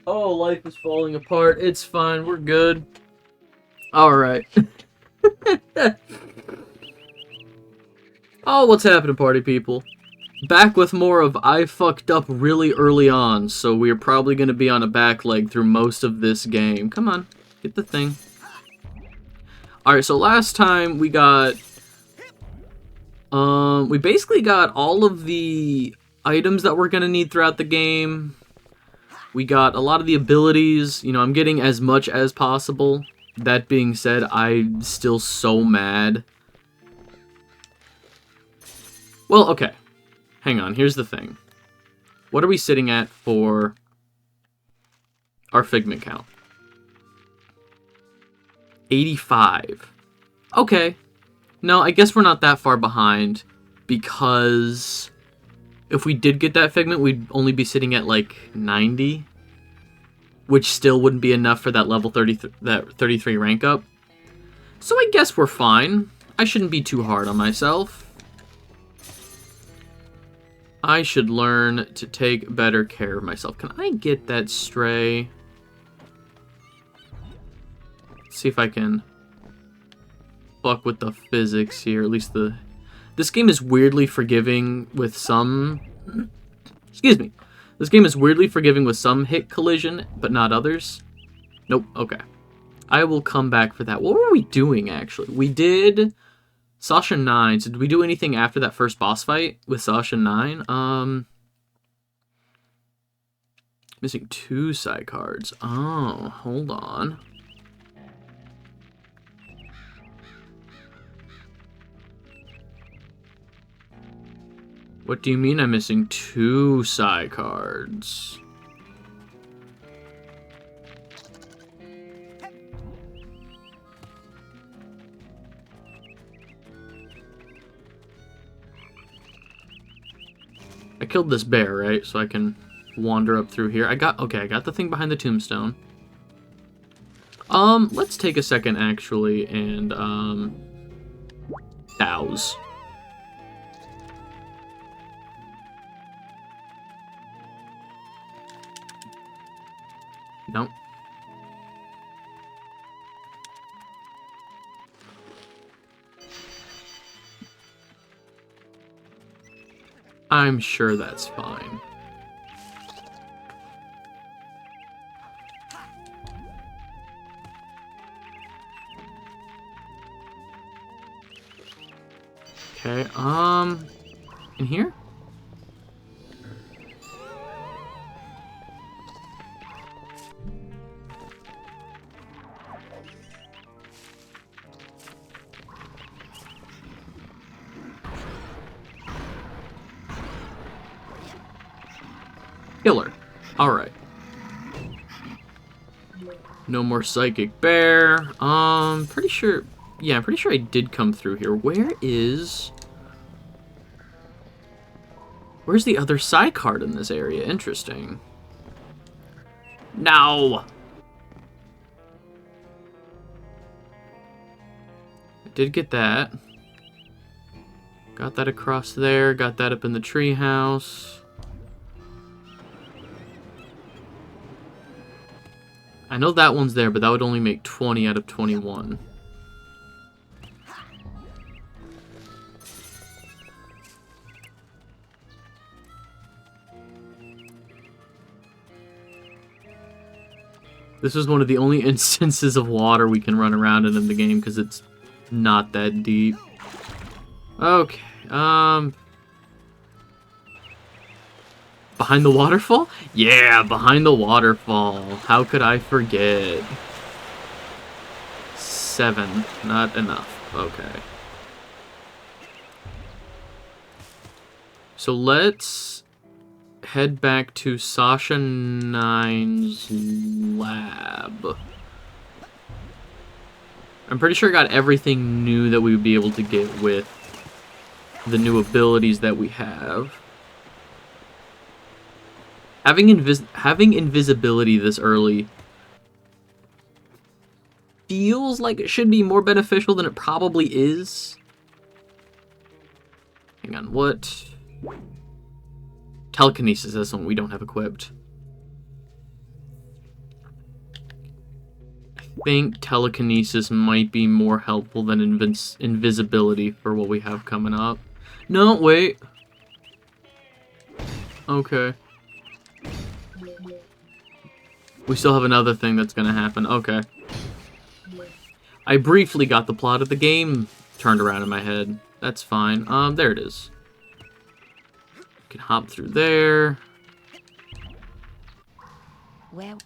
Oh, life is falling apart. It's fine. We're good. Alright. Oh, what's happening, party people? Back with more of I fucked up really early on, so we're probably going to be on a back leg through most of this game. Come on, get the thing. Alright, so last time we got... we basically got all of the items that we're going to need throughout the game. We got a lot of the abilities. You know, I'm getting as much as possible. That being said, I'm still so mad. Well, okay. Hang on, here's the thing. What are we sitting at for our figment count? 85. Okay. No, I guess we're not that far behind, because if we did get that figment, we'd only be sitting at like 90, which still wouldn't be enough for that level 33 rank up. So I guess we're fine. I shouldn't be too hard on myself. I should learn to take better care of myself. Can I get that stray? Let's see if I can fuck with the physics here. At least this game is weirdly forgiving with some... Excuse me. This game is weirdly forgiving with some hit collision, but not others. Nope, okay. I will come back for that. What were we doing, actually? We did Sasha 9. So did we do anything after that first boss fight with Sasha 9? Missing 2 side cards. Oh, hold on. What do you mean I'm missing 2 side cards? I killed this bear, right? So I can wander up through here. Okay, I got the thing behind the tombstone. Let's take a second, actually, and, douse. Nope. I'm sure that's fine. Okay, in here? Killer. Alright. No more psychic bear. Pretty sure... Yeah, I'm pretty sure I did come through here. Where's the other side card in this area? Interesting. No! I did get that. Got that across there. Got that up in the treehouse. I know that one's there, but that would only make 20 out of 21. This is one of the only instances of water we can run around in the game, because it's not that deep. Okay, behind the waterfall? Yeah, behind the waterfall. How could I forget? 7. Not enough. Okay. So let's head back to Sasha 9's lab. I'm pretty sure I got everything new that we would be able to get with the new abilities that we have. Having invisibility this early feels like it should be more beneficial than it probably is. Hang on, what? Telekinesis is something we don't have equipped. think telekinesis might be more helpful than invisibility for what we have coming up. No, wait. Okay. We still have another thing that's gonna happen. Okay. I briefly got the plot of the game turned around in my head. That's fine. There it is. Can hop through there. Well.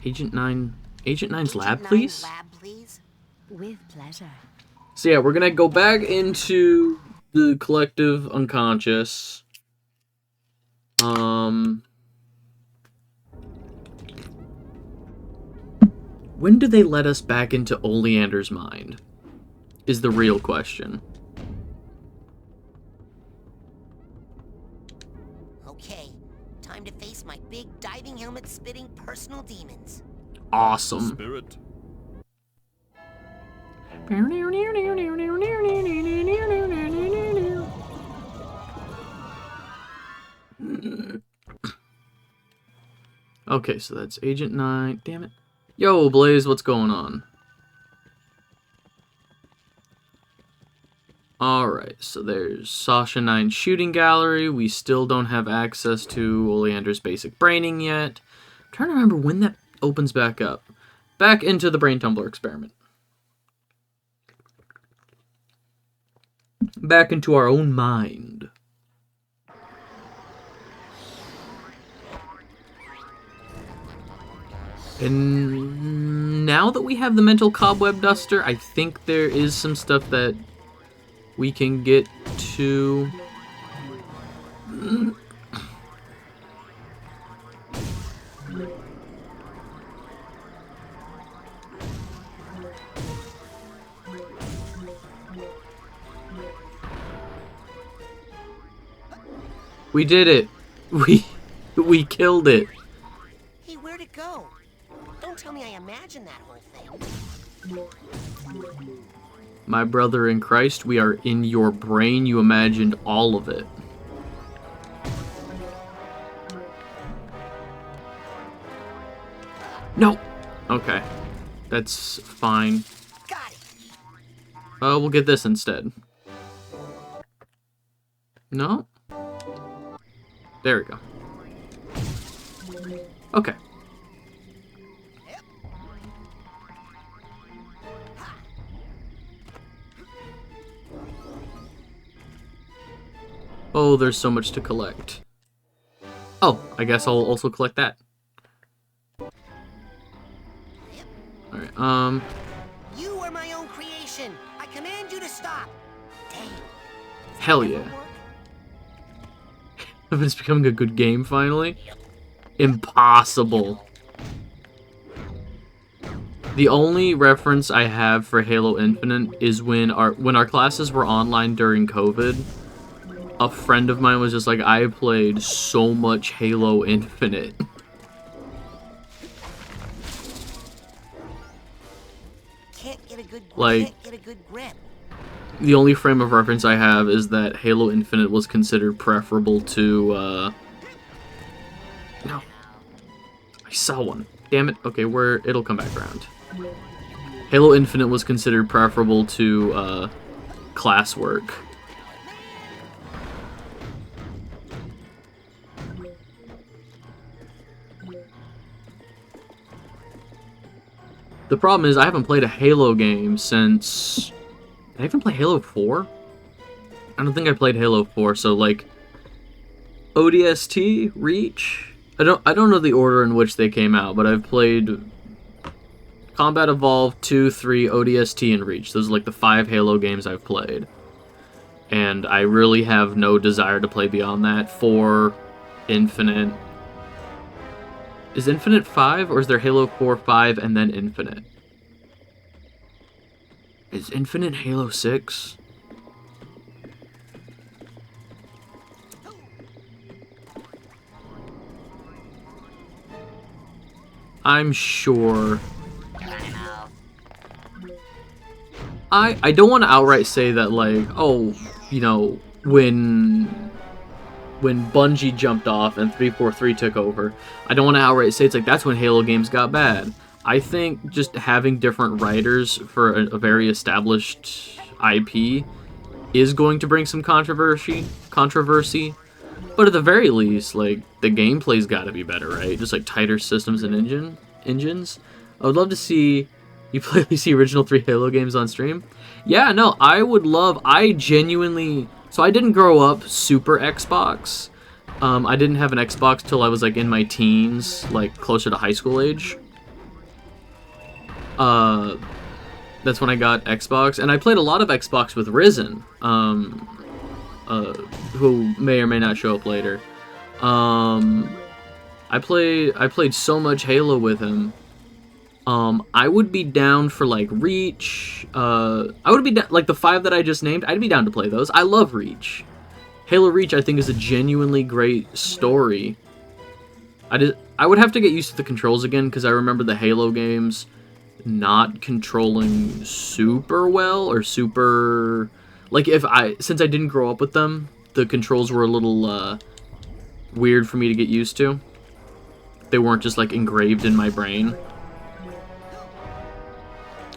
Agent 9's lab, please? Lab, please? With pleasure. So yeah, we're gonna go back into the collective unconscious. When do they let us back into Oleander's mind? Is the real question. Okay, time to face my big diving helmet spitting personal demons. Awesome. Spirit. Okay, so that's Agent 9. Damn it. Yo, Blaze, what's going on? Alright, so there's Sasha 9's shooting gallery. We still don't have access to Oleander's basic braining yet. I'm trying to remember when that opens back up. Back into the brain tumbler experiment. Back into our own mind. And now that we have the mental cobweb duster, I think there is some stuff that we can get to. We did it. We killed it. Hey, where'd it go? Don't tell me I imagined that whole thing. My brother in Christ, we are in your brain. You imagined all of it. No. Okay. That's fine. Got it. We'll get this instead. No? There we go. Okay. Oh, there's so much to collect. Oh, I guess I'll also collect that. Alright, You are my own creation. I command you to stop. Dang. Hell yeah. If it's becoming a good game finally? Impossible. The only reference I have for Halo Infinite is when our classes were online during COVID. A friend of mine was just like, I played so much Halo Infinite. Can't get a good grip. The only frame of reference I have is that Halo Infinite was considered preferable to, No. I saw one. Damn it. Okay, it'll come back around. Halo Infinite was considered preferable to, classwork. The problem is I haven't played a Halo game since... Did I even play Halo 4? I don't think I played Halo 4, so like... ODST? Reach? I don't know the order in which they came out, but I've played... Combat Evolved, 2, 3, ODST, and Reach. Those are like the 5 Halo games I've played. And I really have no desire to play beyond that. 4, Infinite... Is Infinite 5, or is there Halo 4, 5, and then Infinite? Is Infinite Halo 6? I'm sure. I don't want to outright say that, like, oh, you know, when when Bungie jumped off and 343 took over. I don't want to outright say it's like that's when Halo games got bad. I think just having different writers for a very established IP is going to bring some controversy. But at the very least, like, the gameplay's got to be better, right? Just like tighter systems and engines. I would love to see you play the original 3 Halo games on stream. Yeah, no, I would love. I genuinely. So I didn't grow up super Xbox. I didn't have an Xbox till I was like in my teens, like closer to high school age. That's when I got Xbox, and I played a lot of Xbox with Risen, who may or may not show up later. I played so much Halo with him. I would be down for like Reach. I would be down, like the 5 that I just named. I'd be down to play those. I love Reach. Halo Reach, I think, is a genuinely great story. I would have to get used to the controls again because I remember the Halo games not controlling super well or super like since I didn't grow up with them, the controls were a little weird for me to get used to. They weren't just like engraved in my brain.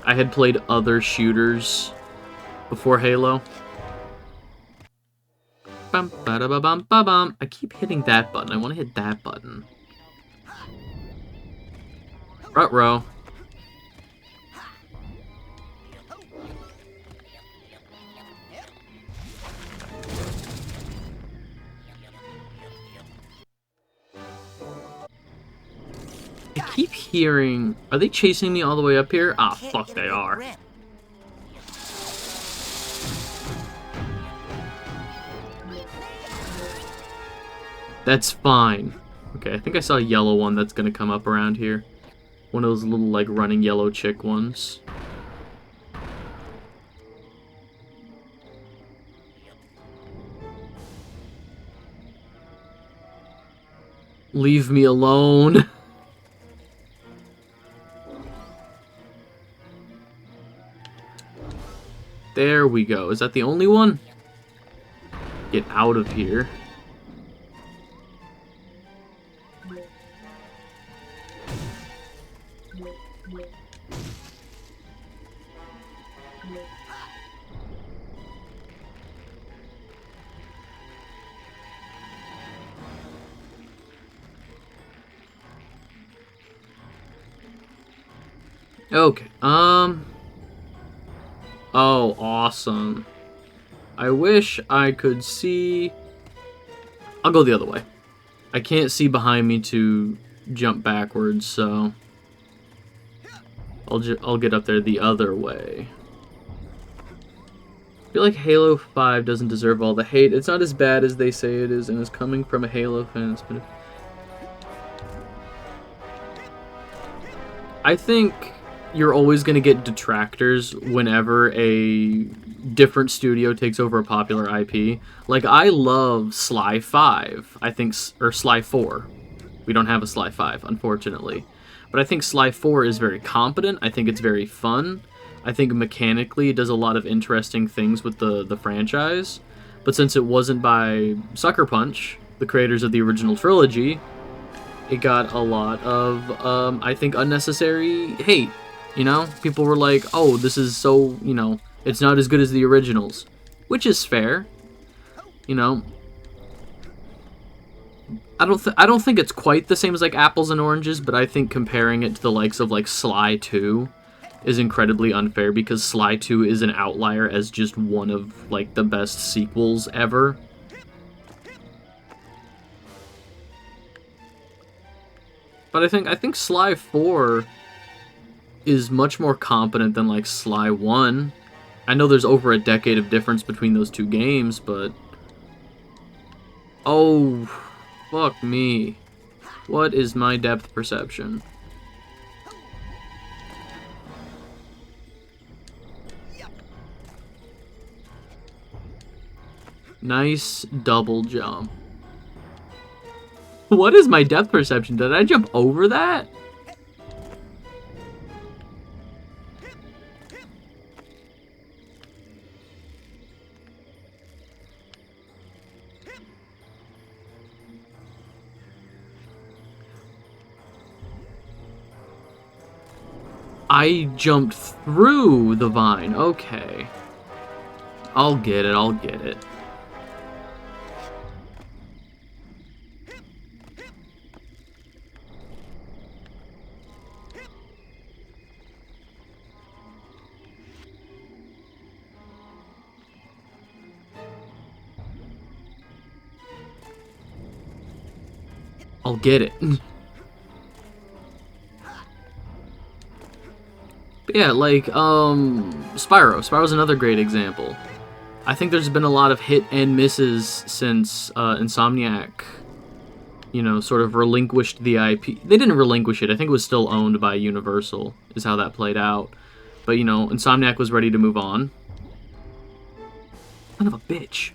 I had played other shooters before Halo. Bum, ba-da-ba-bum, ba-bum. I keep hitting that button. I want to hit that button. Ruh-roh. I keep hearing... Are they chasing me all the way up here? Ah, fuck, they are. That's fine. Okay, I think I saw a yellow one that's gonna come up around here. One of those little, like, running yellow chick ones. Leave me alone. There we go. Is that the only one? Get out of here. Okay, oh, awesome. I wish I could see... I'll go the other way. I can't see behind me to jump backwards, so... I'll get up there the other way. I feel like Halo 5 doesn't deserve all the hate. It's not as bad as they say it is, and it's coming from a Halo fan. I think you're always going to get detractors whenever a different studio takes over a popular IP. Like, I love Sly 5, I think, or Sly 4. We don't have a Sly 5, unfortunately. But I think Sly 4 is very competent. I think it's very fun. I think mechanically it does a lot of interesting things with the franchise. But since it wasn't by Sucker Punch, the creators of the original trilogy, it got a lot of, I think, unnecessary hate. You know, people were like, oh, this is so, you know, it's not as good as the originals. Which is fair. You know. I don't think it's quite the same as, like, apples and oranges, but I think comparing it to the likes of, like, Sly 2 is incredibly unfair, because Sly 2 is an outlier as just one of, like, the best sequels ever. But I think Sly 4... is much more competent than, like, Sly 1. I know there's over a decade of difference between those two games, but... Oh, fuck me. What is my depth perception? Nice double jump. What is my depth perception? Did I jump over that? I jumped through the vine. Okay. I'll get it, I'll get it. I'll get it. But yeah, like, Spyro. Spyro's another great example. I think there's been a lot of hit and misses since Insomniac, you know, sort of relinquished the IP. They didn't relinquish it. I think it was still owned by Universal, is how that played out. But, you know, Insomniac was ready to move on. Son of a bitch.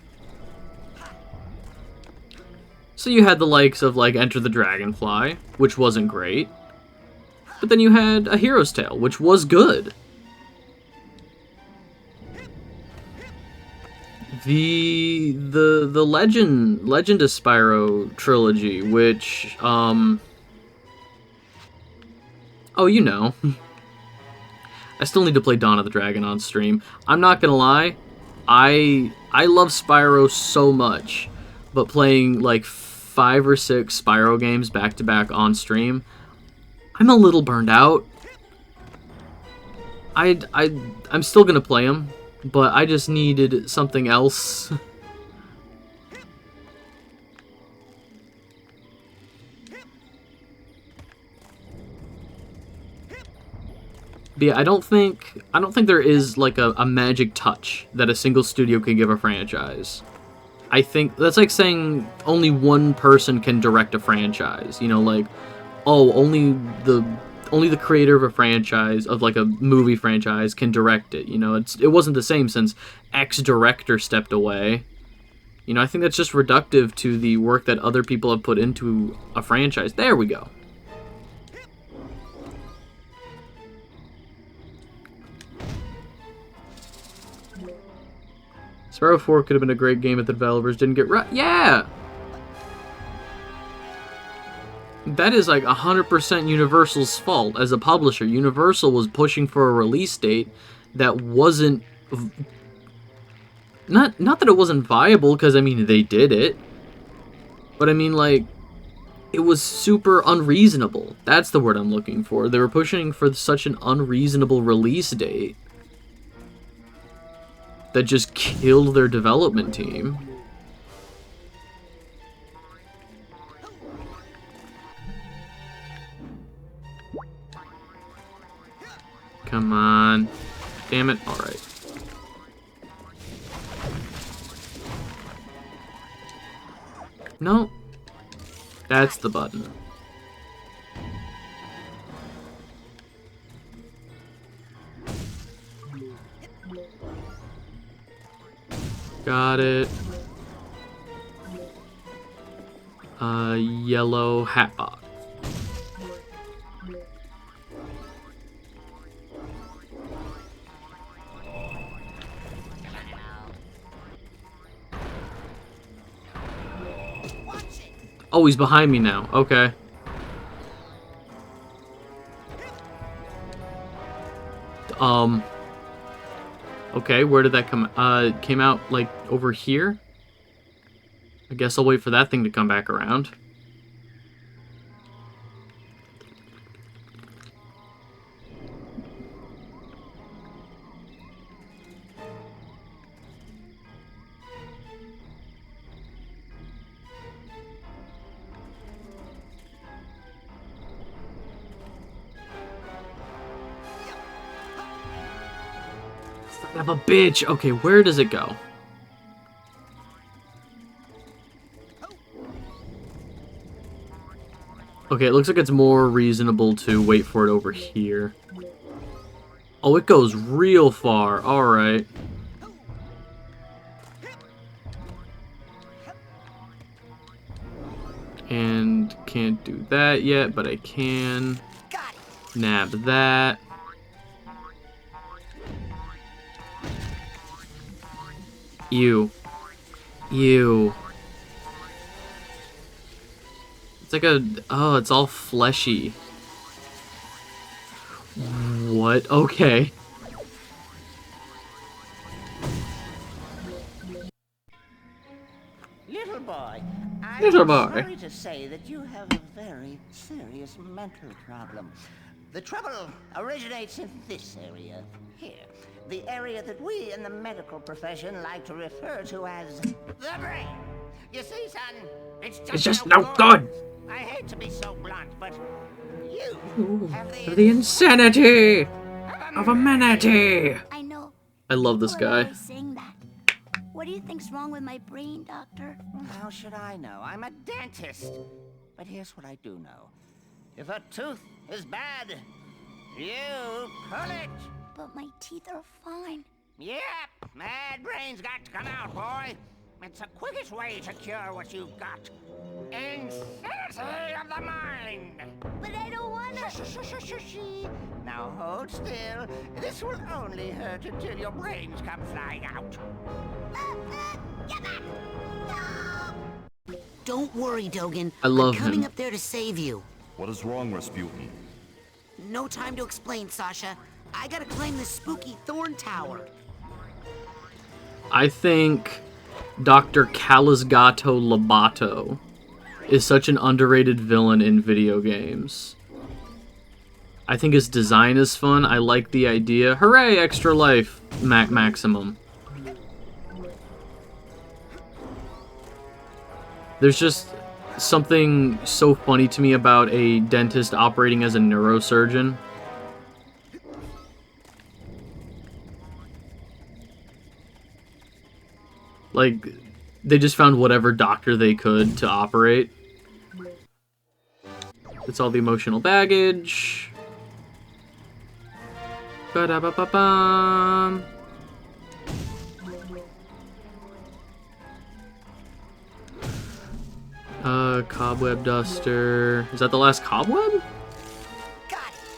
So you had the likes of, like, Enter the Dragonfly, which wasn't great. But then you had A Hero's Tale, which was good. The Legend of Spyro trilogy, which, oh, you know. I still need to play Dawn of the Dragon on stream. I'm not gonna lie, I love Spyro so much, but playing, like, 5 or 6 Spyro games back-to-back on stream, I'm a little burned out. I'm still gonna play them, but I just needed something else. But yeah, I don't think there is like a magic touch that a single studio can give a franchise. I think that's like saying only one person can direct a franchise. You know, like, oh, only the creator of a franchise, of like a movie franchise, can direct it. You know, it wasn't the same since X director stepped away. You know, I think that's just reductive to the work that other people have put into a franchise. There we go. Spyro 4 could have been a great game if the developers didn't get right. Yeah! That is like 100% Universal's fault. As a publisher, Universal was pushing for a release date that wasn't... Not that it wasn't viable, because, I mean, they did it. But, I mean, like, it was super unreasonable. That's the word I'm looking for. They were pushing for such an unreasonable release date that just killed their development team. Come on. Damn it. Alright. No. That's the button. Got it. Yellow hat box. Oh, he's behind me now. Okay. Okay, where did that come? It came out, like, over here? I guess I'll wait for that thing to come back around. Son of a bitch! Okay, where does it go? Okay, it looks like it's more reasonable to wait for it over here. Oh, it goes real far. Alright. And can't do that yet, but I can. Nab that. Ew. Ew. It's like a... Oh, it's all fleshy. What? What? Okay. Little boy, Little I'm boy. sorry to say that you have a very serious mental problem. The trouble originates in this area, here. The area that we in the medical profession like to refer to as the brain. You see, son, it's just no good. I hate to be so blunt, but you have The insanity of humanity. I know. I love this People are guy. always saying that. What do you think's wrong with my brain, doctor? How should I know? I'm a dentist. But here's what I do know. If a tooth is bad, you pull it. But my teeth are fine. Yep, mad brain's got to come out, boy. It's the quickest way to cure what you've got. Insanity of the mind. But I don't wanna. Now hold still. This will only hurt until your brains come flying out. Get back! No! Don't worry, Dogen. I love I'm coming him. up there to save you. What is wrong, Rasputin? No time to explain, Sasha. I gotta climb this spooky thorn tower. I think Dr. Calisgato Lobato is such an underrated villain in video games. I think his design is fun. I like the idea. Hooray, extra life, maximum. There's just something so funny to me about a dentist operating as a neurosurgeon. Like, they just found whatever doctor they could to operate. It's all the emotional baggage. Ba-da-ba-ba-bum. Cobweb duster. Is that the last cobweb? Got it.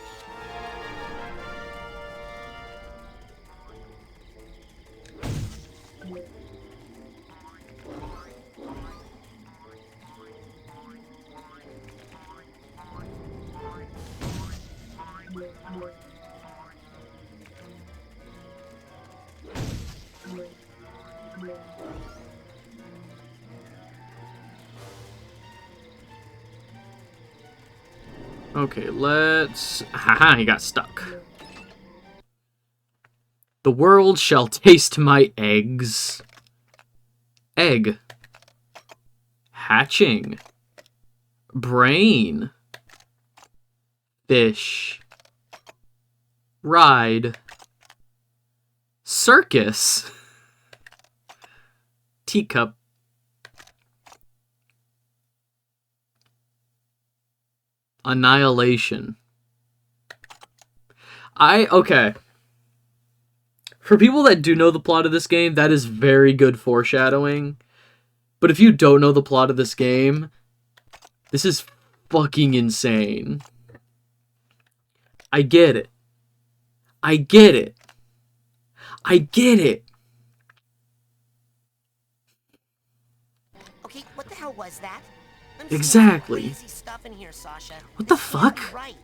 Okay, let's... Haha, he got stuck. The world shall taste my eggs. Egg. Hatching. Brain. Fish. Ride. Circus. Teacup. Annihilation. Okay. For people that do know the plot of this game, that is very good foreshadowing. But if you don't know the plot of this game, this is fucking insane. I get it. I get it. I get it. Okay, what the hell was that? I'm Exactly. seeing crazy stuff in here, Sasha. What the This can't fuck? be Right.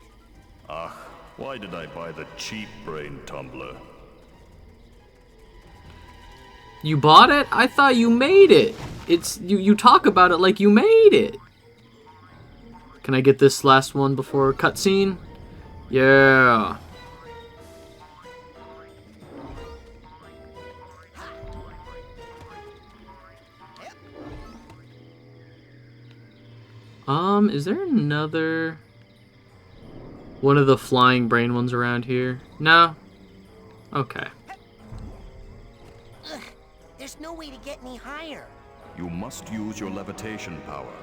Why did I buy the cheap brain tumbler? You bought it? I thought you made it. It's you talk about it like you made it. Can I get this last one before cutscene? Yeah. Is there another one of the flying brain ones around here? No? Okay. Ugh, there's no way to get any higher. You must use your levitation power.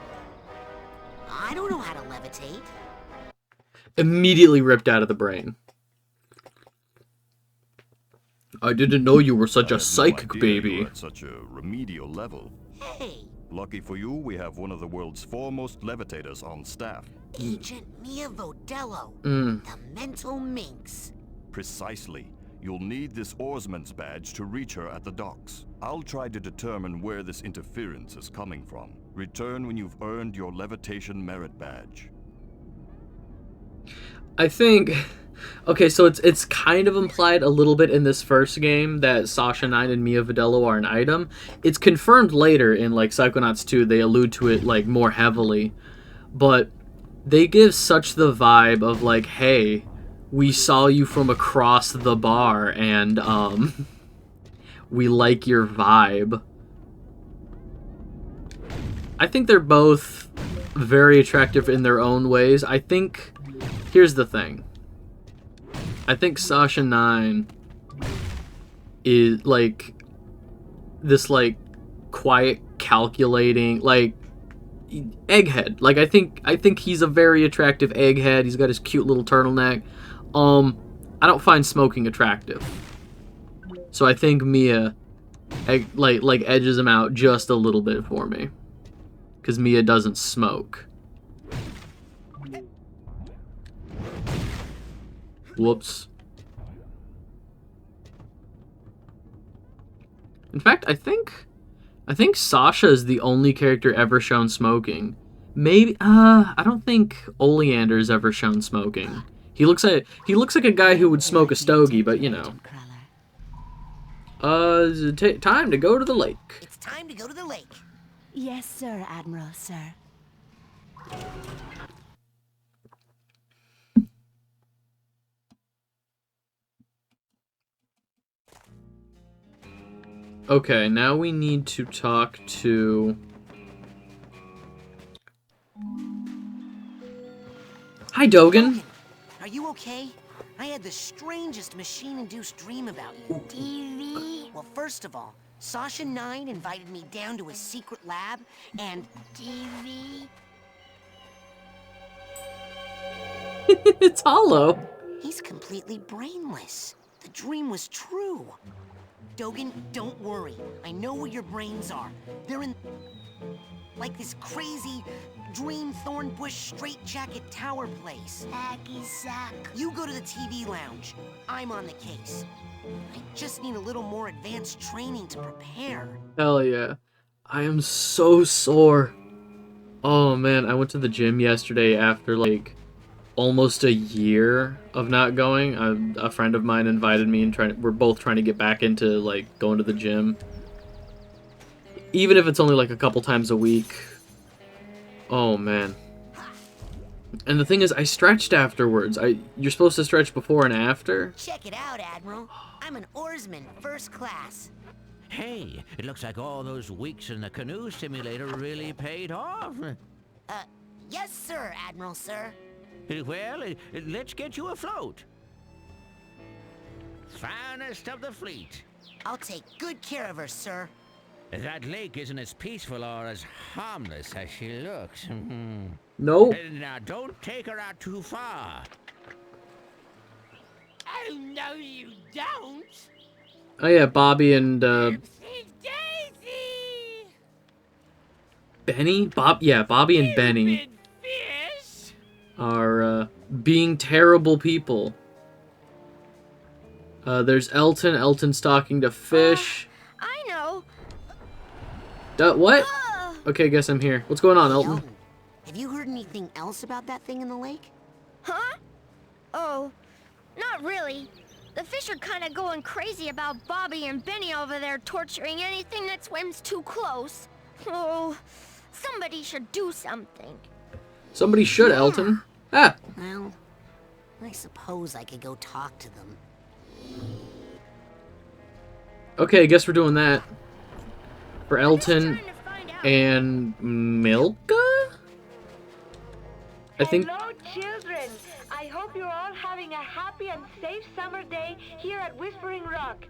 I don't know how to levitate. Immediately ripped out of the brain. I didn't know you were such I a had no psychic idea baby. you were at such a remedial level. Hey, Lucky for you, we have one of the world's foremost levitators on staff. Agent Mia Vodello, Mm. the mental minx. Precisely. You'll need this oarsman's badge to reach her at the docks. I'll try to determine where this interference is coming from. Return when you've earned your levitation merit badge. I think Okay, so it's kind of implied a little bit in this first game that Sasha 9 and Mia Vidello are an item. It's confirmed later in like Psychonauts 2. They allude to it like more heavily, but they give such the vibe of like, hey, we saw you from across the bar and we like your vibe. I think they're both very attractive in their own ways. I think here's the thing. I think Sasha 9 is like this like quiet, calculating, like egghead. Like I think he's a very attractive egghead. He's got his cute little turtleneck. I don't find smoking attractive. So I think Mia like edges him out just a little bit for me. Cuz Mia doesn't smoke. Whoops. In fact, I think Sasha is the only character ever shown smoking. Maybe I don't think Oleander's ever shown smoking. He looks like a guy who would smoke a stogie, but you know. Time to go to the lake. It's time to go to the lake. Yes, sir, Admiral, sir. Okay, now we need to talk to... Hi, Dogen. Are you okay? I had the strangest machine-induced dream about you. TV. Well, first of all, Sasha 9 invited me down to his secret lab, and... TV. It's hollow. He's completely brainless. The dream was true. Dogen, don't worry. I know where your brains are. They're in... like this crazy dream thorn bush straitjacket tower place. Hacky sack. You go to the TV lounge. I'm on the case. I just need a little more advanced training to prepare. Hell yeah. I am so sore. Oh man, I went to the gym yesterday after like almost a year of not going. A friend of mine invited me and we're both trying to get back into like going to the gym. Even if it's only like a couple times a week. Oh man. And the thing is, I stretched afterwards. You're supposed to stretch before and after? Check it out, Admiral. I'm an oarsman, first class. Hey, it looks like all those weeks in the canoe simulator really paid off. Yes, sir, Admiral, sir. Well, let's get you afloat. Finest of the fleet. I'll take good care of her, sir. That lake isn't as peaceful or as harmless as she looks. Nope. Now, don't take her out too far. Oh, no, you don't. Oh yeah, Bobby and Daisy! Benny? Bobby and Benny Stupid fish! are being terrible people. There's Elton. Elton's talking to Fish. I know. What? Okay, guess I'm here. What's going on, Elton? Have you heard anything else about that thing in the lake? Huh? Oh, not really. The fish are kind of going crazy about Bobby and Benny over there torturing anything that swims too close. Oh, somebody should do something. Somebody should, Elton. Ah! Well, I suppose I could go talk to them. Okay, I guess we're doing that. For Elton Trying to find out. and Milka? I think... Hello, children. I hope you're all having a happy and safe summer day here at Whispering Rock.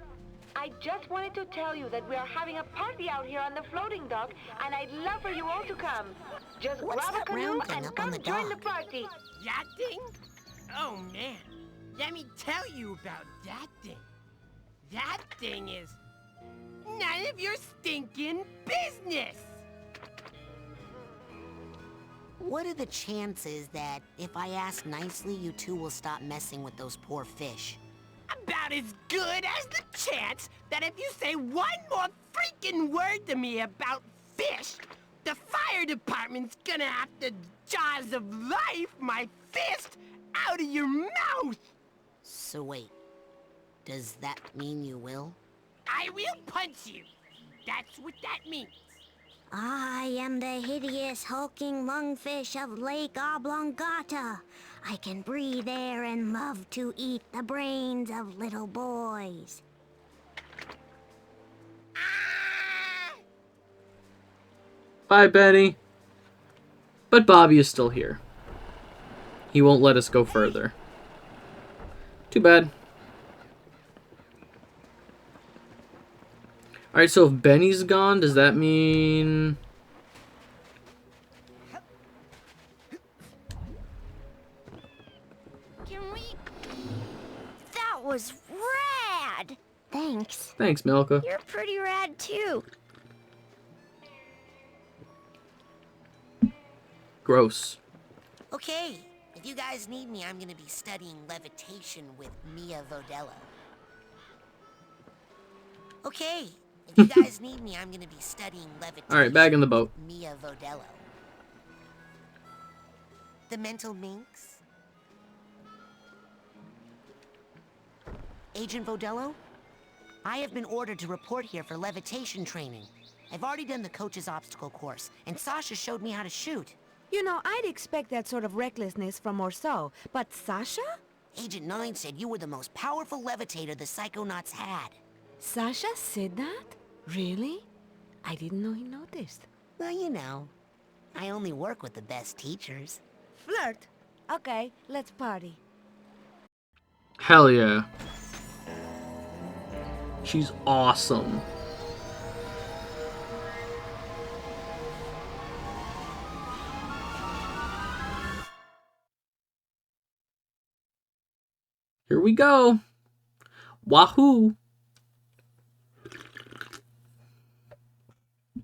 I just wanted to tell you that we are having a party out here on the floating dock, and I'd love for you all to come. Just What's grab a that canoe round thing and up on come the join the dock? party. That thing? Oh, man. Let me tell you about that thing. That thing is none of your stinking business. What are the chances that if I ask nicely, you two will stop messing with those poor fish? About as good as the chance that if you say one more freaking word to me about fish, the fire department's gonna have to jaws of life my fist out of your mouth. So wait, does that mean you will? I will punch you. That's what that means. I am the hideous hulking lungfish of Lake Oblongata. I can breathe air and love to eat the brains of little boys. Bye, Benny. But Bobby is still here. He won't let us go further. Too bad. Alright, so if Benny's gone, does that mean... Can we... That was rad! Thanks. Thanks, Milka. You're pretty rad, too. Gross. Okay, if you guys need me, I'm gonna be studying levitation with Mia Vodello. Okay, if you guys need me, I'm gonna be studying levitation. Alright, back in the boat. with Mia Vodello. The mental minx? Agent Vodello? I have been ordered to report here for levitation training. I've already done the coach's obstacle course, and Sasha showed me how to shoot. You know, I'd expect that sort of recklessness from Orso, but Sasha? Agent 9 said you were the most powerful levitator the Psychonauts had. Sasha said that? Really? I didn't know he noticed. Well, you know, I only work with the best teachers. Flirt? Okay, let's party. Hell yeah. She's awesome. Here we go. Wahoo.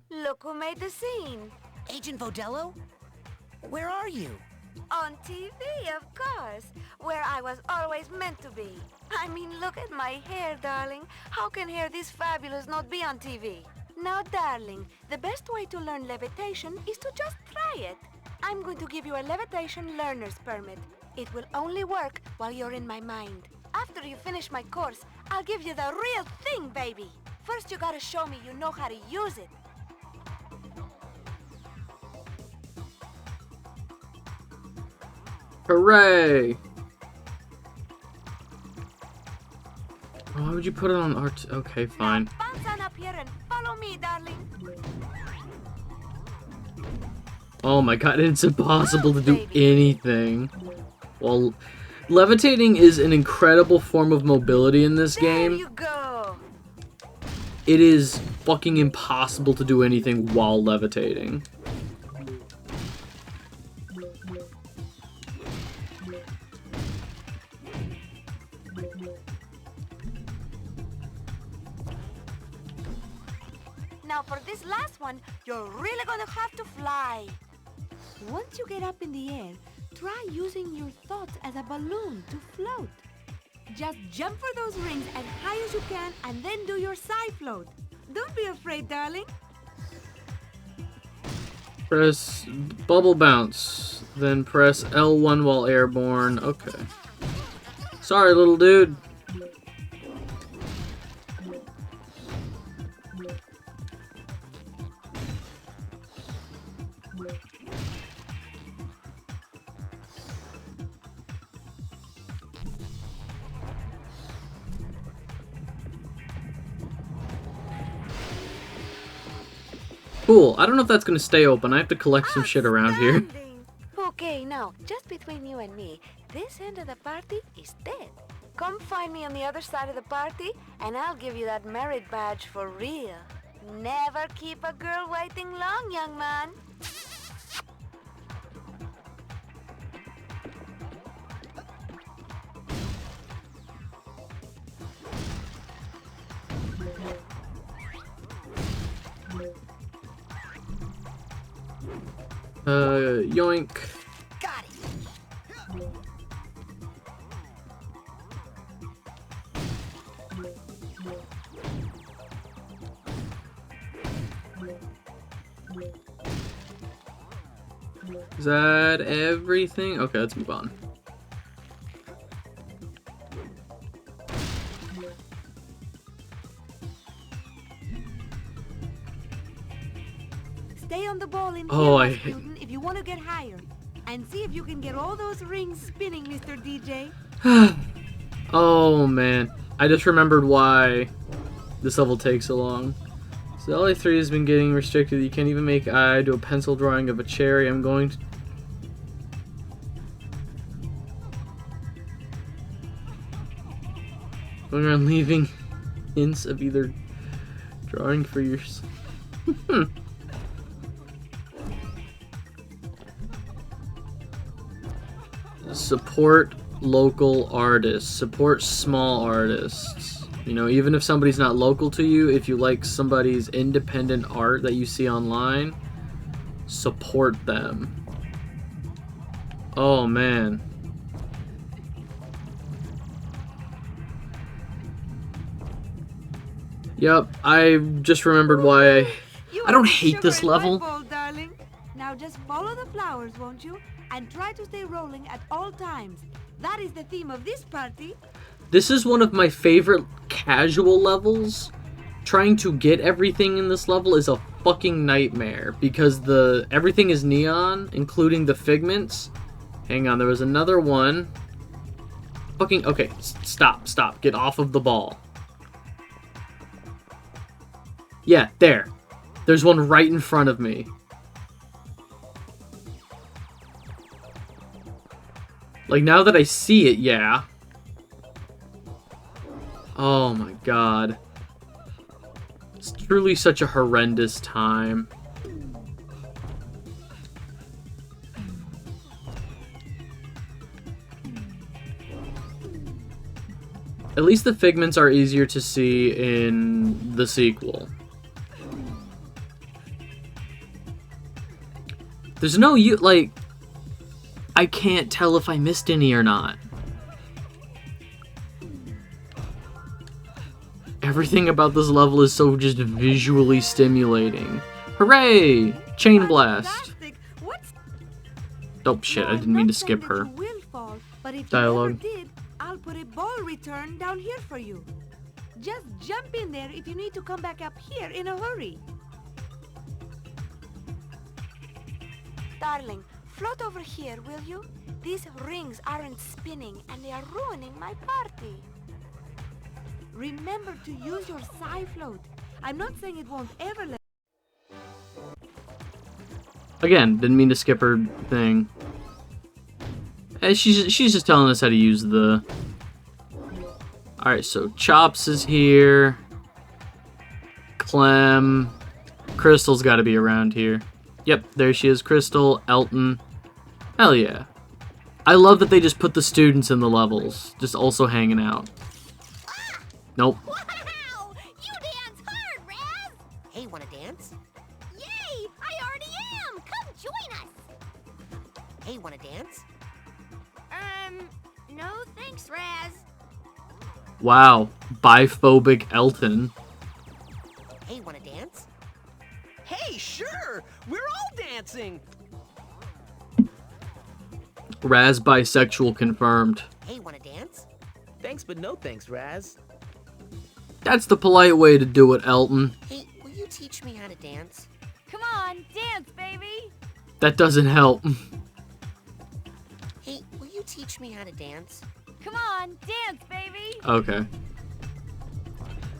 Look who made the scene. Agent Vodello? Where are you? On TV, of course, where I was always meant to be. I mean, look at my hair, darling. How can hair this fabulous not be on TV? Now, darling, the best way to learn levitation is to just try it. I'm going to give you a levitation learner's permit. It will only work while you're in my mind. After you finish my course, I'll give you the real thing, baby. First, you gotta show me you know how to use it. Hooray! Why would you put it on art? Okay, fine. Now, bounce on up here and follow me, darling. Oh my god, it's impossible to do anything. Well, levitating is an incredible form of mobility in this There game. you go. It is fucking impossible to do anything while levitating. Now for this last one, you're really gonna have to fly. Once you get up in the air, try using your thoughts as a balloon to float. Just jump for those rings as high as you can and then do your side float. Don't be afraid, darling. Press bubble bounce, then press L1 while airborne. Okay. Sorry, little dude. Cool. I don't know if that's gonna stay open. I have to collect some shit around here. Outstanding. Okay, now, just between you and me, this end of the party is dead. Come find me on the other side of the party, and I'll give you that merit badge for real. Never keep a girl waiting long, young man. Yoink. Got it. Is that everything? Okay, let's move on. stay on the ball in Oh, here, Rasputin, if you want to get higher. And see if you can get all those rings spinning, Mr. DJ. Oh, man. I just remembered why this level takes so long. So LA3 has been getting restricted. You can't even make I do a pencil drawing of a cherry. I'm going to... Going around leaving hints of either drawing for your... Support local artists. Support small artists. You know, even if somebody's not local to you, if you like somebody's independent art that you see online, support them. Oh, man. Yep, I just remembered why I don't hate this level. Bowl, darling. Now just follow the flowers, won't you? And try to stay rolling at all times. That is the theme of this party. This is one of my favorite casual levels. Trying to get everything in this level is a fucking nightmare because everything is neon, including the figments. Hang on, there was another one. Fucking okay, stop. Get off of the ball. Yeah, there. There's one right in front of me. Like, now that I see it, yeah. Oh my god. It's truly such a horrendous time. At least the figments are easier to see in the sequel. There's no, like, I can't tell if I missed any or not. Everything about this level is so just visually stimulating. Hooray! Chain blast. Oh shit, I didn't mean to skip her. Dialogue. Did, I'll put a ball return down here for you. Just jump in there if you need to come back up here in a hurry. Darling, float over here, will you? These rings aren't spinning and they are ruining my party. Remember to use your psi float. I'm not saying it won't ever let... Again, didn't mean to skip her thing. Hey, she's just telling us how to use the... Alright, so Chops is here. Clem. Crystal's gotta be around here. Yep, there she is. Crystal, Elton. Hell yeah. I love that they just put the students in the levels. Just also hanging out. Nope. Wow! You dance hard, Raz! Hey, wanna dance? Yay! I already am! Come join us! Hey, wanna dance? No thanks, Raz. Wow. Biphobic Elton. Hey, wanna dance? Hey, sure! We're all dancing! Raz bisexual confirmed. Hey, wanna dance? Thanks, but no thanks, Raz. That's the polite way to do it, Elton. Hey, will you teach me how to dance? Come on, dance, baby! That doesn't help. Hey, will you teach me how to dance? Come on, dance, baby! Okay.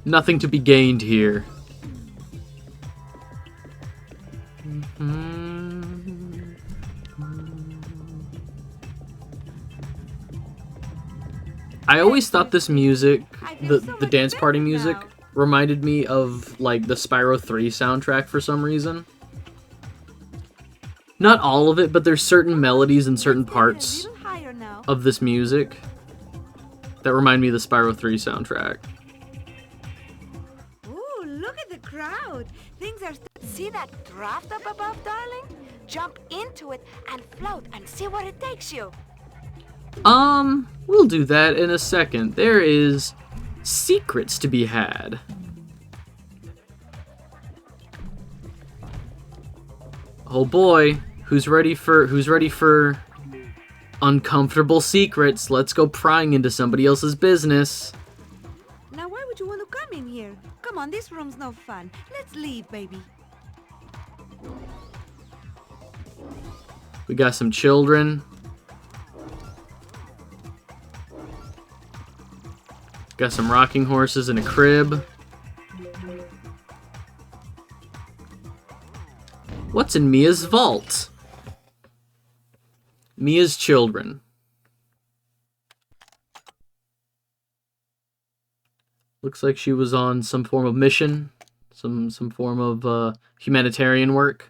Nothing to be gained here. I always thought this music, the dance party music, reminded me of like the Spyro 3 soundtrack for some reason. Not all of it, but there's certain melodies and certain parts of this music that remind me of the Spyro 3 soundtrack. Ooh, look at the crowd. Things are... See that draft up above, darling? Jump into it and float and see where it takes you. We'll do that in a second. There is secrets to be had. Oh boy, who's ready for uncomfortable secrets? Let's go prying into somebody else's business. Now why would you want to come in here? Come on, this room's no fun. Let's leave, baby. We got some children. Got some rocking horses and a crib. What's in Mia's vault? Mia's children. Looks like she was on some form of mission, some form of humanitarian work.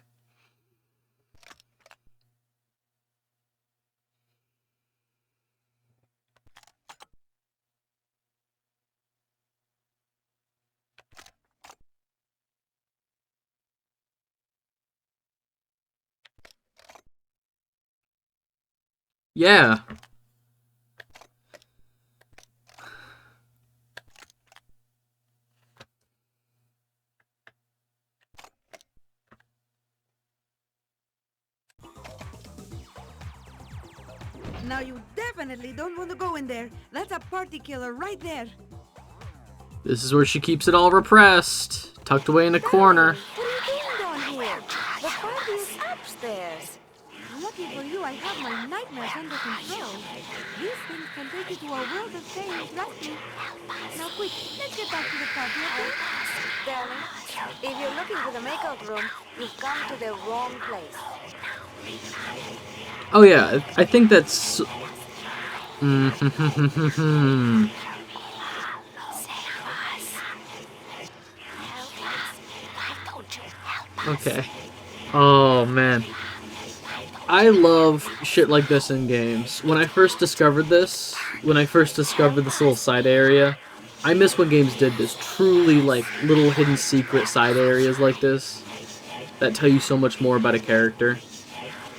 Yeah. Now you definitely don't want to go in there. That's a party killer right there. This is where she keeps it all repressed, tucked away in a corner. What are you doing down here? The party is upstairs. Lucky for you, I have my nightmares under control. These things can take you to a world of pain, trust me. Now quick, let's get back to the party, okay? Darling, if you're looking for the makeup room, you've come to the wrong place. Oh yeah, I think that's... Okay. Oh man. I love shit like this in games. When I first discovered this little side area, I miss when games did this. Truly, like, little hidden secret side areas like this that tell you so much more about a character.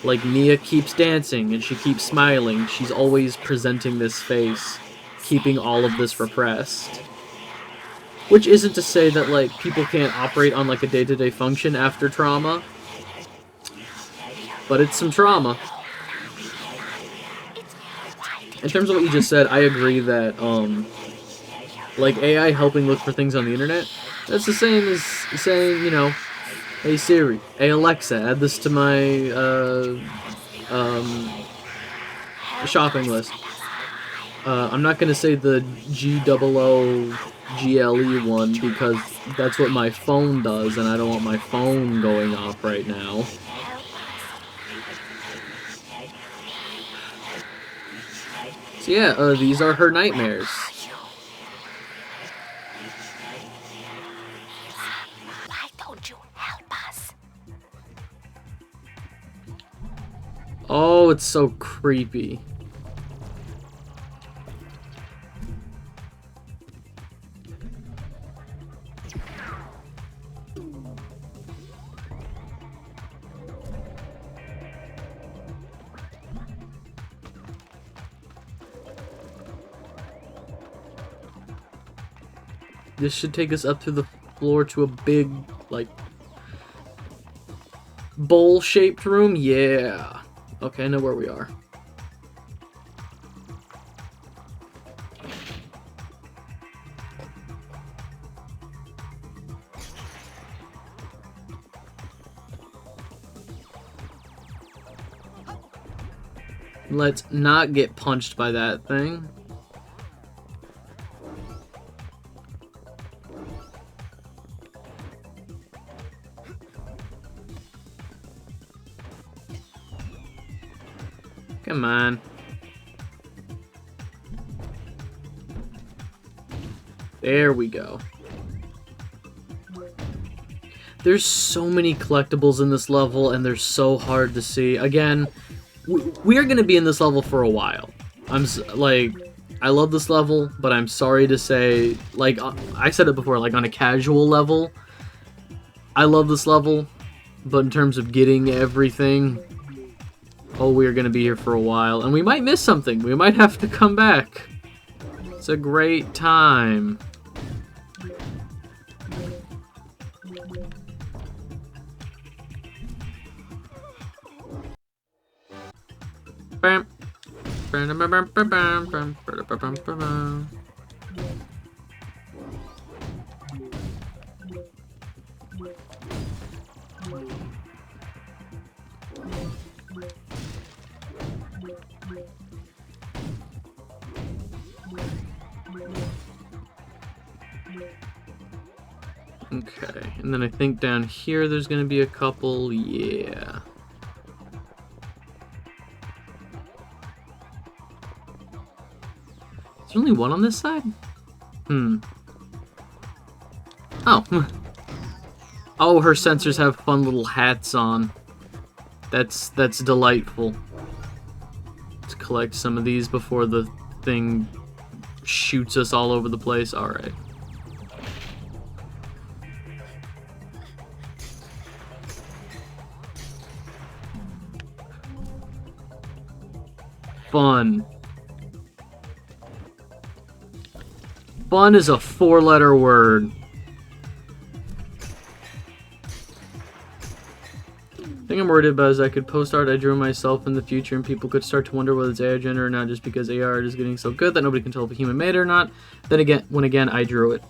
Like, Mia keeps dancing and she keeps smiling. She's always presenting this face, keeping all of this repressed. Which isn't to say that, like, people can't operate on, like, a day-to-day function after trauma. But it's some trauma. In terms of what you just said, I agree that, like, AI helping look for things on the internet, that's the same as saying, you know, hey Siri, hey Alexa, add this to my, shopping list. I'm not gonna say the GOOGLE one, because that's what my phone does, and I don't want my phone going off right now. So yeah, these are her nightmares. Why don't you help us? Oh, it's so creepy. This should take us up to the floor to a big, like, bowl-shaped room? Yeah. Okay, I know where we are. Let's not get punched by that thing. Come on. There we go. There's so many collectibles in this level, and they're so hard to see. Again, we are going to be in this level for a while. I love this level, but I'm sorry to say, like, I said it before, like, on a casual level, I love this level, but in terms of getting everything, oh, we are going to be here for a while, and we might miss something. We might have to come back. It's a great time. Bam. Okay, and then I think down here there's gonna be a couple, yeah. Is there only one on this side? Oh. Oh, her sensors have fun little hats on. That's delightful. Let's collect some of these before the thing shoots us all over the place. Alright. Fun. Fun is a 4-letter word. The thing I'm worried about is I could post art I drew myself in the future and people could start to wonder whether it's AI generated or not just because AI art is getting so good that nobody can tell if a human made it or not. Then again, when I drew it.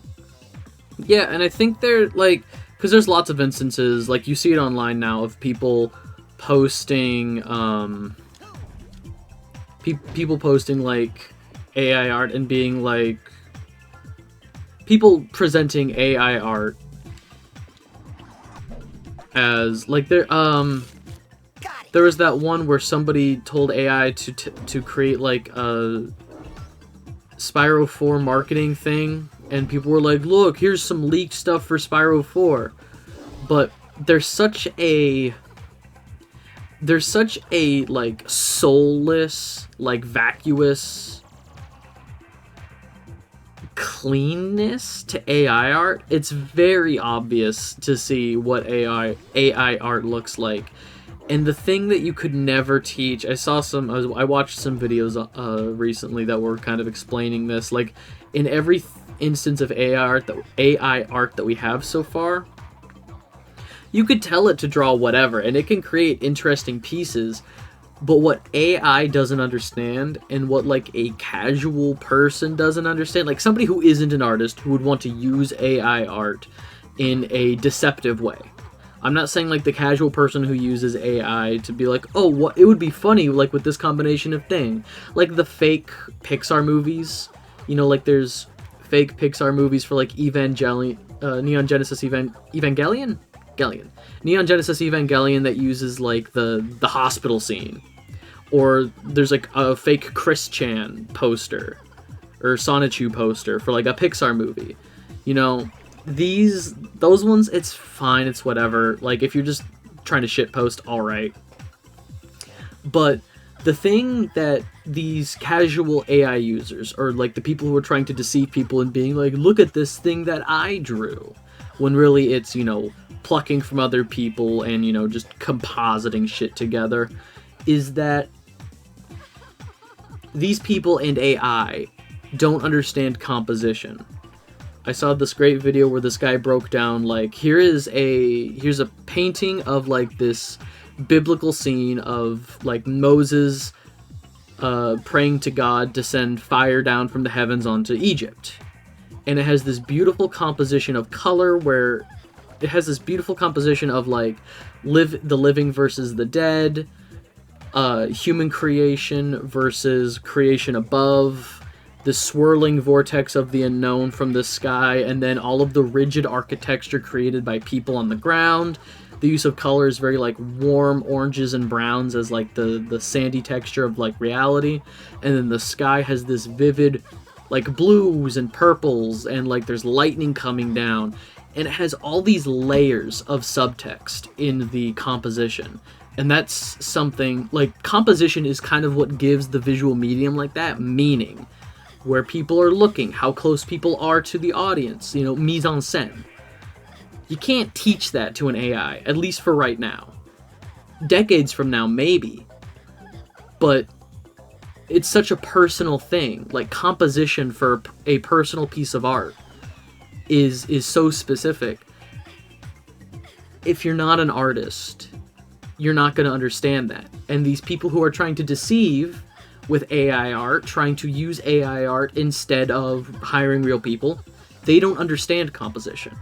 Yeah, and I think they're like, because there's lots of instances, like you see it online now, of people posting, people posting like AI art and being like, people presenting AI art as like there was that one where somebody told AI to create like a Spyro 4 marketing thing, and people were like, look, here's some leaked stuff for Spyro 4. But there's such a like soulless, like vacuous cleanness to AI art. It's very obvious to see what AI art looks like. And the thing that you could never teach, I watched some videos recently that were kind of explaining this. Like, in every instance of AI art that we have so far, you could tell it to draw whatever, and it can create interesting pieces. But what AI doesn't understand, and what like a casual person doesn't understand, like somebody who isn't an artist who would want to use AI art in a deceptive way. I'm not saying like the casual person who uses AI to be like, oh, what it would be funny like with this combination of thing. Like the fake Pixar movies. You know, like there's fake Pixar movies for like Neon Genesis Evangelion? Neon Genesis Evangelion that uses like the hospital scene. Or there's like a fake Chris Chan poster or Sonichu poster for like a Pixar movie. You know, those ones, it's fine, it's whatever. Like if you're just trying to shitpost, alright. But the thing that these casual AI users, or like the people who are trying to deceive people and being like, look at this thing that I drew, when really it's, you know, plucking from other people and, you know, just compositing shit together, is that these people and AI don't understand composition. I saw this great video where this guy broke down, like, here's a painting of like this biblical scene of like Moses praying to God to send fire down from the heavens onto Egypt. And it has this beautiful composition of color where it has this beautiful composition of like the living versus the dead, human creation versus creation above, the swirling vortex of the unknown from the sky, and then all of the rigid architecture created by people on the ground. The use of color is very like warm oranges and browns as like the sandy texture of like reality, and then the sky has this vivid like blues and purples, and like there's lightning coming down, and it has all these layers of subtext in the composition. And that's something like composition is kind of what gives the visual medium like that meaning, where people are looking, how close people are to the audience, you know, mise en scène. You can't teach that to an AI, at least for right now. Decades from now, maybe. But it's such a personal thing. Like, composition for a personal piece of art is so specific. If you're not an artist, you're not going to understand that. And these people who are trying to deceive with AI art, trying to use AI art instead of hiring real people, they don't understand composition.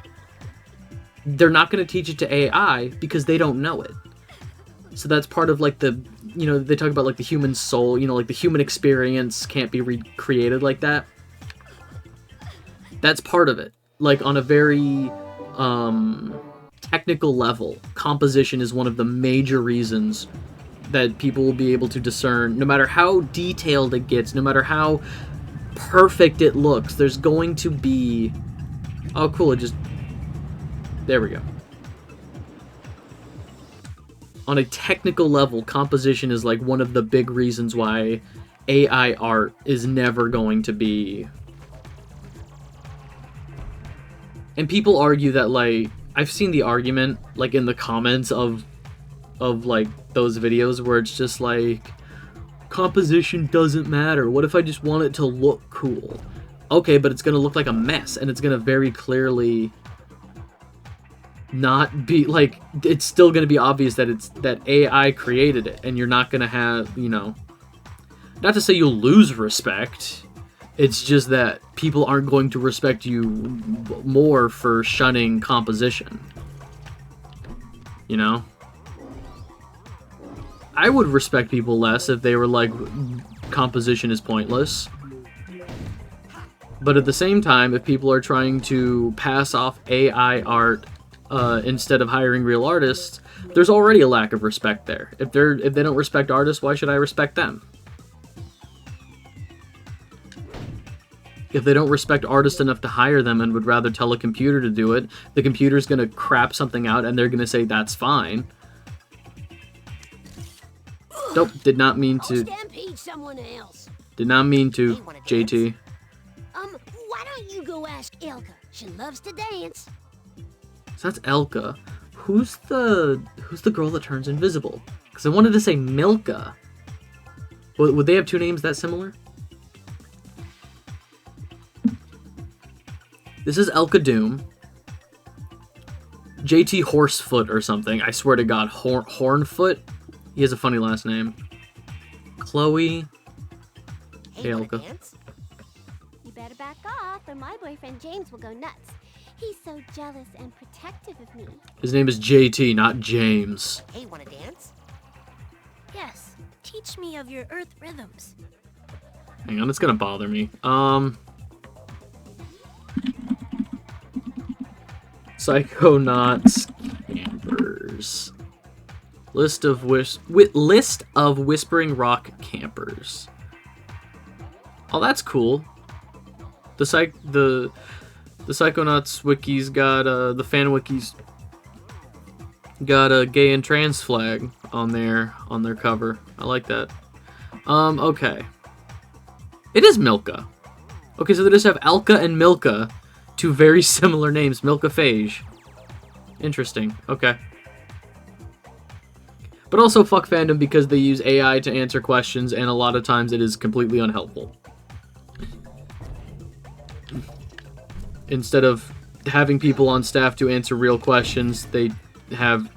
They're not going to teach it to AI because they don't know it. So that's part of like the, you know, they talk about like the human soul, you know, like the human experience can't be recreated like that. That's part of it. Like on a very technical level, composition is one of the major reasons that people will be able to discern, no matter how detailed it gets, no matter how perfect it looks, there's going to be... Oh, cool, it just... There we go. On a technical level, composition is like one of the big reasons why AI art is never going to be... And people argue that, like... I've seen the argument, like, in the comments of like, those videos where it's just like, composition doesn't matter. What if I just want it to look cool? Okay, but it's gonna look like a mess, and it's gonna very clearly not be, like, it's still gonna be obvious that it's, that AI created it, and you're not gonna have, you know, not to say you'll lose respect, it's just that people aren't going to respect you more for shunning composition. You know? I would respect people less if they were like, composition is pointless. But at the same time, if people are trying to pass off AI art instead of hiring real artists, there's already a lack of respect there. If they don't respect artists, why should I respect them? If they don't respect artists enough to hire them and would rather tell a computer to do it, the computer's gonna crap something out and they're gonna say that's fine. Nope, did not mean to. Stampede someone else. Did not mean to, JT. Why don't you go ask Elka? She loves to dance. So that's Elka. Who's the girl that turns invisible? Because I wanted to say Milka. Would they have two names that similar? This is Elka Doom. JT Horsefoot or something. I swear to God, Hornfoot. He has a funny last name. Chloe. Hey, Elka. You better back off, or my boyfriend James will go nuts. He's so jealous and protective of me. His name is JT, not James. Hey, wanna dance? Yes. Teach me of your earth rhythms. Hang on, it's gonna bother me. Psychonauts campers. List of Whispering Rock campers. Oh, that's cool. The Psychonauts wiki's got the fan wiki's got a gay and trans flag on their cover. I like that. Okay. It is Milka. Okay, so they just have Elka and Milka, two very similar names. Milka Phage. Interesting. Okay. But also fuck fandom because they use AI to answer questions, and a lot of times it is completely unhelpful. Instead of having people on staff to answer real questions, they have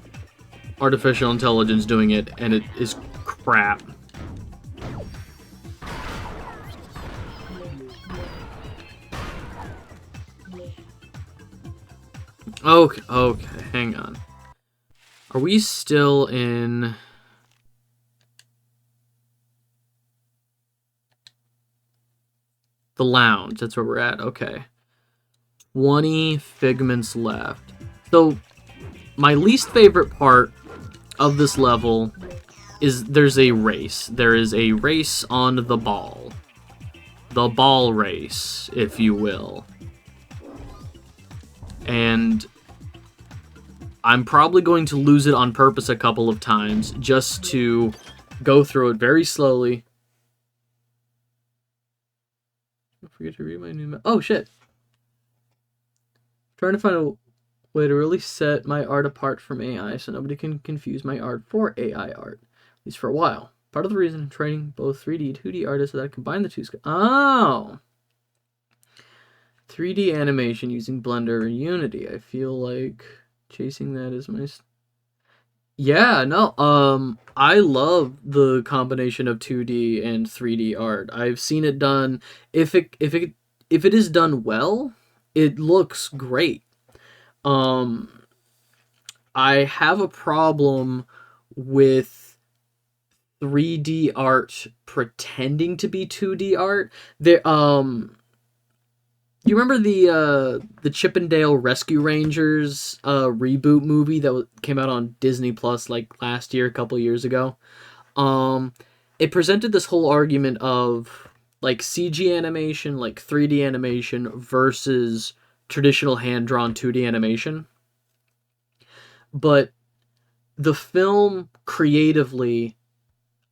artificial intelligence doing it, and it is crap. Okay, hang on. Are we still in... the lounge? That's where we're at, okay. 20 figments left. So, my least favorite part of this level is there's a race. There is a race on the ball. The ball race, if you will. And I'm probably going to lose it on purpose a couple of times just to go through it very slowly. Don't forget to read my new... Oh, shit. Trying to find a way to really set my art apart from AI so nobody can confuse my art for AI art. At least for a while. Part of the reason I'm training both 3D and 2D artists so that I combine the two skills. Oh! 3D animation using Blender or Unity. I feel like chasing that is my... Yeah, no, I love the combination of 2D and 3D art. I've seen it done. If it is done well, it looks great. I have a problem with 3D art pretending to be 2D art. you remember the Chippendale Rescue Rangers reboot movie that came out on Disney Plus like last year, a couple years ago? It presented this whole argument of like CG animation, like 3D animation versus traditional hand-drawn 2D animation. But the film creatively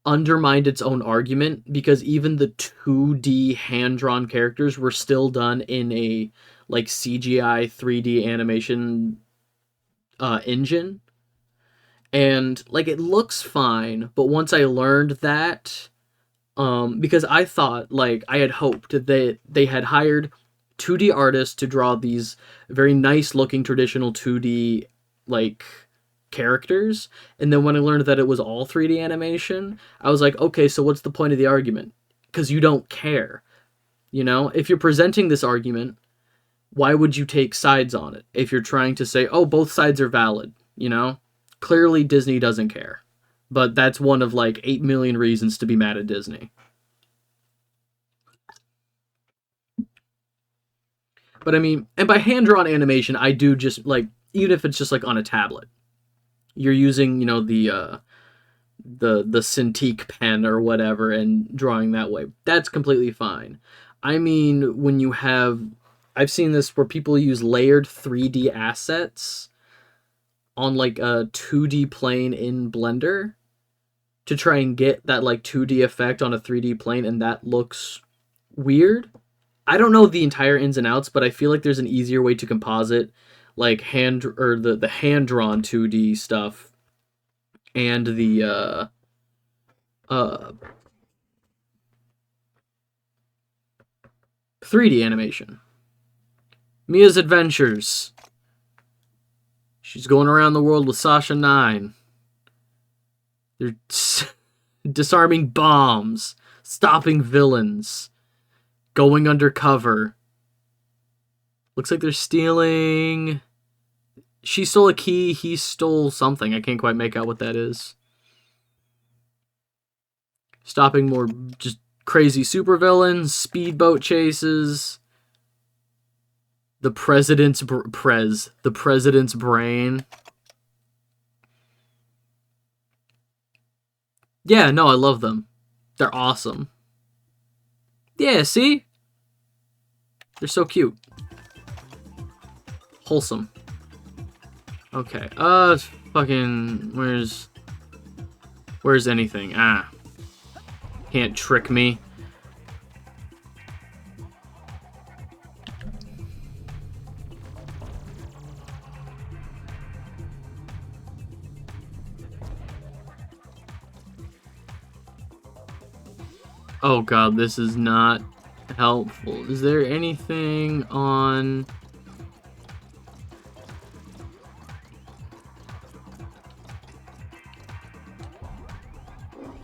undermined its own argument because even the 2D hand-drawn characters were still done in a like CGI 3D animation engine. And like it looks fine, but once I learned that, because I thought, like, I had hoped that they had hired 2D artists to draw these very nice looking traditional 2D like characters, and then when I learned that it was all 3D animation, I was like, okay, so what's the point of the argument? Because you don't care. You know, if you're presenting this argument, why would you take sides on it? If you're trying to say, oh, both sides are valid, you know? Clearly Disney doesn't care. But that's one of like 8 million reasons to be mad at Disney. But I mean, and by hand-drawn animation, I do just like, even if it's just like on a tablet, you're using, you know, the Cintiq pen or whatever and drawing that way. That's completely fine. I mean, when you have, I've seen this where people use layered 3D assets on like a 2D plane in Blender to try and get that like 2D effect on a 3D plane, and that looks weird. I don't know the entire ins and outs, but I feel like there's an easier way to composite like the hand-drawn 2D stuff and the 3D animation. Mia's Adventures. She's going around the world with Sasha 9. They're disarming bombs, stopping villains, going undercover. Looks like they're stealing... She stole a key, he stole something. I can't quite make out what that is. Stopping more just crazy supervillains, speedboat chases. The president's the president's brain. Yeah, no, I love them. They're awesome. Yeah, see? They're so cute. Wholesome. Okay, fucking, where's anything? Ah. Can't trick me. Oh god, this is not helpful. Is there anything on...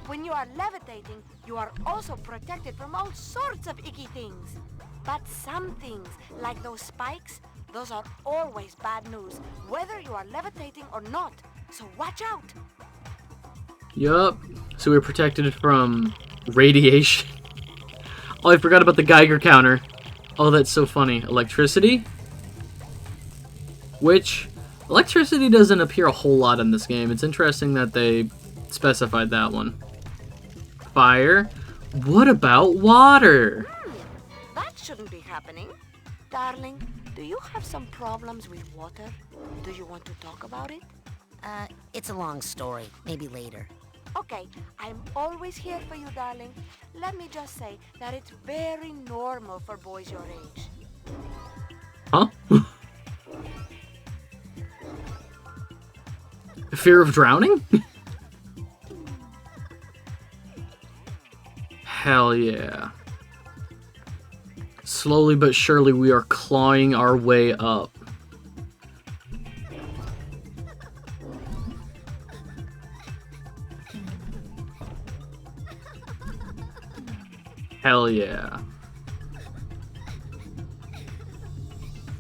When you are levitating, you are also protected from all sorts of icky things. But some things, like those spikes, those are always bad news, whether you are levitating or not. So watch out! Yup. So we're protected from radiation. Oh, I forgot about the Geiger counter. Oh, that's so funny. Electricity? Which, electricity doesn't appear a whole lot in this game. It's interesting that they specified that one. Fire? What about water? That shouldn't be happening. Darling, do you have some problems with water? Do you want to talk about it? It's a long story. Maybe later. Okay, I'm always here for you, darling. Let me just say that it's very normal for boys your age. Huh? Fear of drowning? Hell yeah. Slowly but surely we are clawing our way up. Hell yeah.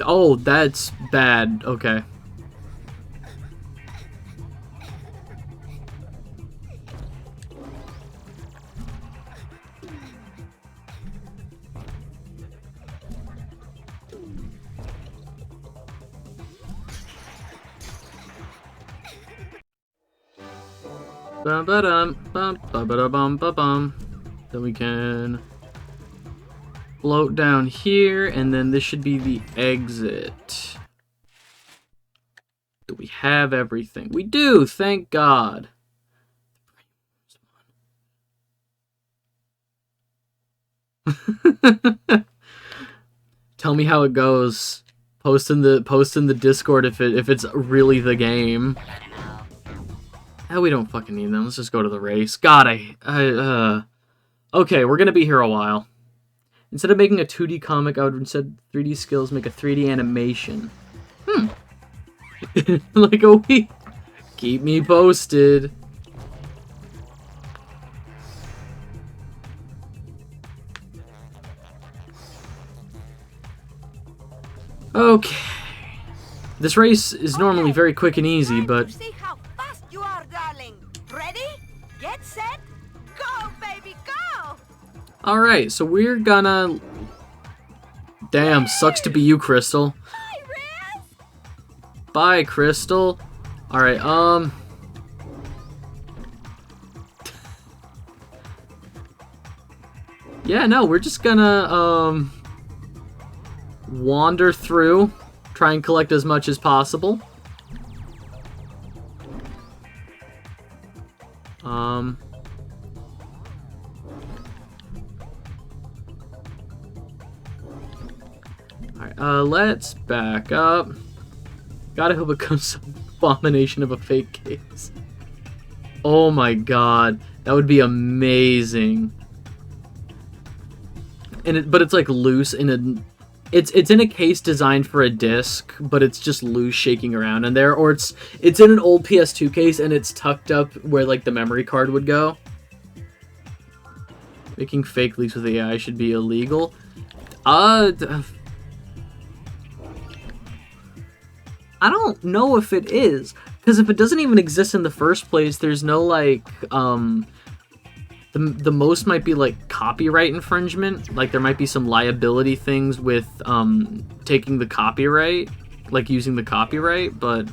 Oh, that's bad. Okay. Ba-ba-dum, ba-ba-da-bum-ba-bum. Then we can float down here, and then this should be the exit. Do we have everything? We do, thank God. Tell me how it goes. Post in the Discord if it's really the game. Oh, we don't fucking need them. Let's just go to the race. God, okay, we're gonna be here a while. Instead of making a 2D comic, I would instead 3D skills make a 3D animation. Like a week. Keep me posted. Okay. This race is normally very quick and easy, but See how fast you are, darling. Ready? Get set. Go, baby, go! alright, so we're gonna... Damn, sucks to be you, Crystal. Hi, Raz! Bye, Crystal. Alright, yeah, no, we're just gonna, wander through, try and collect as much as possible. Alright, let's back up. Gotta hope it becomes some abomination of a fake case. Oh my god, that would be amazing. And but it's like loose in a... It's in a case designed for a disc, but it's just loose shaking around in there. Or it's in an old PS2 case and it's tucked up where like the memory card would go. Making fake leaks with AI should be illegal. I don't know if it is, because if it doesn't even exist in the first place, there's no like the most might be like copyright infringement. Like there might be some liability things with taking the copyright, like using the copyright, but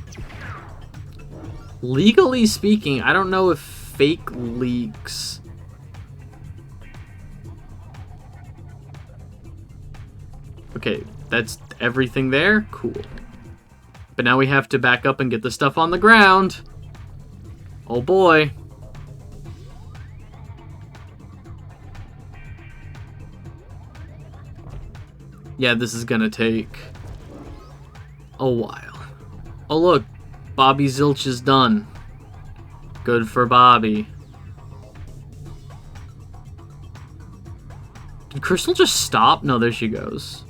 legally speaking, I don't know if fake leaks. Okay, that's everything there? Cool. But now we have to back up and get the stuff on the ground. Oh boy. Yeah, this is gonna take a while. Oh look, Bobby Zilch is done. Good for Bobby. Did Crystal just stop? No, there she goes.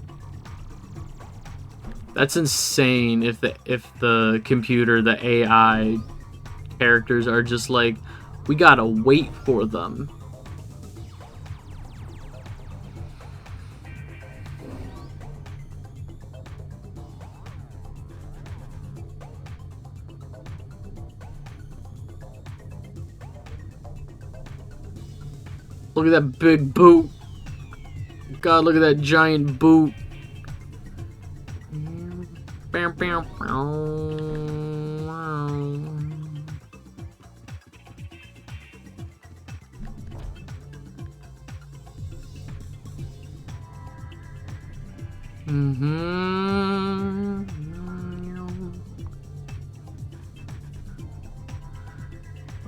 That's insane if the computer, the AI characters are just like, we gotta wait for them. Look at that big boot. God, look at that giant boot.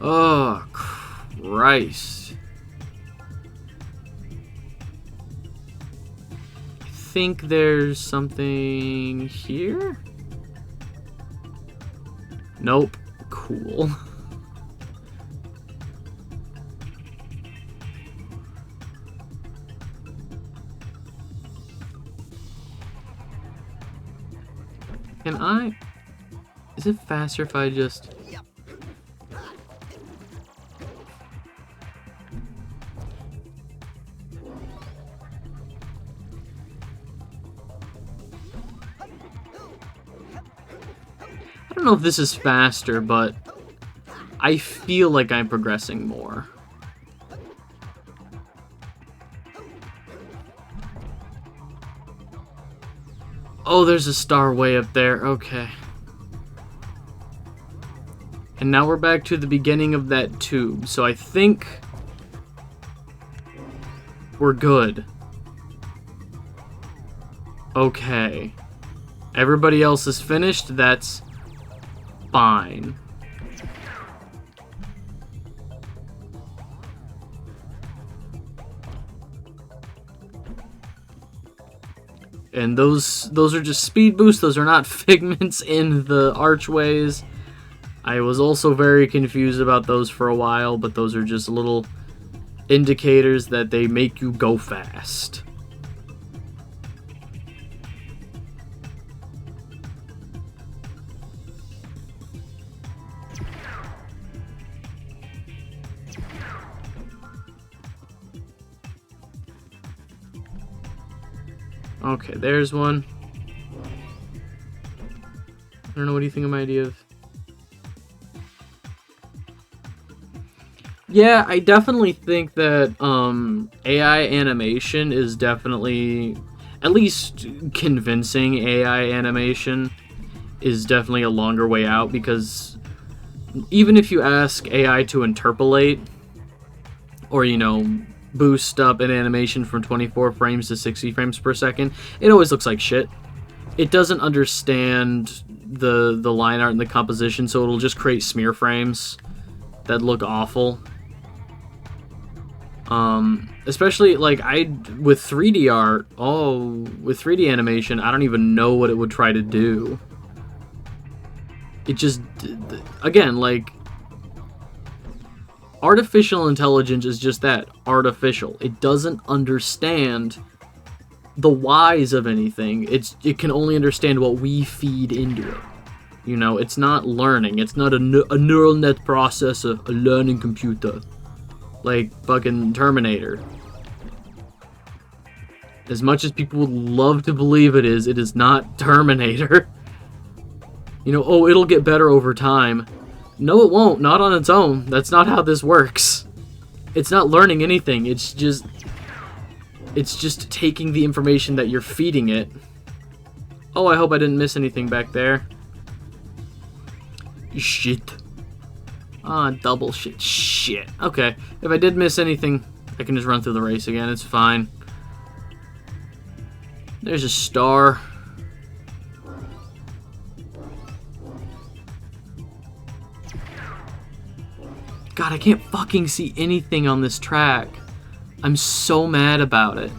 Oh, Christ. I think there's something here? Nope. Cool. Can I... Is it faster if I just... I don't know if this is faster, but I feel like I'm progressing more. Oh, there's a star way up there. Okay. And now we're back to the beginning of that tube. So I think we're good. Okay. Everybody else is finished. That's fine. And those are just speed boosts. Those are not figments in the archways. I was also very confused about those for a while, but those are just little indicators that they make you go fast. Okay, there's one. I don't know, what do you think of my idea of... Yeah, I definitely think that AI animation is definitely, at least convincing AI animation is definitely a longer way out, because even if you ask AI to interpolate, or, you know, boost up an animation from 24 frames to 60 frames per second, it always looks like shit. It doesn't understand the line art and the composition, so it'll just create smear frames that look awful. Especially, like, with 3D art, with 3D animation, I don't even know what it would try to do. It just, again, like, artificial intelligence is just that, artificial. It doesn't understand the whys of anything. It can only understand what we feed into it. You know, it's not learning. It's not a neural net processor, a learning computer. Like fucking Terminator. As much as people would love to believe it is not Terminator. You know, oh, it'll get better over time. No, it won't. Not on its own. That's not how this works. It's not learning anything. It's just taking the information that you're feeding it. Oh, I hope I didn't miss anything back there. Shit. Ah, double shit. Shit. Okay. If I did miss anything, I can just run through the race again. It's fine. There's a star. God, I can't fucking see anything on this track. I'm so mad about it.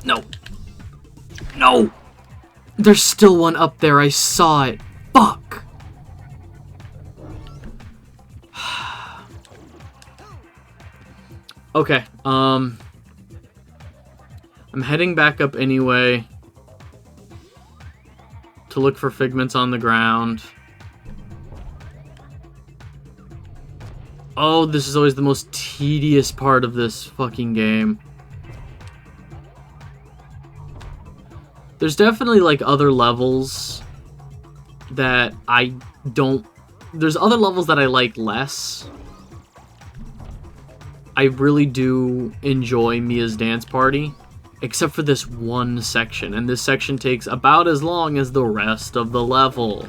No. No! There's still one up there. I saw it. Fuck. Okay, I'm heading back up anyway to look for figments on the ground. Oh, this is always the most tedious part of this fucking game. There's definitely, like, other levels that I don't... There's other levels that I like less. I really do enjoy Mia's Dance Party, except for this one section, and this section takes about as long as the rest of the level.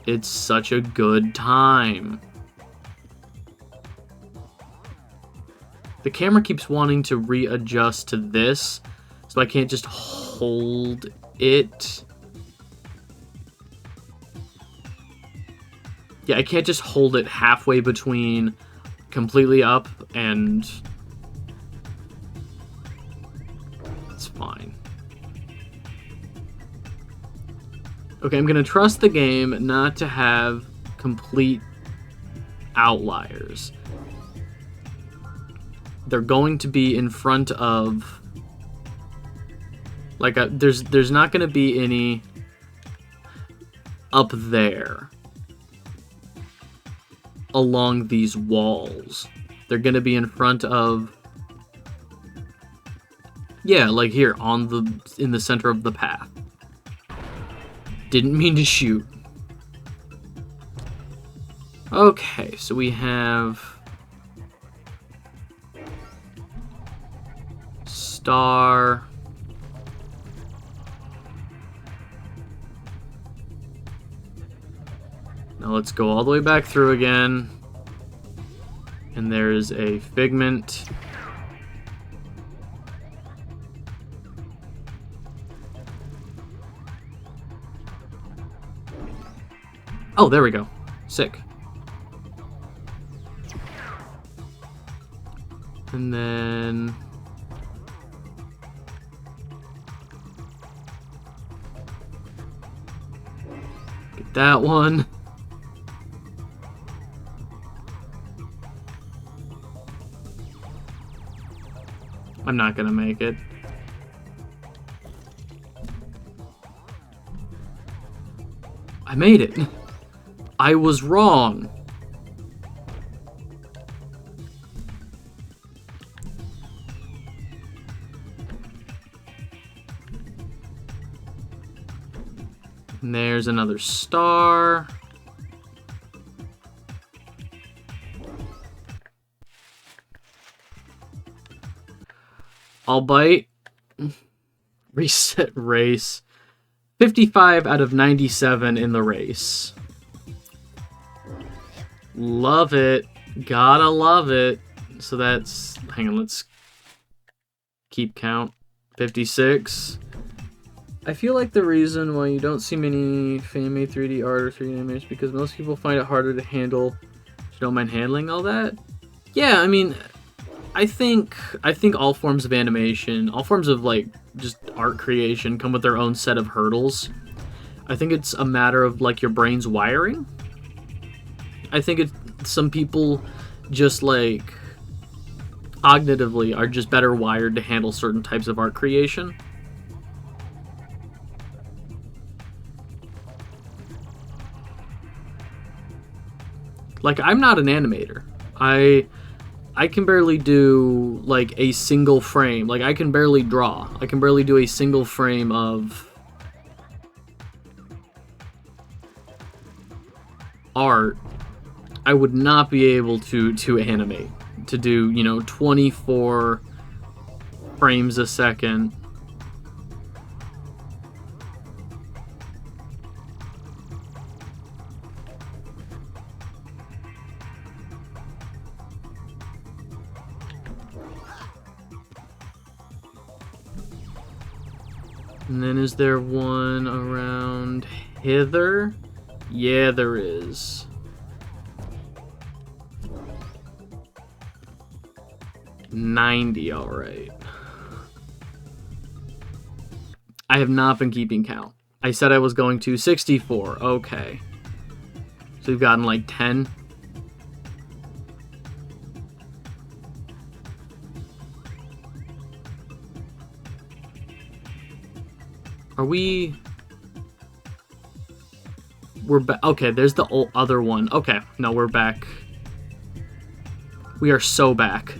It's such a good time. The camera keeps wanting to readjust to this, so I can't just hold it. Yeah, I can't just hold it halfway between completely up and... It's fine. Okay, I'm gonna trust the game not to have complete outliers. They're going to be in front of... Like, there's not gonna be any up there along these walls. They're gonna be in front of, yeah, like here in the center of the path. Didn't mean to shoot. Okay, so we have star. Now let's go all the way back through again. And there's a figment. Oh, there we go. Sick. And then get that one. I'm not gonna make it. I made it. I was wrong. And there's another star. I'll bite. Reset race. 55 out of 97 in the race. Love it. Gotta love it. So that's... Hang on, let's keep count. 56. I feel like the reason why you don't see many fan-made 3D art or 3D animation is because most people find it harder to handle. You don't mind handling all that? Yeah, I mean... I think all forms of animation, all forms of like just art creation come with their own set of hurdles. I think it's a matter of like your brain's wiring. I think some people just like cognitively are just better wired to handle certain types of art creation. Like, I'm not an animator. I can barely do, like, a single frame. Like, I can barely draw. I can barely do a single frame of art. I would not be able to animate. To do, you know, 24 frames a second. And then is there one around hither? Yeah, there is. $90, alright. I have not been keeping count. I said I was going to 64. Okay. So we've gotten like 10. Are we... We're back. Okay, there's the other one. Okay, no, we're back. We are so back.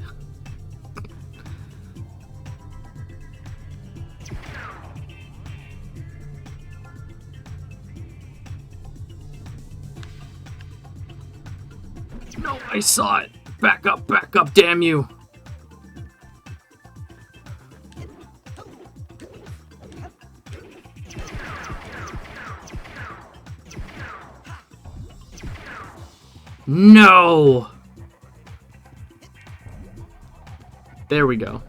No, I saw it. Back up, damn you. No! There we go.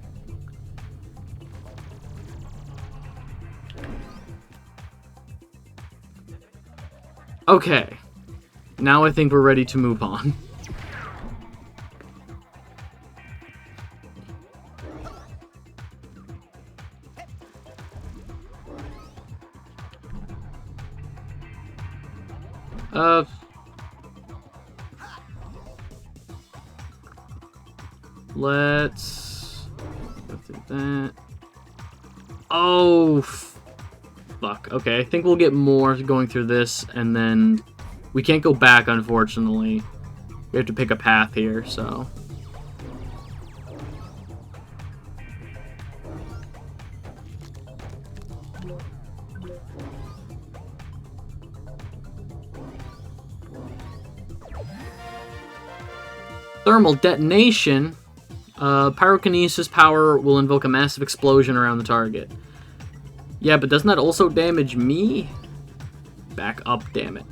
Okay. Now I think we're ready to move on. Let's go through that. Oh, fuck. Okay, I think we'll get more going through this, and then we can't go back, unfortunately. We have to pick a path here, so... Thermal detonation. Pyrokinesis power will invoke a massive explosion around the target. Yeah, but doesn't that also damage me? Back up, damn it.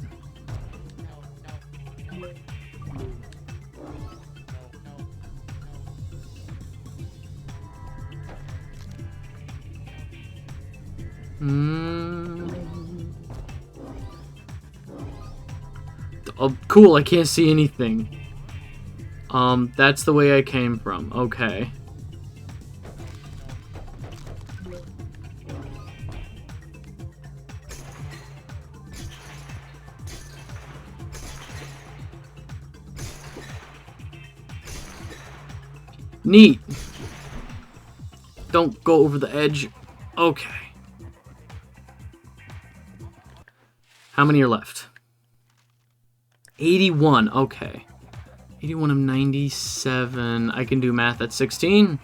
Oh, cool, I can't see anything. That's the way I came from. Okay. Neat. Don't go over the edge. Okay. How many are left? 81. Okay. 81 of 97. I can do math at 16.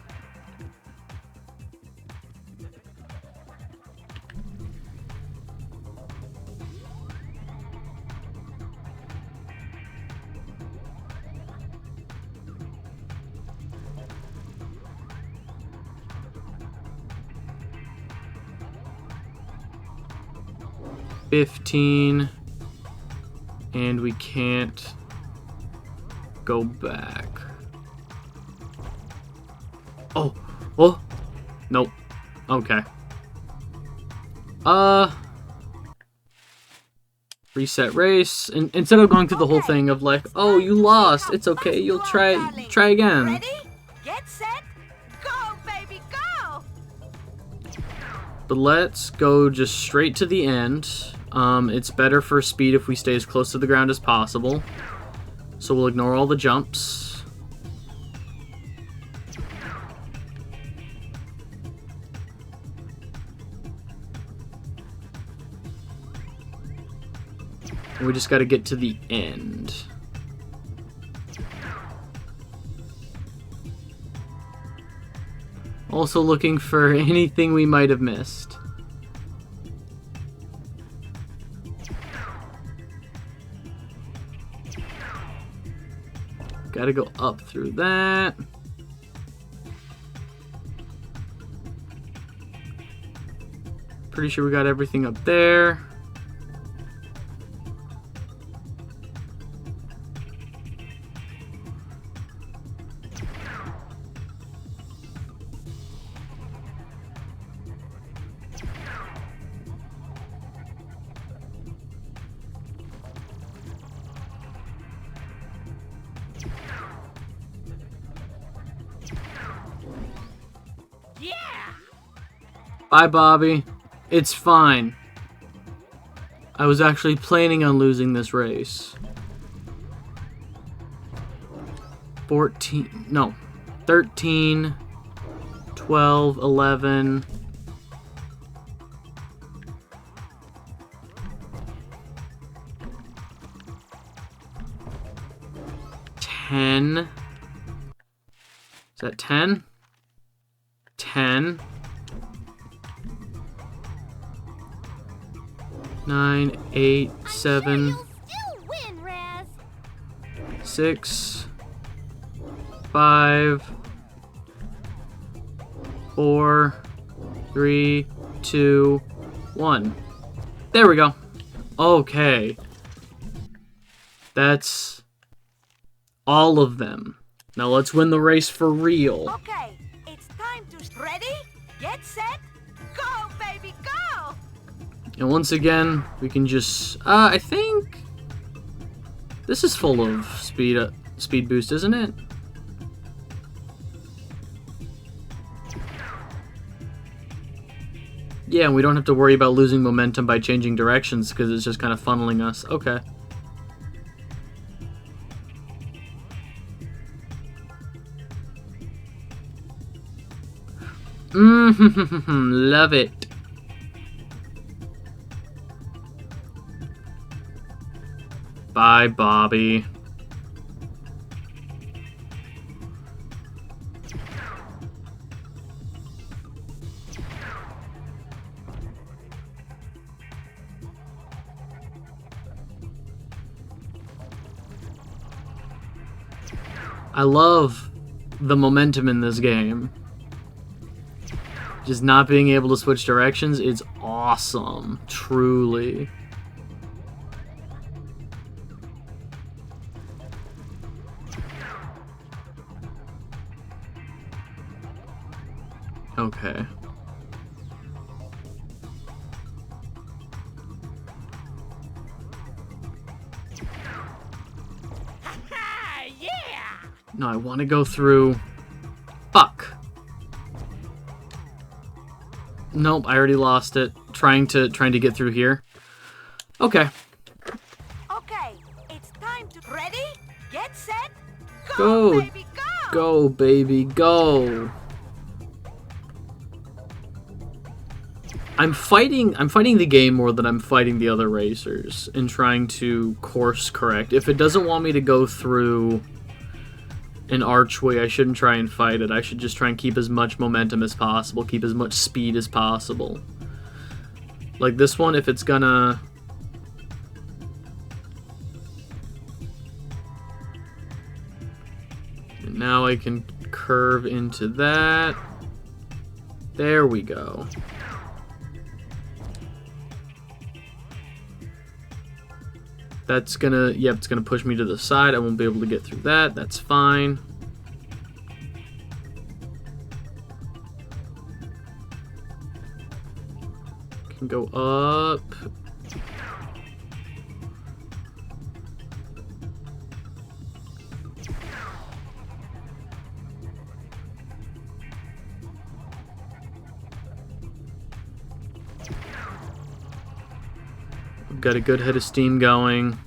$15, and we can't go back. Oh, nope. Okay. Reset race. And instead of going through the whole thing of like, oh, you lost, it's okay, you'll try again. Ready? Get set, go, baby, go! But let's go just straight to the end. It's better for speed if we stay as close to the ground as possible. So we'll ignore all the jumps. And we just got to get to the end. Also looking for anything we might have missed. Gotta go up through that. Pretty sure we got everything up there. Bye, Bobby. It's fine. I was actually planning on losing this race. 13, 12, 11. Is that 10? 10. 9, 8, 7, 6, 5, 4, 3, 2, 1. There we go. Okay. That's all of them. Now let's win the race for real. Okay, it's time to ready, get set, go, baby, go! And once again, we can just, I think this is full of speed boost, isn't it? Yeah, and we don't have to worry about losing momentum by changing directions because it's just kind of funneling us. Okay. Love it. Bye, Bobby. I love the momentum in this game. Just not being able to switch directions is awesome. Truly. Okay. No, I want to go through... Fuck. Nope, I already lost it. Trying to get through here. Okay. Okay, it's time to... Ready? Get set? Go, baby, go! Go, baby, go! I'm fighting the game more than I'm fighting the other racers and trying to course correct. If it doesn't want me to go through an archway, I shouldn't try and fight it. I should just try and keep as much momentum as possible, keep as much speed as possible. Like this one, if it's gonna... And now I can curve into that. There we go. That's gonna, yep, it's gonna push me to the side. I won't be able to get through that. That's fine. Can go up. Got a good head of steam going.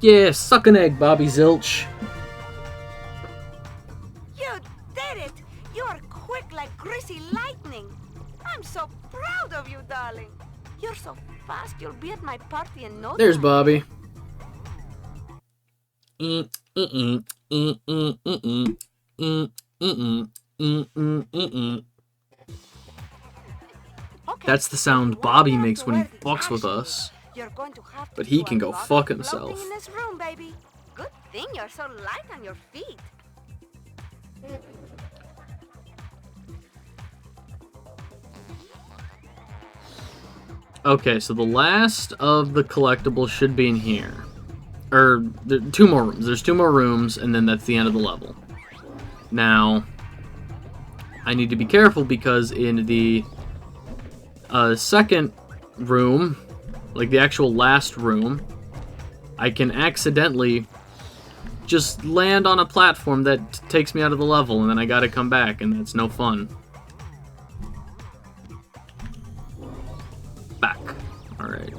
Yeah, suck an egg, Bobby Zilch. You did it! You are quick like greasy lightning. I'm so proud of you, darling. You're so fast, you'll be at my party in no time. There's Bobby. That's the sound Bobby makes when he fucks with us. But he can go fuck himself. In this room, baby. Good thing you're so light on your feet. Okay, so the last of the collectibles should be in here. Or, two more rooms. There's two more rooms, and then that's the end of the level. Now, I need to be careful because in the second room, like the actual last room, I can accidentally just land on a platform that takes me out of the level, and then I gotta come back, and that's no fun. Back. Alright.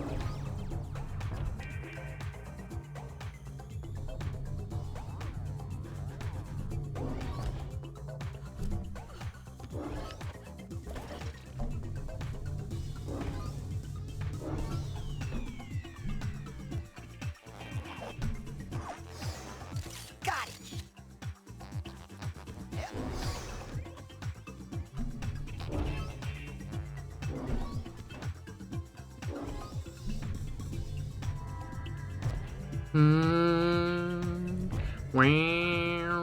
Got it. Wow.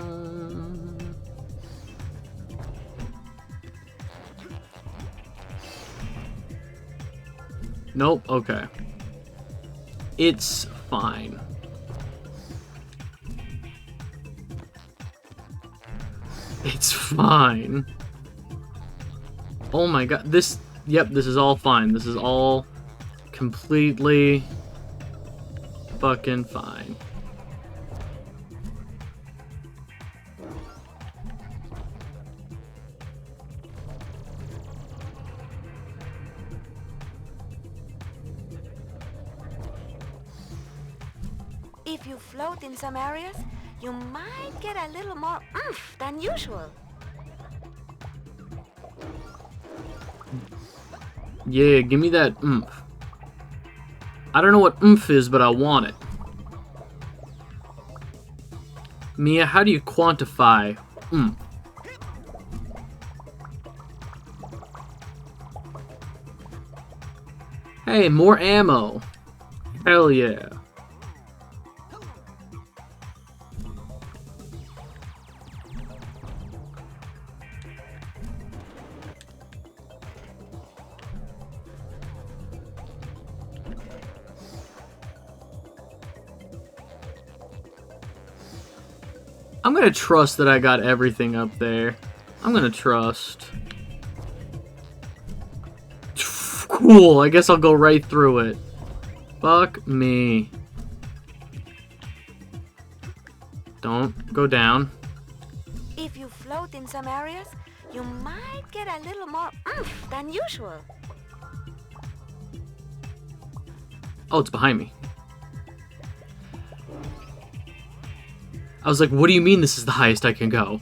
Nope, okay. It's fine. It's fine. Oh my god, this... Yep, this is all fine. This is all completely fucking fine. If you float in some areas, you might get a little more oomph than usual. Yeah, give me that oomph. I don't know what oomph is, but I want it. Mia, how do you quantify? Hey, more ammo. Hell yeah. I'm gonna trust that I got everything up there. I'm gonna trust. Cool, I guess I'll go right through it. Fuck me. Don't go down. If you float in some areas, you might get a little more oomph than usual. Oh, it's behind me. I was like, what do you mean this is the highest I can go?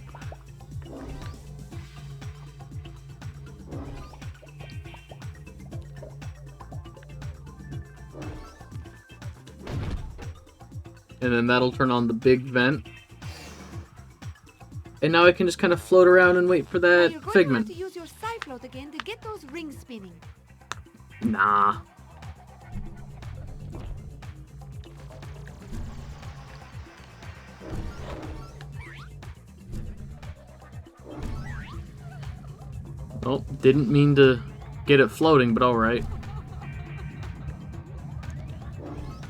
And then that'll turn on the big vent. And now I can just kind of float around and wait for that figment. You're going to have to use your Psy-float again to get those rings spinning. Nah. Oh, didn't mean to get it floating, but alright.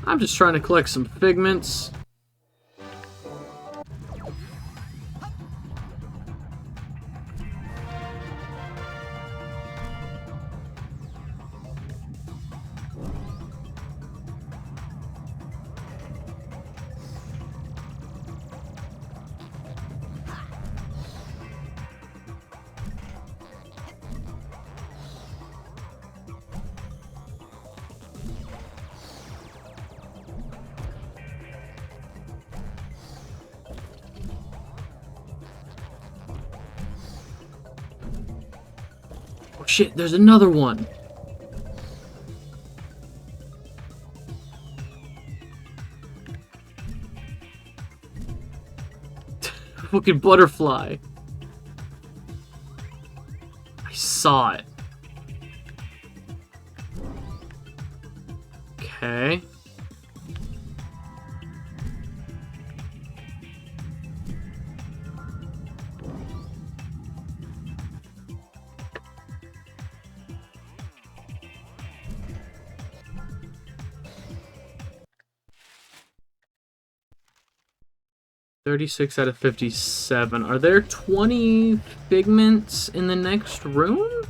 I'm just trying to collect some figments. Shit, there's another one. Fucking butterfly. I saw it. Okay. $36 out of 57. Are there 20 figments in the next room?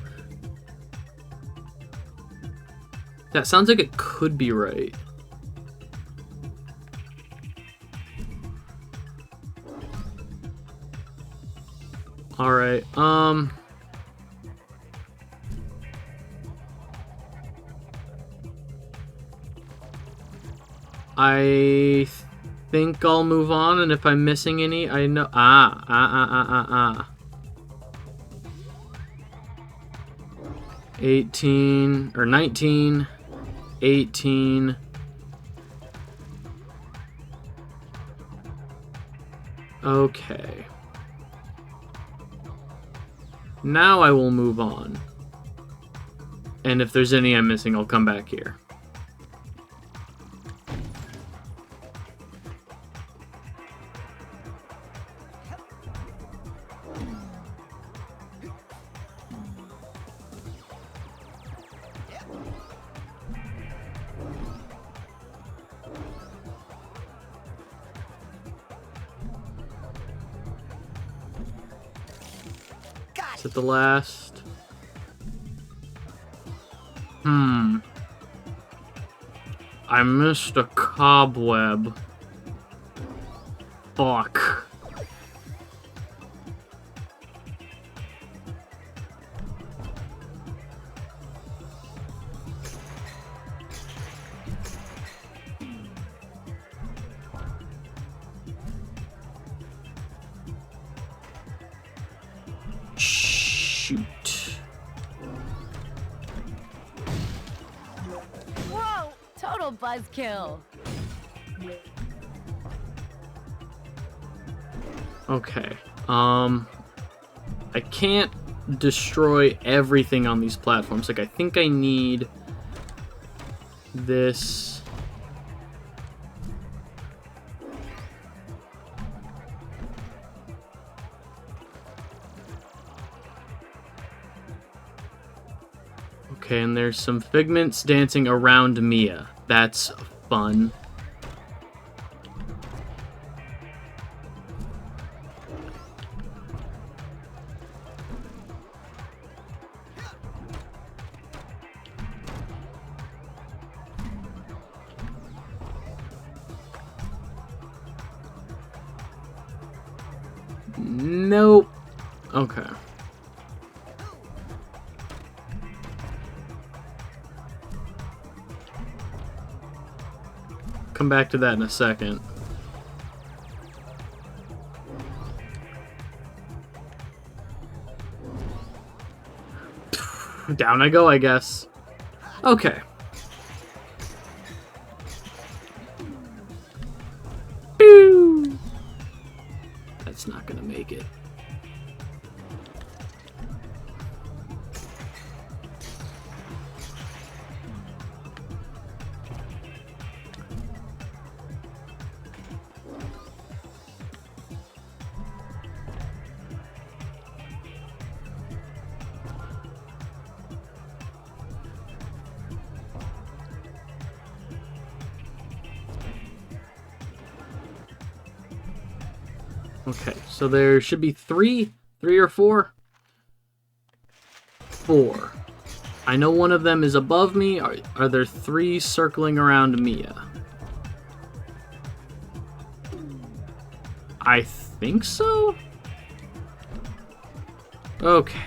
That sounds like it could be right. Alright, I think I'll move on, and if I'm missing any, I know. 18 or 19, 18. Okay. Now I will move on. And if there's any I'm missing, I'll come back here. Is it the last? I missed a cobweb. Fuck. Shoot. Whoa! Total buzzkill. Okay. I can't destroy everything on these platforms. Like, I think I need this. Okay, and there's some figments dancing around Mia. That's fun. Nope. Okay. Come back to that in a second. Down I go, I guess. Okay. Pew! That's not gonna make it. Okay, so there should be three or four? Four. I know one of them is above me. Are there three circling around Mia? I think so? Okay.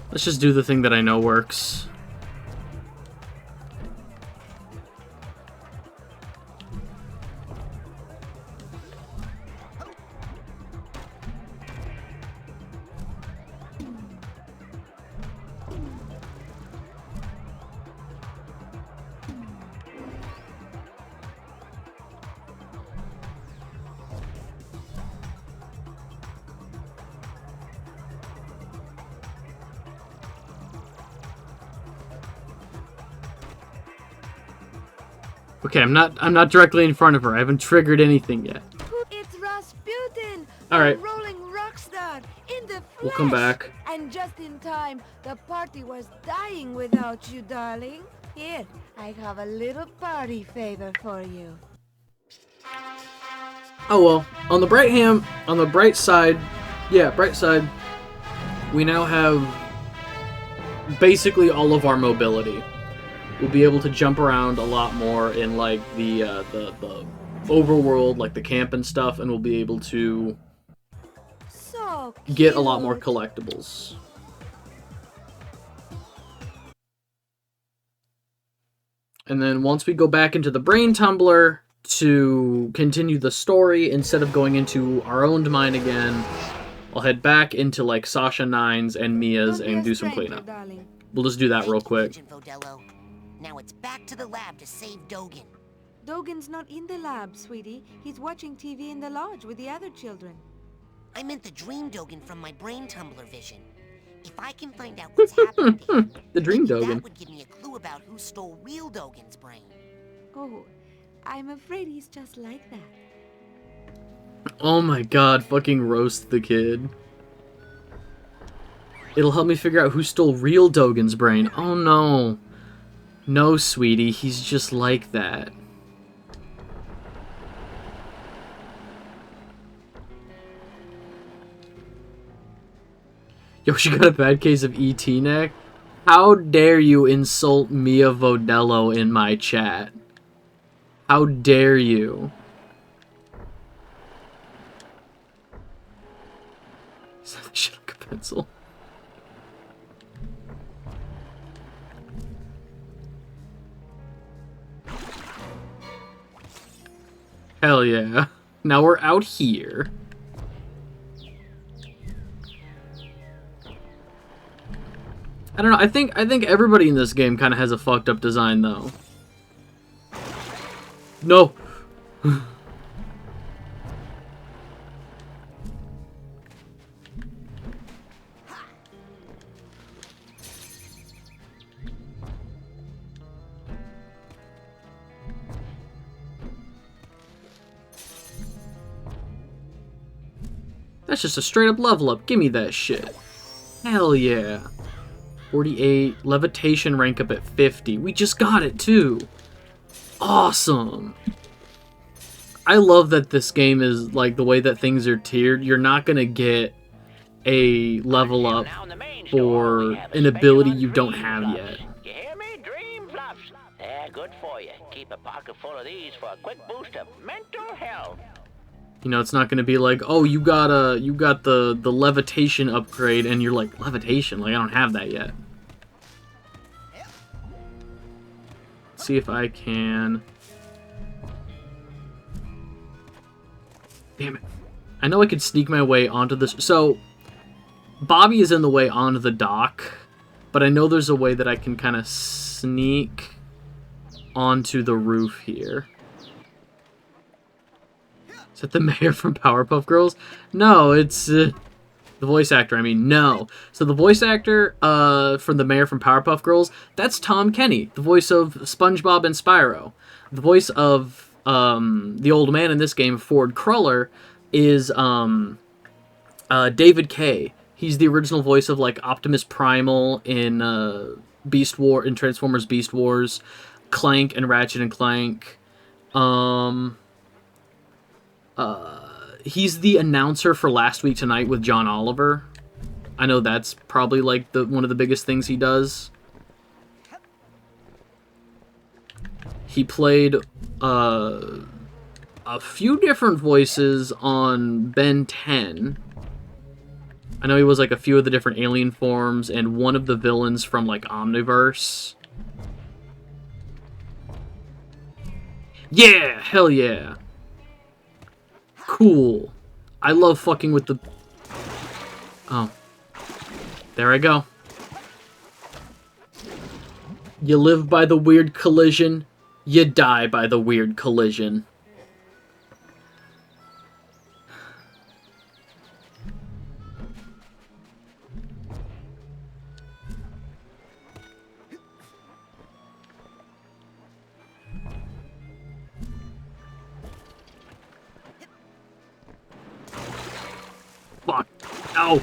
Let's just do the thing that I know works. Okay, I'm not directly in front of her. I haven't triggered anything yet. It's Rasputin, All right. the rolling rock star in the flesh. We'll come back. And just in time, the party was dying without you, darling. Here, I have a little party favor for you. Oh well. On the bright side, we now have basically all of our mobility. We'll be able to jump around a lot more in like the overworld, like the camp and stuff, and we'll be able to get a lot more collectibles. And then once we go back into the brain tumbler to continue the story, instead of going into our own mine again, I'll head back into like Sasha 9's and Mia's and do some cleanup. We'll just do that real quick. Now it's back to the lab to save Dogen. Dogen's not in the lab, sweetie. He's watching TV in the lodge with the other children. I meant the dream Dogen from my brain tumbler vision. If I can find out what's happened to him, the dream Dogen. That would give me a clue about who stole real Dogen's brain. Oh, I'm afraid he's just like that. Oh my god, fucking roast the kid. It'll help me figure out who stole real Dogen's brain. Oh no. No, sweetie, he's just like that. Yo, she got a bad case of ET neck? How dare you insult Mia Vodello in my chat? How dare you? Is that shit like a pencil? Hell yeah. Now we're out here. I don't know. I think everybody in this game kind of has a fucked up design, though. No. That's just a straight up level up. Give me that shit. Hell yeah. 48. Levitation rank up at 50. We just got it too. Awesome. I love that this game is like the way that things are tiered. You're not gonna get a level up for an ability you don't have yet. You hear me? Dream fluffs. They're good for you. Keep a pocket full of these for a quick boost of mental health. You know, it's not going to be like, oh, you got the levitation upgrade, and you're like, levitation? Like, I don't have that yet. Let's see if I can... Damn it. I know I could sneak my way onto this... So, Bobby is in the way onto the dock, but I know there's a way that I can kind of sneak onto the roof here. Is that the mayor from Powerpuff Girls? No, it's the voice actor. I mean, no. So the voice actor from the mayor from Powerpuff Girls, that's Tom Kenny, the voice of SpongeBob and Spyro. The voice of the old man in this game, Ford Cruller, is David Kaye. He's the original voice of like Optimus Primal in Transformers Beast Wars, Clank and Ratchet and Clank. He's the announcer for Last Week Tonight with John Oliver. I know that's probably like one of the biggest things he does. He played a few different voices on Ben 10. I know he was like a few of the different alien forms and one of the villains from like Omniverse. Yeah, hell yeah. Cool. I love fucking with the... Oh. There I go. You live by the weird collision, you die by the weird collision. Fuck. Ow.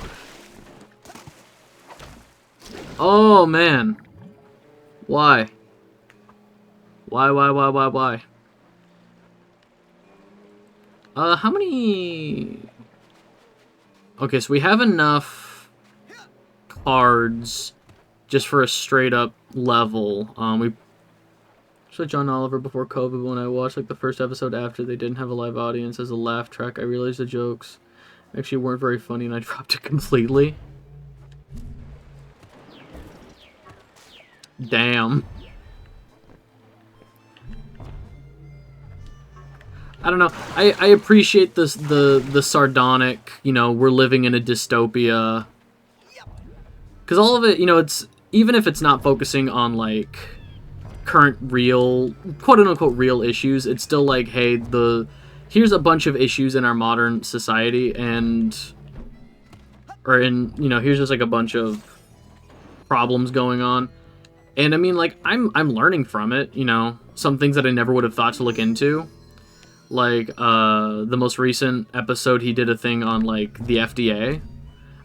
Oh, man. Why? Why? How many... Okay, so we have enough cards just for a straight-up level. We saw John Oliver before COVID. When I watched like the first episode after they didn't have a live audience as a laugh track, I realized the jokes actually weren't very funny and I dropped it completely. Damn. I don't know. I appreciate this the sardonic, you know, we're living in a dystopia. Cause all of it, you know, it's even if it's not focusing on like current real quote unquote real issues, it's still like, hey, here's a bunch of issues in our modern society here's just like a bunch of problems going on. And I mean, like, I'm learning from it, you know, some things that I never would have thought to look into. Like, the most recent episode, he did a thing on, like, the FDA.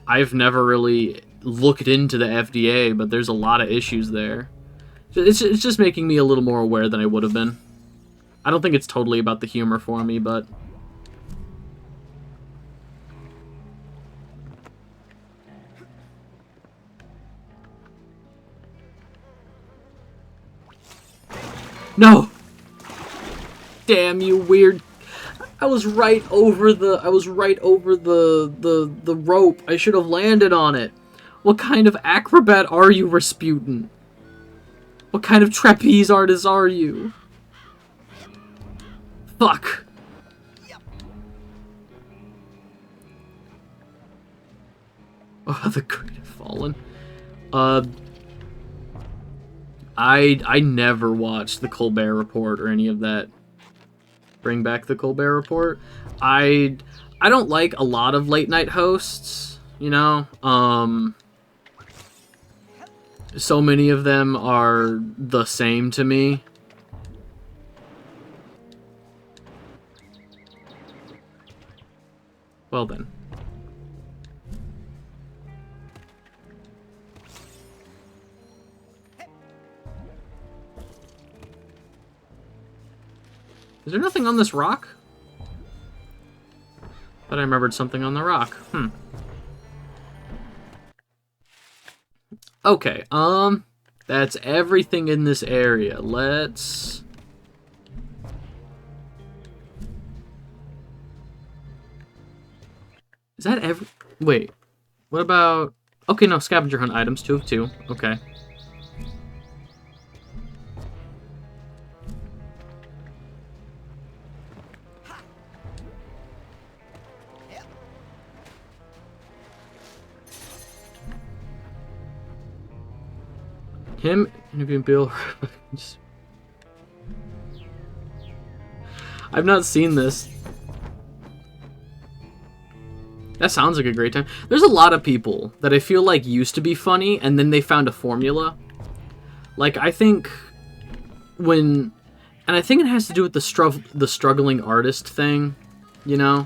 I've never really looked into the FDA, but there's a lot of issues there. It's just making me a little more aware than I would have been. I don't think it's totally about the humor for me, but... No! Damn you, weird... I was right over the rope. I should have landed on it. What kind of acrobat are you, Rasputin? What kind of trapeze artist are you? Fuck. Oh, the great have fallen. I never watched the Colbert Report or any of that. Bring back the Colbert Report. I don't like a lot of late night hosts, you know. So many of them are the same to me. Well then. Is there nothing on this rock? Thought I remembered something on the rock. Okay, that's everything in this area. Let's... Is that every... Wait, what about... Okay, no, scavenger hunt items, 2 of 2. Okay. Him interviewing Bill. I've not seen this. That sounds like a great time. There's a lot of people that I feel like used to be funny and then they found a formula. Like, I think when... And I think it has to do with the struggling artist thing, you know?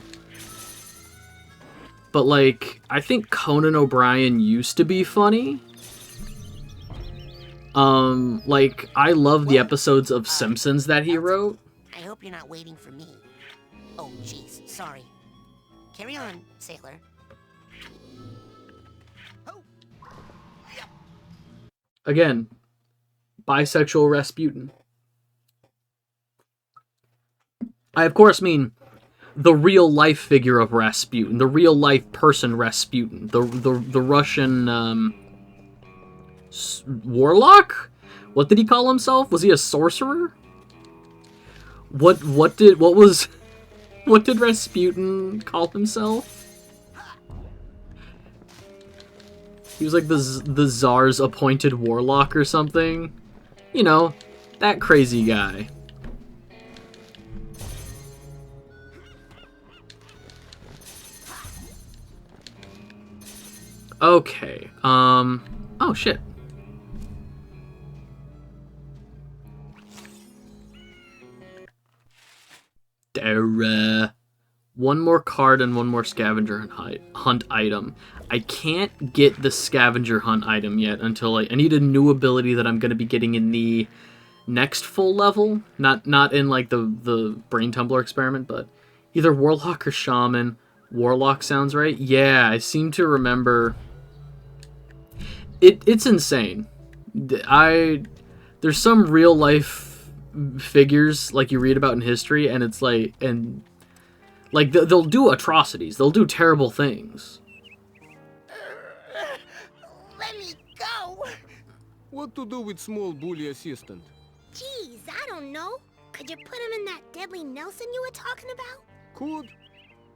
But, like, I think Conan O'Brien used to be funny. Like, I love the episodes of Simpsons that he wrote. I hope you're not waiting for me. Oh, jeez, sorry. Carry on, sailor. Again, bisexual Rasputin. I, of course, mean the real-life figure of Rasputin. The real-life person Rasputin. The Russian, warlock? What did he call himself? Was he a sorcerer? What did Rasputin call himself? He was like the Tsar's appointed warlock or something. You know, that crazy guy. Okay, oh shit. There, one more card and one more scavenger hunt item. I can't get the scavenger hunt item yet until I need a new ability that I'm going to be getting in the next full level. Not in like the brain tumbler experiment, but either warlock or shaman. Warlock sounds right. Yeah, I seem to remember. It's insane. There's some real life figures like you read about in history, and it's like, and like they'll do atrocities, they'll do terrible things. Let me go. What to do with small bully assistant? Geez, I don't know. Could you put him in that deadly Nelson you were talking about? Could.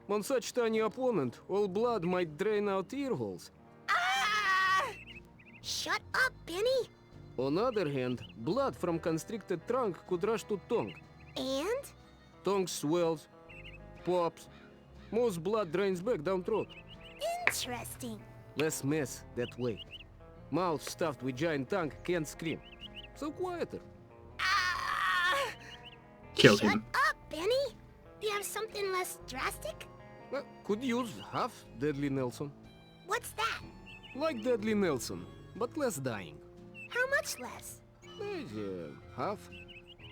On such tiny opponent, all blood might drain out ear holes. Ah! Shut up, Benny. On other hand, blood from constricted trunk could rush to tongue. And? Tongue swells, pops. Most blood drains back down throat. Interesting. Less mess that way. Mouth stuffed with giant tongue can't scream. So quieter. Ah! Kill Shut him. up, Benny. Do you have something less drastic? Could use half Deadly Nelson. What's that? Like Deadly Nelson, but less dying. How much less? Half.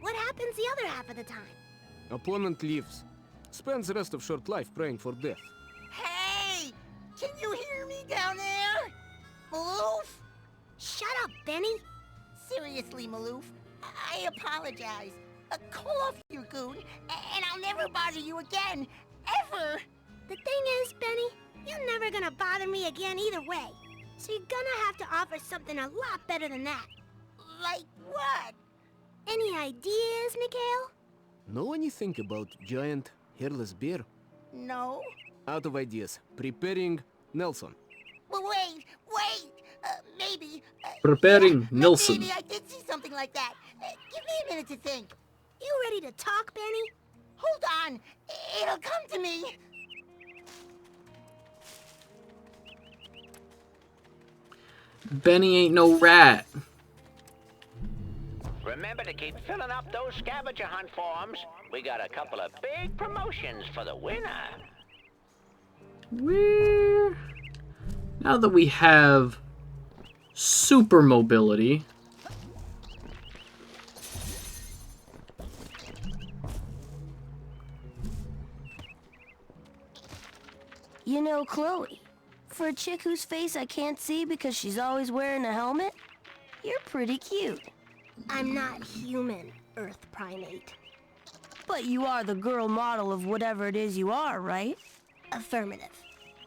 What happens the other half of the time? Opponent lives. Spends the rest of short life praying for death. Hey! Can you hear me down there? Maloof? Shut up, Benny. Seriously, Maloof, I apologize. Call off your goon, and I'll never bother you again. Ever! The thing is, Benny, you're never gonna bother me again either way. So you're gonna have to offer something a lot better than that. Like what? Any ideas, Mikhail? Know anything about giant hairless bear? No. Out of ideas. Preparing Nelson. Well, wait! Maybe... Preparing Nelson. Maybe I did see something something like that. Give me a minute to think. You ready to talk, Benny? Hold on. It'll come to me. Benny ain't no rat. Remember to keep filling up those scavenger hunt forms. We got a couple of big promotions for the winner. Where? Now that we have super mobility. You know, Chloe, for a chick whose face I can't see because she's always wearing a helmet, you're pretty cute. I'm not human, Earth primate. But you are the girl model of whatever it is you are, right? Affirmative.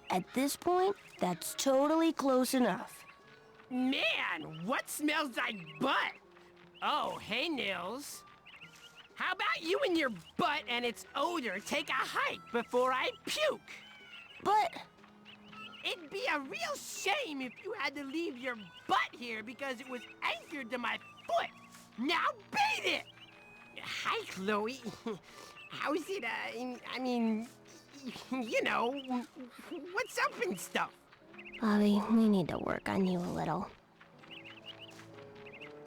At this point, that's totally close enough. Man, what smells like butt? Oh, hey, Nils. How about you and your butt and its odor take a hike before I puke? But it'd be a real shame if you had to leave your butt here because it was anchored to my foot. Now beat it! Hi, Chloe. How's it, I mean, you know, what's up and stuff? Bobby, we need to work on you a little.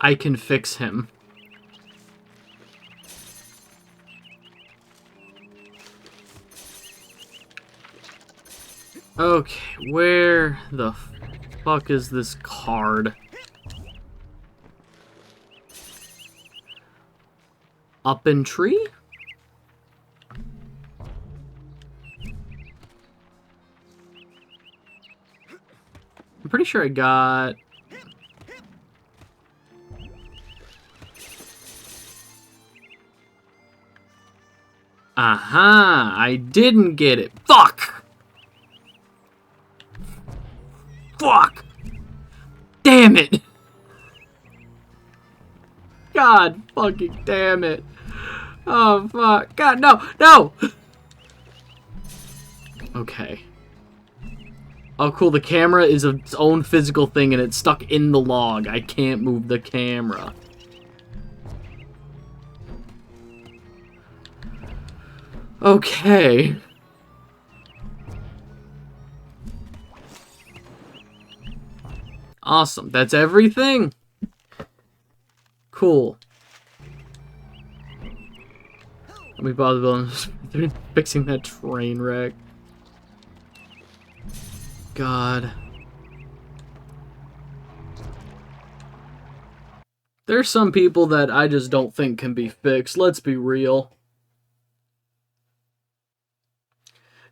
I can fix him. Okay, where the fuck is this card? Up in tree? I'm pretty sure I got... Aha! I didn't get it. Fuck! Fuck! Damn it! God fucking damn it. Oh, fuck. God, no! No! Okay. Oh, cool. The camera is its own physical thing and it's stuck in the log. I can't move the camera. Okay. Awesome. That's everything? Cool. Let me bother building fixing that train wreck. God. There's some people that I just don't think can be fixed. Let's be real.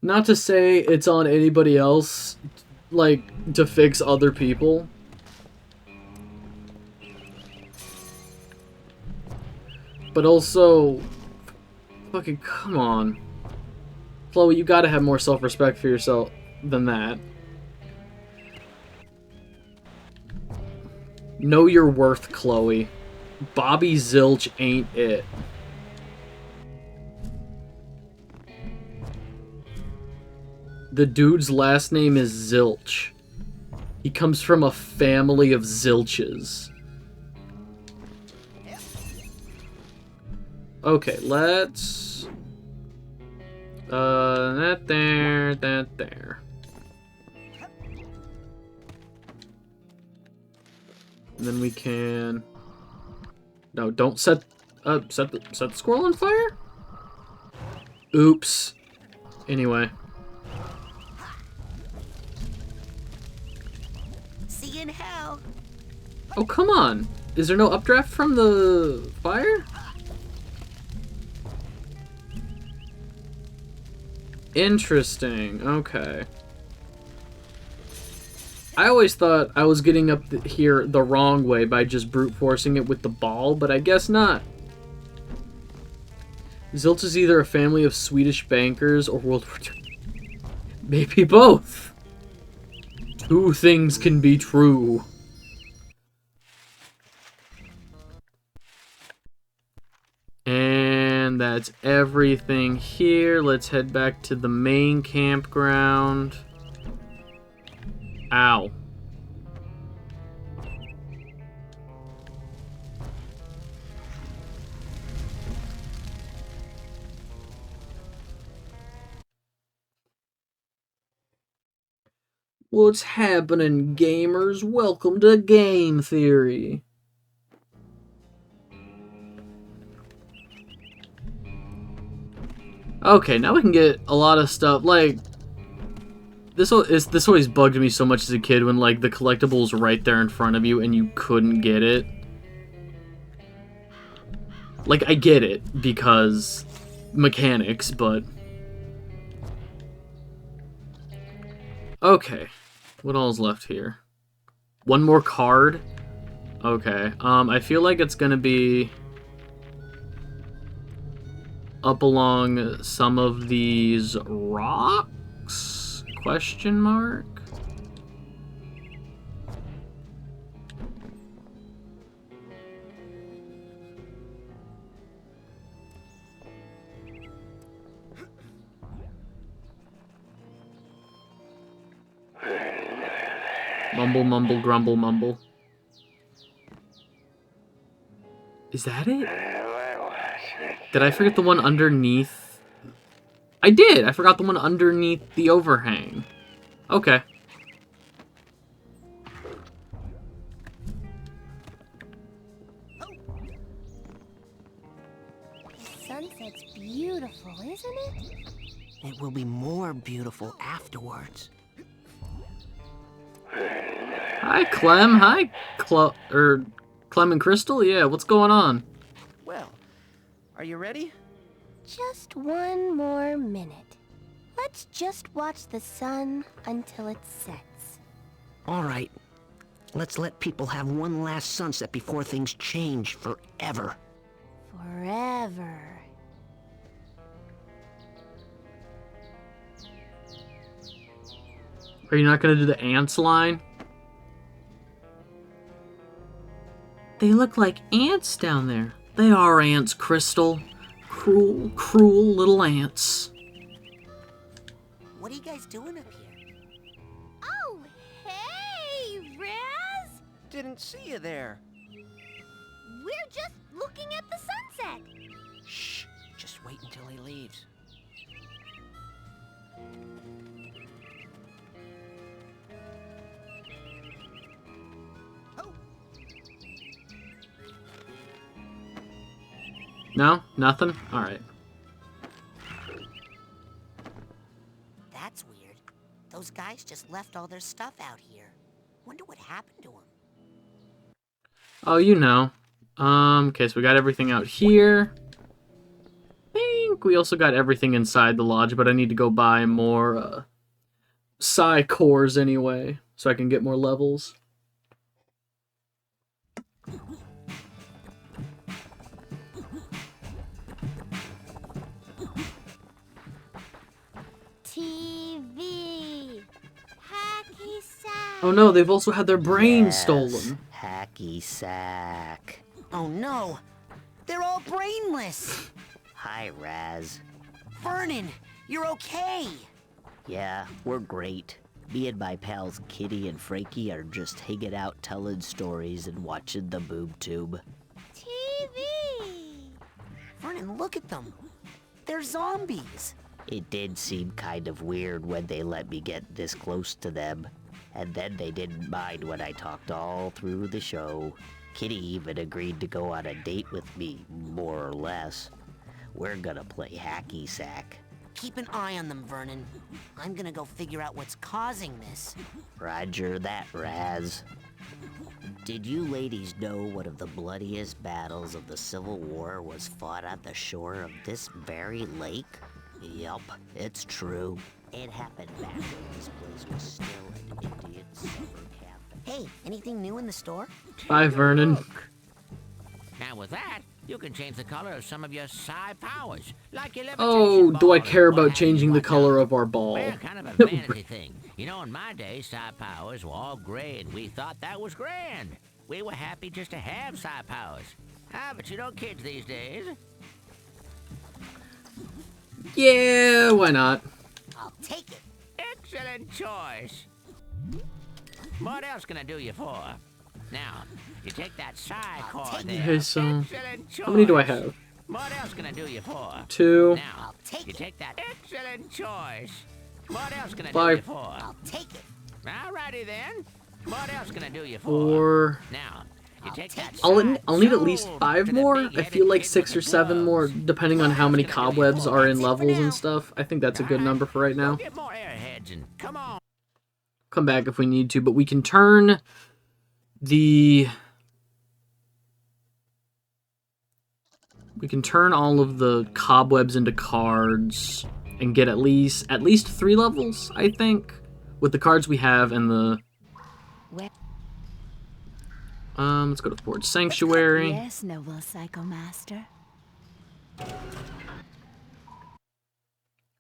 Not to say it's on anybody else, like, to fix other people. But also, fucking come on. Chloe, you gotta have more self-respect for yourself than that. Know your worth, Chloe. Bobby Zilch ain't it. The dude's last name is Zilch. He comes from a family of Zilches. Okay, let's... that there, that there. And then we can... No, don't set the squirrel on fire? Oops. Anyway. See you in hell. Oh, come on. Is there no updraft from the fire? Interesting. Okay. I always thought I was getting up here the wrong way by just brute forcing it with the ball, but I guess not. Zilch is either a family of Swedish bankers or World War II. Maybe both. Two things can be true. And that's everything here. Let's head back to the main campground. Ow. What's happening, gamers? Welcome to Game Theory. Okay, now we can get a lot of stuff, like... This always bugged me so much as a kid when, like, the collectible's right there in front of you and you couldn't get it. Like, I get it, because mechanics, but... Okay. What all's left here? One more card? Okay. I feel like it's gonna be... up along some of these rocks? Question mark? Mumble, mumble, grumble, mumble. Is that it? Did I forget the one underneath? I did! I forgot the one underneath the overhang. Okay. The sunset's beautiful, isn't it? It will be more beautiful afterwards. Hi, Clem. Hi, Clem and Crystal. Yeah, what's going on? Well, are you ready? Just one more minute. Let's just watch the sun until it sets. All right. Let's let people have one last sunset before things change forever. Forever. Are you not gonna do the ants line? They look like ants down there. They are ants, Crystal. Cruel, cruel little ants. What are you guys doing up here? Oh, hey, Raz! Didn't see you there. We're just looking at the sunset. Shh. Just wait until he leaves. No? Nothing? Alright. That's weird. Those guys just left all their stuff out here. Wonder what happened to them. Oh, you know. Okay, so we got everything out here. I think we also got everything inside the lodge, but I need to go buy more, Psy cores anyway, so I can get more levels. TV. Hacky sack. Oh no, they've also had their brains stolen. Hacky sack. Oh no! They're all brainless! Hi, Raz. Vernon, you're okay! Yeah, we're great. Me and my pals Kitty and Frankie are just hanging out telling stories and watching the boob tube. TV. Vernon, look at them! They're zombies! It did seem kind of weird when they let me get this close to them. And then they didn't mind when I talked all through the show. Kitty even agreed to go on a date with me, more or less. We're gonna play hacky sack. Keep an eye on them, Vernon. I'm gonna go figure out what's causing this. Roger that, Raz. Did you ladies know one of the bloodiest battles of the Civil War was fought on the shore of this very lake? Yup, it's true. It happened back when this place was still an Indian summer camp. Hey, anything new in the store? Bye, Vernon. Now with that, you can change the color of some of your psi powers, like your Oh, levitation do I ball care or what about have you changing the whatnot. color of our ball? Well, kind of a vanity thing. You know, in my day, psi powers were all gray, and we thought that was grand. We were happy just to have psi powers. Ah, but you know kids these days. Yeah, why not? I'll take it. Excellent choice. What else can I do you for? Now, you take that psi cord there. Okay, so Excellent choice. how many do I have? What else can I do you for? 2. Now, you take that excellent choice. What else can I do 5. you for? I'll take it. Alrighty then. What else can I do you for? Or Now, you take that I'll need at sold least to 5 the more. I big-headed feel like kid 6 or with the 7 more, gloves. depending on how many cobwebs are in levels and stuff. I think that's a good number for right now. Get more airheads and come on. Come back if we need to, but we can turn the... We can turn all of the cobwebs into cards and get at least 3 levels, I think, with the cards we have and the... let's go to Forge Sanctuary. Yes, noble Psycho Master.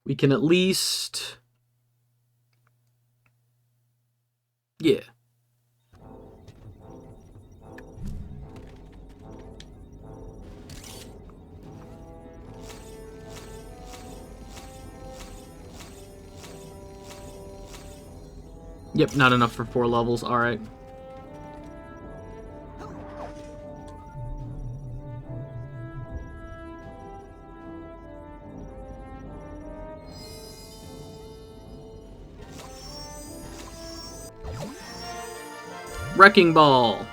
We can at least... Yeah. Yep, not enough for 4 levels. Alright. Wrecking Ball.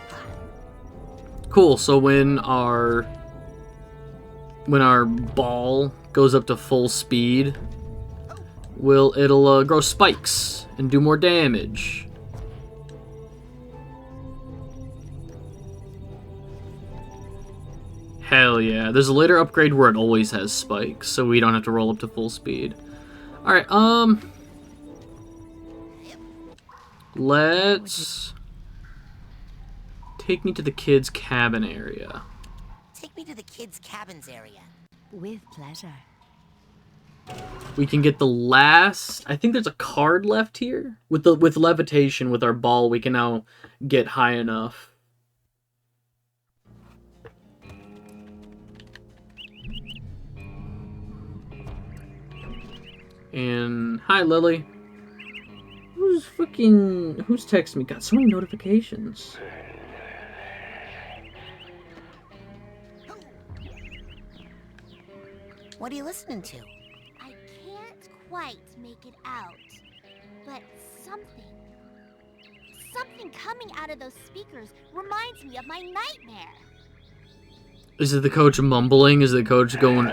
Cool, so when our ball goes up to full speed, it'll grow spikes and do more damage. Hell yeah. There's a later upgrade where it always has spikes, so we don't have to roll up to full speed. Alright, let's... Take me to the kids' cabin area. Take me to the kids' cabins area. With pleasure. We can get the last... I think there's a card left here. With levitation, with our ball, we can now get high enough. And... Hi, Lily. Who's texting me? Got so many notifications. What are you listening to? I can't quite make it out, but something coming out of those speakers reminds me of my nightmare. Is it the coach mumbling? Is the coach going...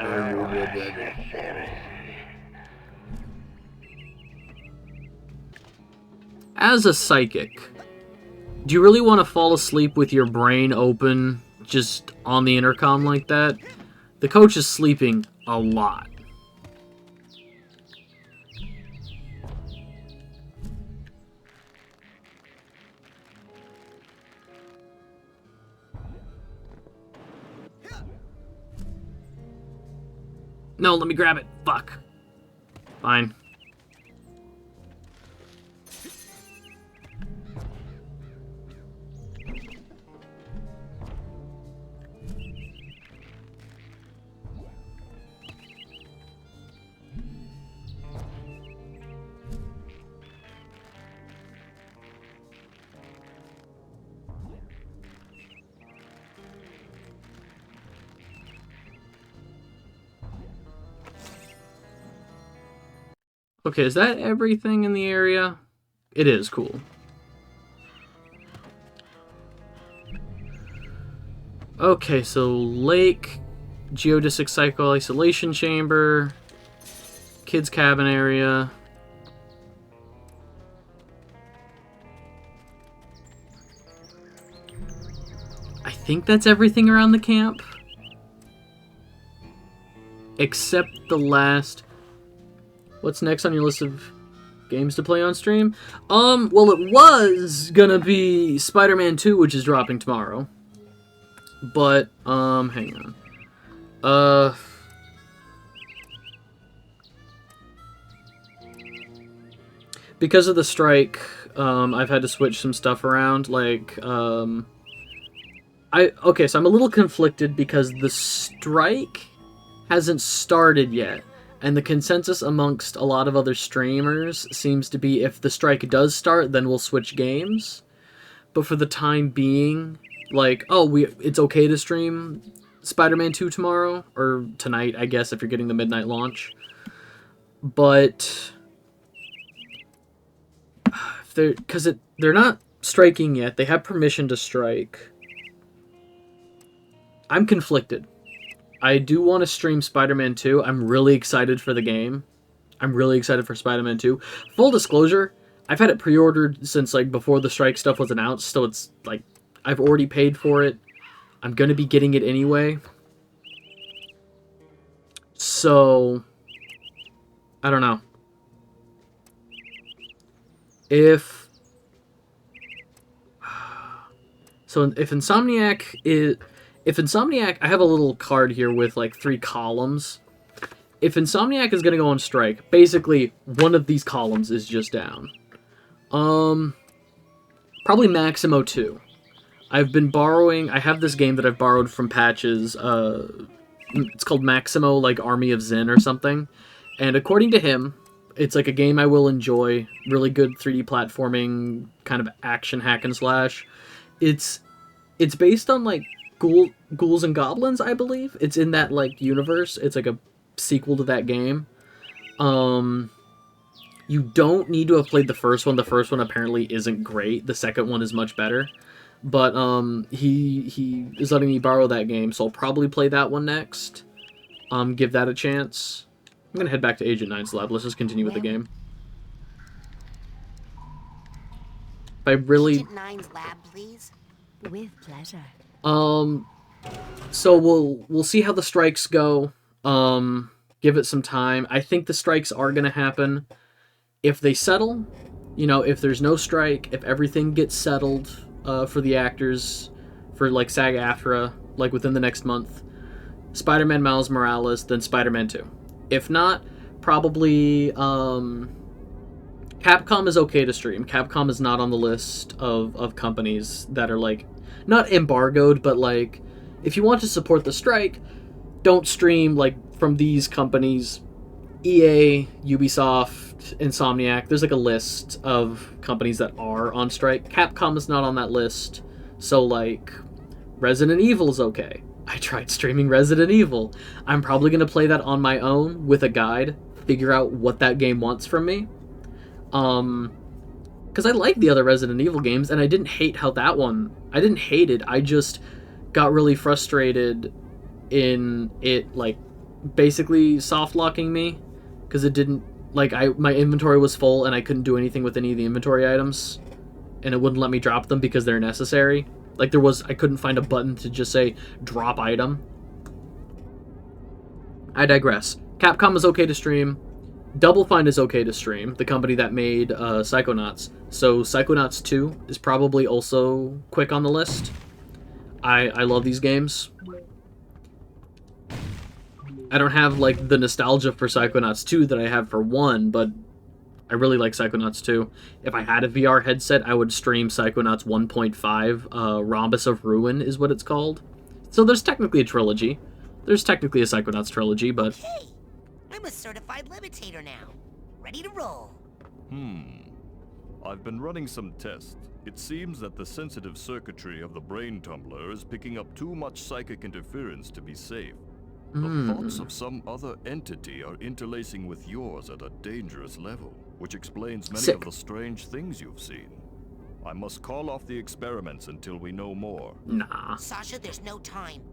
As a psychic, do you really want to fall asleep with your brain open just on the intercom like that? The coach is sleeping a lot. No, let me grab it. Fuck. Fine. Okay, is that everything in the area? It is, cool. Okay, so lake, geodesic cycle isolation chamber, kids cabin area. I think that's everything around the camp. Except the last... What's next on your list of games to play on stream? Well, it was gonna be Spider-Man 2, which is dropping tomorrow. But, hang on. Because of the strike, I've had to switch some stuff around, like, okay, so I'm a little conflicted because the strike hasn't started yet. And the consensus amongst a lot of other streamers seems to be if the strike does start, then we'll switch games. But for the time being, like, it's okay to stream Spider-Man 2 tomorrow, or tonight, I guess, if you're getting the midnight launch. But they're not striking yet. They have permission to strike. I'm conflicted. I do want to stream Spider-Man 2. I'm really excited for the game. I'm really excited for Spider-Man 2. Full disclosure, I've had it pre-ordered since like before the strike stuff was announced, so it's like I've already paid for it. I'm going to be getting it anyway. So I don't know. If Insomniac, I have a little card here with like 3 columns. If Insomniac is going to go on strike, basically one of these columns is just down. Probably Maximo 2. I have this game that I've borrowed from Patches. It's called Maximo, like Army of Zen or something. And according to him, it's like a game I will enjoy. Really good 3D platforming, kind of action hack and slash. It's based on like Ghouls and Goblins, I believe. It's in that like universe. It's like a sequel to that game. You don't need to have played the first one. The first one apparently isn't great. The second one is much better. But he is letting me borrow that game, so I'll probably play that one next. Give that a chance. I'm gonna head back to Agent 9's lab. Let's just continue with the game. Agent 9's lab, please. With pleasure. So we'll see how the strikes go. Give it some time. I think the strikes are gonna happen. If they settle, if there's no strike, if everything gets settled for the actors, for like SAG-AFTRA, like within the next month, Spider-Man Miles Morales, then Spider-Man 2. If not, probably Capcom is okay to stream. Capcom is not on the list of companies that are like, not embargoed, but like, if you want to support the strike, don't stream like from these companies. EA, Ubisoft, Insomniac, there's like a list of companies that are on strike. Capcom is not on that list, so like Resident Evil is okay. I tried streaming Resident Evil. I'm probably going to play that on my own with a guide, figure out what that game wants from me. Because I like the other Resident Evil games, and I didn't hate I didn't hate it, I just got really frustrated in it, like, basically soft-locking me, because it didn't, like, my inventory was full, and I couldn't do anything with any of the inventory items, and it wouldn't let me drop them because they're necessary. Like, I couldn't find a button to just say, drop item. I digress. Capcom is okay to stream. Double Fine is okay to stream, the company that made Psychonauts. So Psychonauts 2 is probably also quick on the list. I love these games. I don't have, like, the nostalgia for Psychonauts 2 that I have for 1, but I really like Psychonauts 2. If I had a VR headset, I would stream Psychonauts 1.5. Rhombus of Ruin is what it's called. So there's technically a trilogy. There's technically a Psychonauts trilogy, but... Hey, I'm a certified levitator now. Ready to roll. I've been running some tests. It seems that the sensitive circuitry of the brain tumbler is picking up too much psychic interference to be safe. The thoughts of some other entity are interlacing with yours at a dangerous level, which explains many of the strange things you've seen. I must call off the experiments until we know more. Nah. Sasha, there's no time.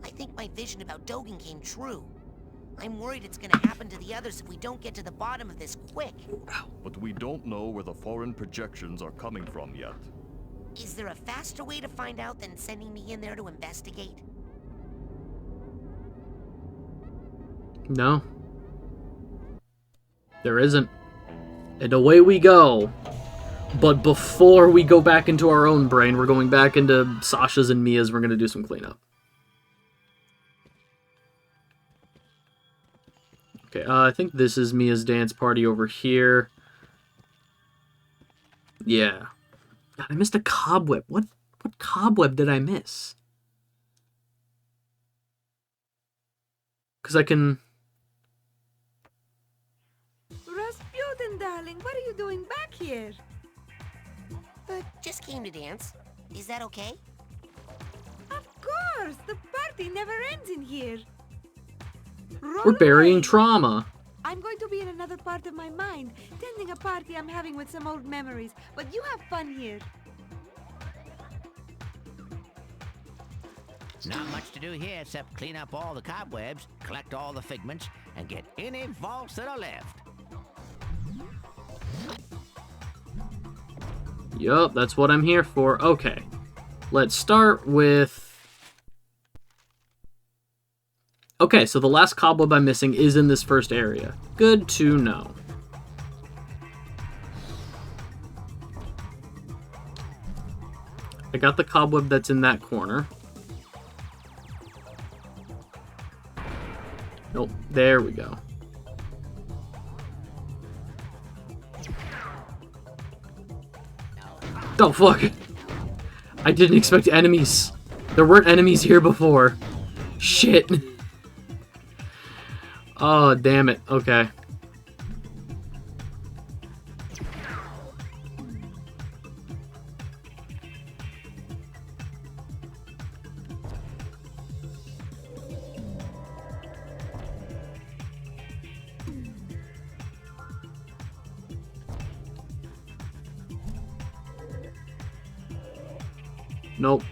I think my vision about Dogen came true. I'm worried it's gonna happen to the others if we don't get to the bottom of this quick. But we don't know where the foreign projections are coming from yet. Is there a faster way to find out than sending me in there to investigate? No. There isn't. And away we go. But before we go back into our own brain, we're going back into Sasha's and Mia's. We're going to do some cleanup. Okay, I think this is Mia's dance party over here. Yeah. God, I missed a cobweb. What cobweb did I miss? Because I can... Rasputin, darling, what are you doing back here? Just came to dance. Is that okay? Of course! The party never ends in here. We're burying trauma. I'm going to be in another part of my mind, tending a party I'm having with some old memories. But you have fun here. Not much to do here except clean up all the cobwebs, collect all the figments, and get any vaults that are left. Yup, that's what I'm here for. Okay. Let's start with... Okay, so the last cobweb I'm missing is in this first area. Good to know. I got the cobweb that's in that corner. Nope, there we go. Oh, fuck. I didn't expect enemies. There weren't enemies here before. Shit. Oh, damn it. Okay. Nope.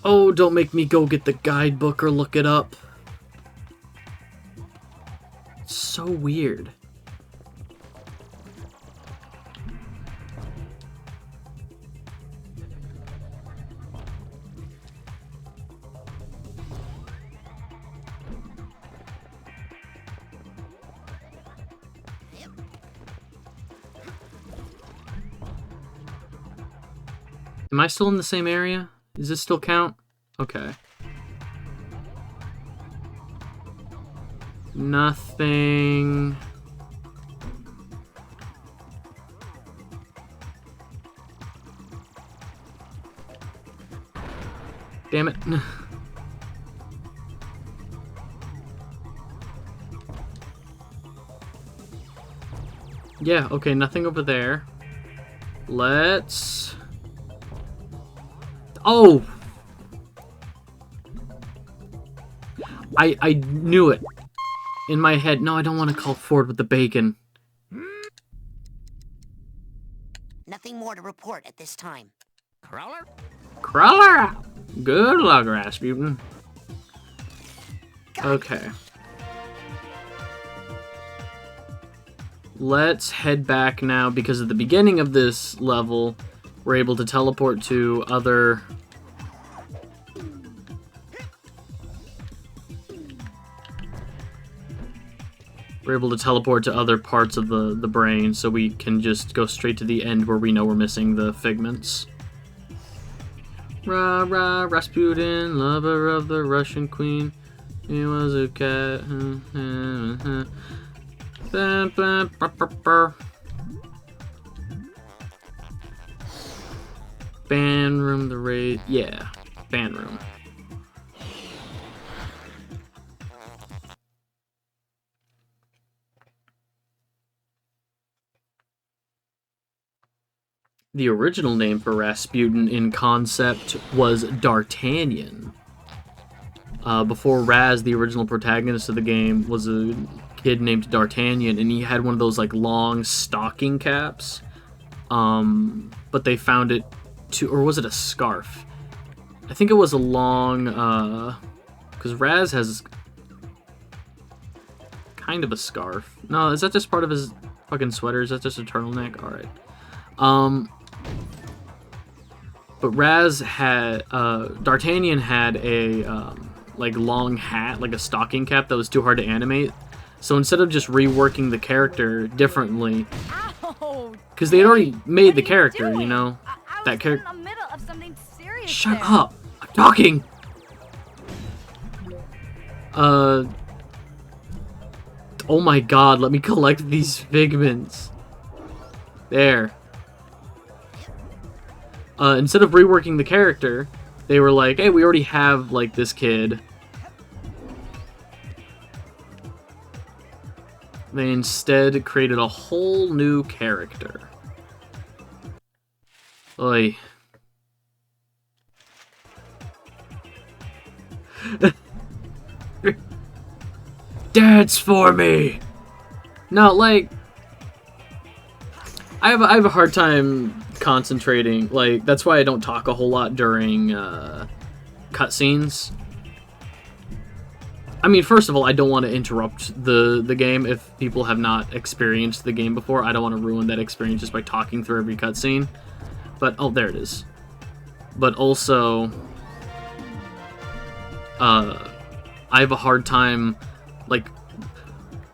Oh, don't make me go get the guidebook or look it up. It's so weird. Am I still in the same area? Does this still count? Okay. Nothing. Damn it. Yeah, okay, nothing over there. Let's... Oh! I knew it. In my head. No, I don't want to call Ford with the bacon. Nothing more to report at this time. Crawler? Crawler! Good luck, Rasputin. Okay. Let's head back now, because at the beginning of this level, we're able to teleport to other... We're able to teleport to other parts of the brain, so we can just go straight to the end where we know we're missing the figments. Rah, rah, Rasputin, lover of the Russian queen. He was a cat. Band room, the raid. Yeah, band room. The original name for Rasputin in concept was D'Artagnan. Before Raz, the original protagonist of the game, was a kid named D'Artagnan, and he had one of those like long stocking caps. But they found it or was it a scarf? I think it was a long, because Raz has kind of a scarf. No, is that just part of his fucking sweater? Is that just a turtleneck? Alright. But Raz had, D'Artagnan had a, like, long hat, like a stocking cap that was too hard to animate. So instead of just reworking the character differently, because they had already made the character, you know? That character. Shut up! I'm talking! Oh my god, let me collect these figments. There. Instead of reworking the character, they were like, hey, we already have, like, this kid. They instead created a whole new character. Oy. Dance for me! No, like... I have a hard time concentrating. Like, that's why I don't talk a whole lot during cutscenes. I mean, first of all, I don't want to interrupt the game if people have not experienced the game before. I don't want to ruin that experience just by talking through every cutscene. But, oh, there it is. But also, I have a hard time, like,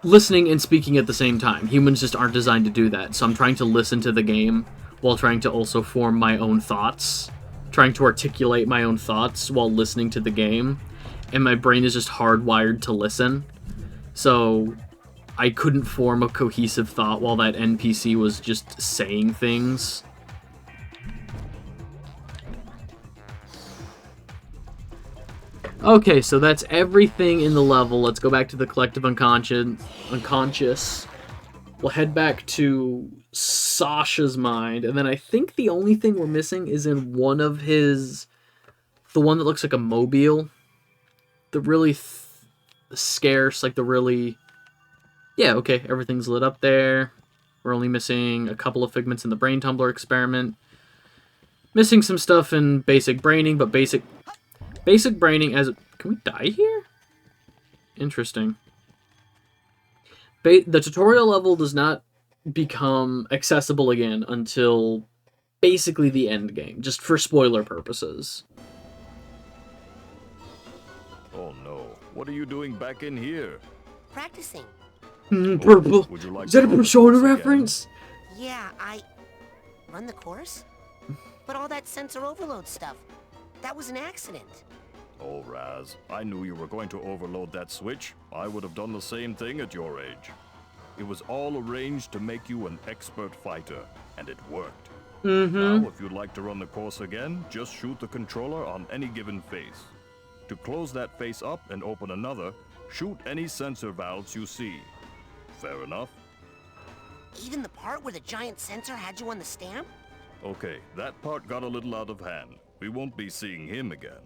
listening and speaking at the same time. Humans just aren't designed to do that. So I'm trying to listen to the game while trying to also form my own thoughts. Trying to articulate my own thoughts while listening to the game. And my brain is just hardwired to listen. So I couldn't form a cohesive thought while that NPC was just saying things. Okay, so that's everything in the level. Let's go back to the collective unconscious. We'll head back to Sasha's mind, and then I think the only thing we're missing is in one of his... the one that looks like a mobile. The really scarce, like the really... Yeah, okay, everything's lit up there. We're only missing a couple of figments in the brain tumbler experiment. Missing some stuff in basic braining, but basic braining as... Can we die here? Interesting. The tutorial level does not become accessible again until basically the end game, just for spoiler purposes. Oh no, what are you doing back in here? Practicing. Purple. Would you like Is that a to Persona again? reference? Yeah, I... Run the course? But all that sensor overload stuff, that was an accident. Oh, Raz, I knew you were going to overload that switch. I would have done the same thing at your age. It was all arranged to make you an expert fighter, and it worked. Now, if you'd like to run the course again, just shoot the controller on any given face. To close that face up and open another, shoot any sensor valves you see. Fair enough? Even the part where the giant sensor had you on the stamp? Okay, that part got a little out of hand. We won't be seeing him again.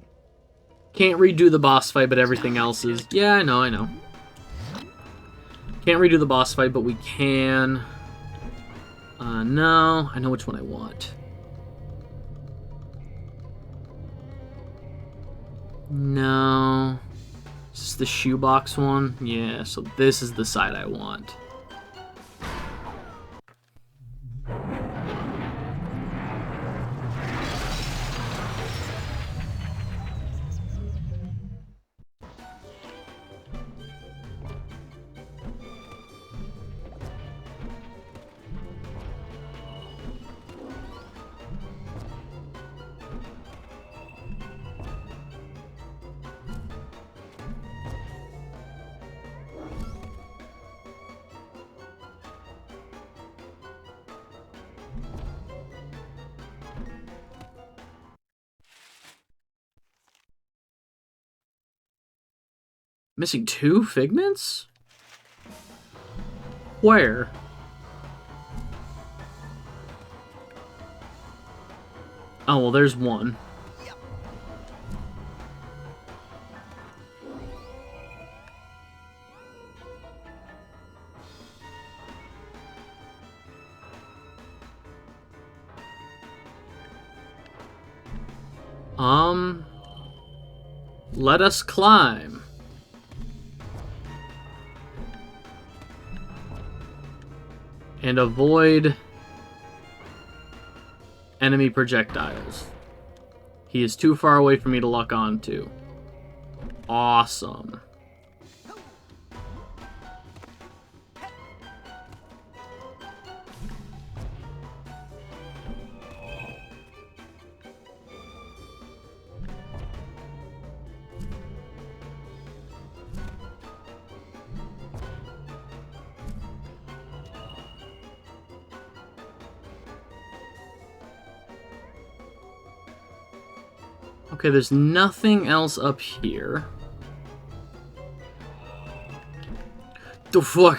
Can't redo the boss fight, but everything else is... Yeah, I know. Can't redo the boss fight, but we can... no. I know which one I want. No. Is this the shoebox one? Yeah, so this is the side I want. Missing 2 figments? Where? Oh, well, there's one. Let us climb. And avoid enemy projectiles. He is too far away for me to lock onto. Awesome. Okay, there's nothing else up here. The fuck?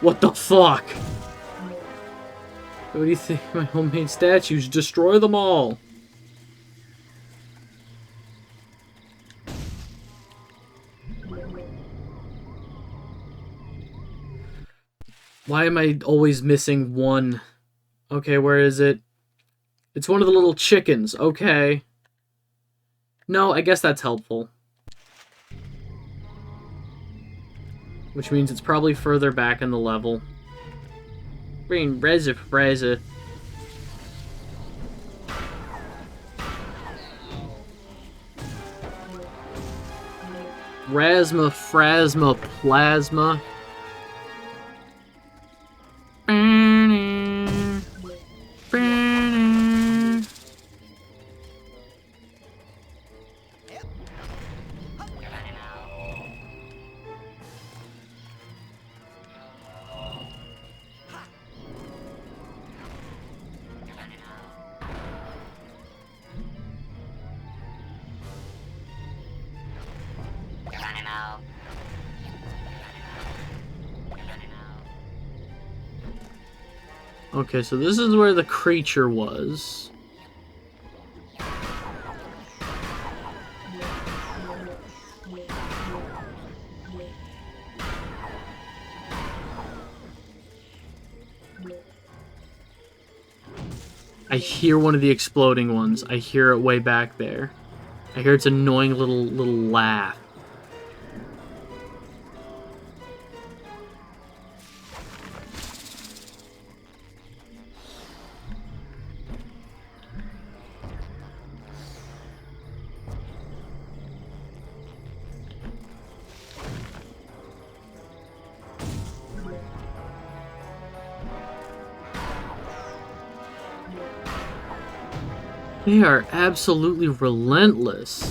What the fuck? What do you think? My homemade statues. Destroy them all. Why am I always missing one? Okay, where is it? It's one of the little chickens. Okay. No, I guess that's helpful. Which means it's probably further back in the level. Green, Reza. Rasma, Phrasma, Plasma. Okay, so this is where the creature was. I hear one of the exploding ones. I hear it way back there. I hear its annoying little laugh. They are absolutely relentless.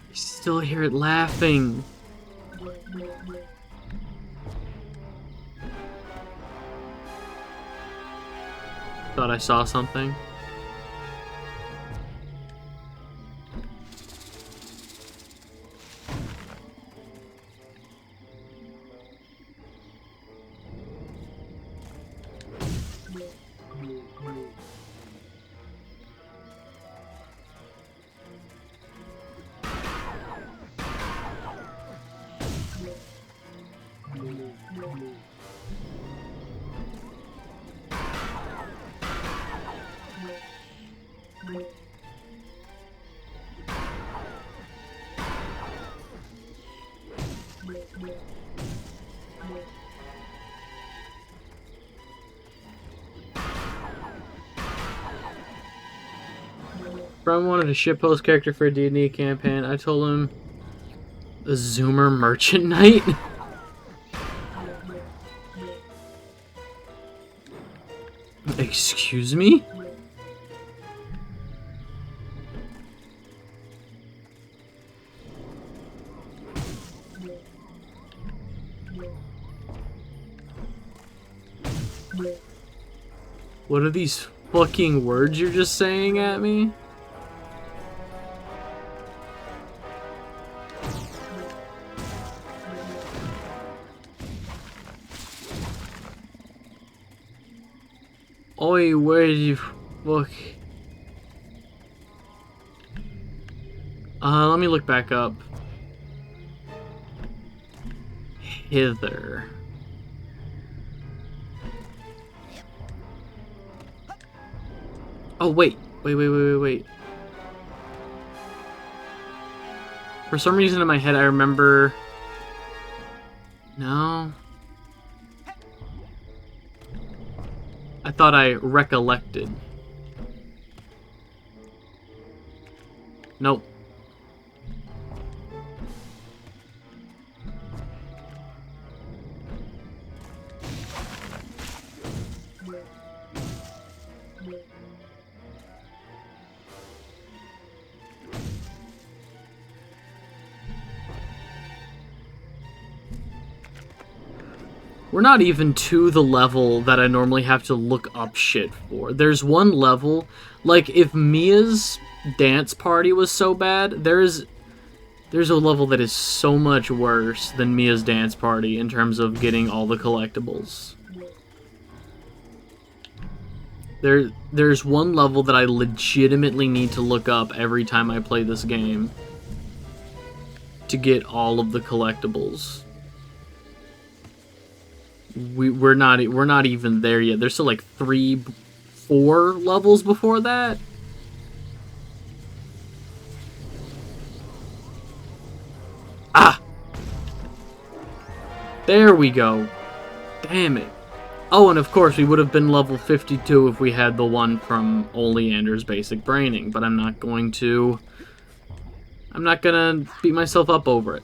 I still hear it laughing. Thought I saw something. From wanted a shitpost character for a D&D campaign. I told him the Zoomer Merchant Knight. Excuse me? What are these fucking words you're just saying at me? Oi, where you fuck? Let me look back up. Hither. Oh, wait. Wait. For some reason in my head I remember... No. I thought I recollected. Nope. We're not even to the level that I normally have to look up shit for. There's one level, like if Mia's dance party was so bad, there's a level that is so much worse than Mia's dance party in terms of getting all the collectibles. There's one level that I legitimately need to look up every time I play this game to get all of the collectibles. We're not even there yet. There's still like 4 levels before that. Ah! There we go. Damn it. Oh, and of course we would have been level 52 if we had the one from Oleander's Basic Braining, but I'm not gonna beat myself up over it.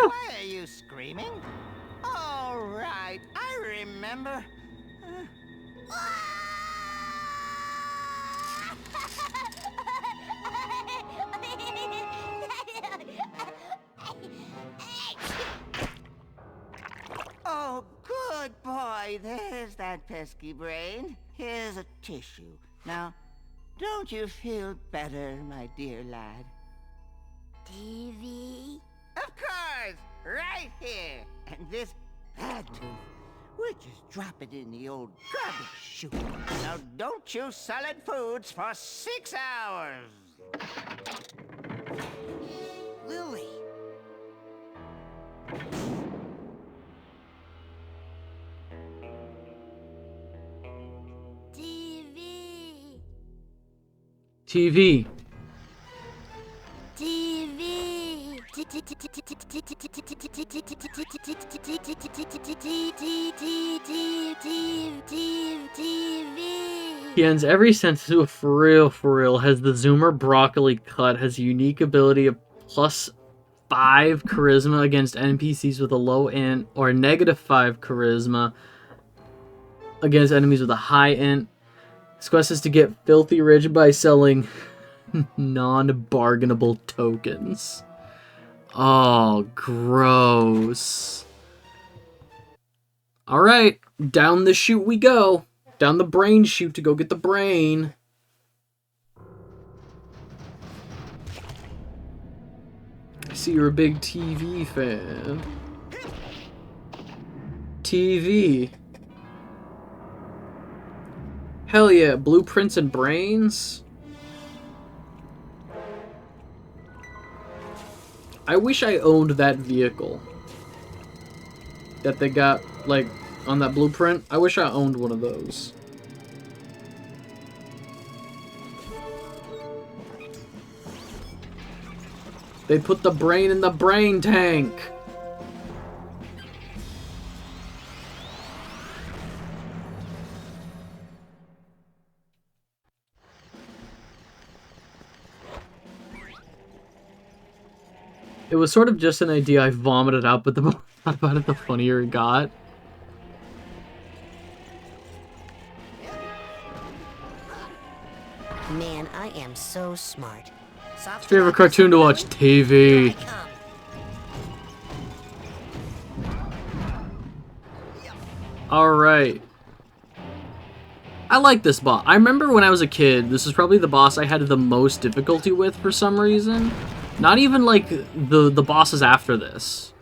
Why are you screaming? All right, I remember. Oh, good boy. There's that pesky brain. Here's a tissue. Now, don't you feel better, my dear lad? TV? Of course! Right here! And this bad tooth, we'll just drop it in the old garbage chute. Now don't choose solid foods for 6 hours! Lily! TV. TV. TV. He ends every sentence for real, has the Zoomer Broccoli cut, has a unique ability of +5 charisma against NPCs with a low int, or -5 charisma against enemies with a high int. His quest is to get filthy rich by selling non-bargainable tokens. Oh, gross. Alright, down the chute we go. Down the brain chute to go get the brain. I see you're a big TV fan. TV. Hell yeah, blueprints and brains? I wish I owned that vehicle that they got, like, on that blueprint. I wish I owned one of those. They put the brain in the brain tank. It was sort of just an idea I vomited out, but the more I thought about it, the funnier it got. Man, I am so smart. What's your favorite cartoon to watch? TV. Alright. I like this boss. I remember when I was a kid, this is probably the boss I had the most difficulty with for some reason. Not even like the bosses after this.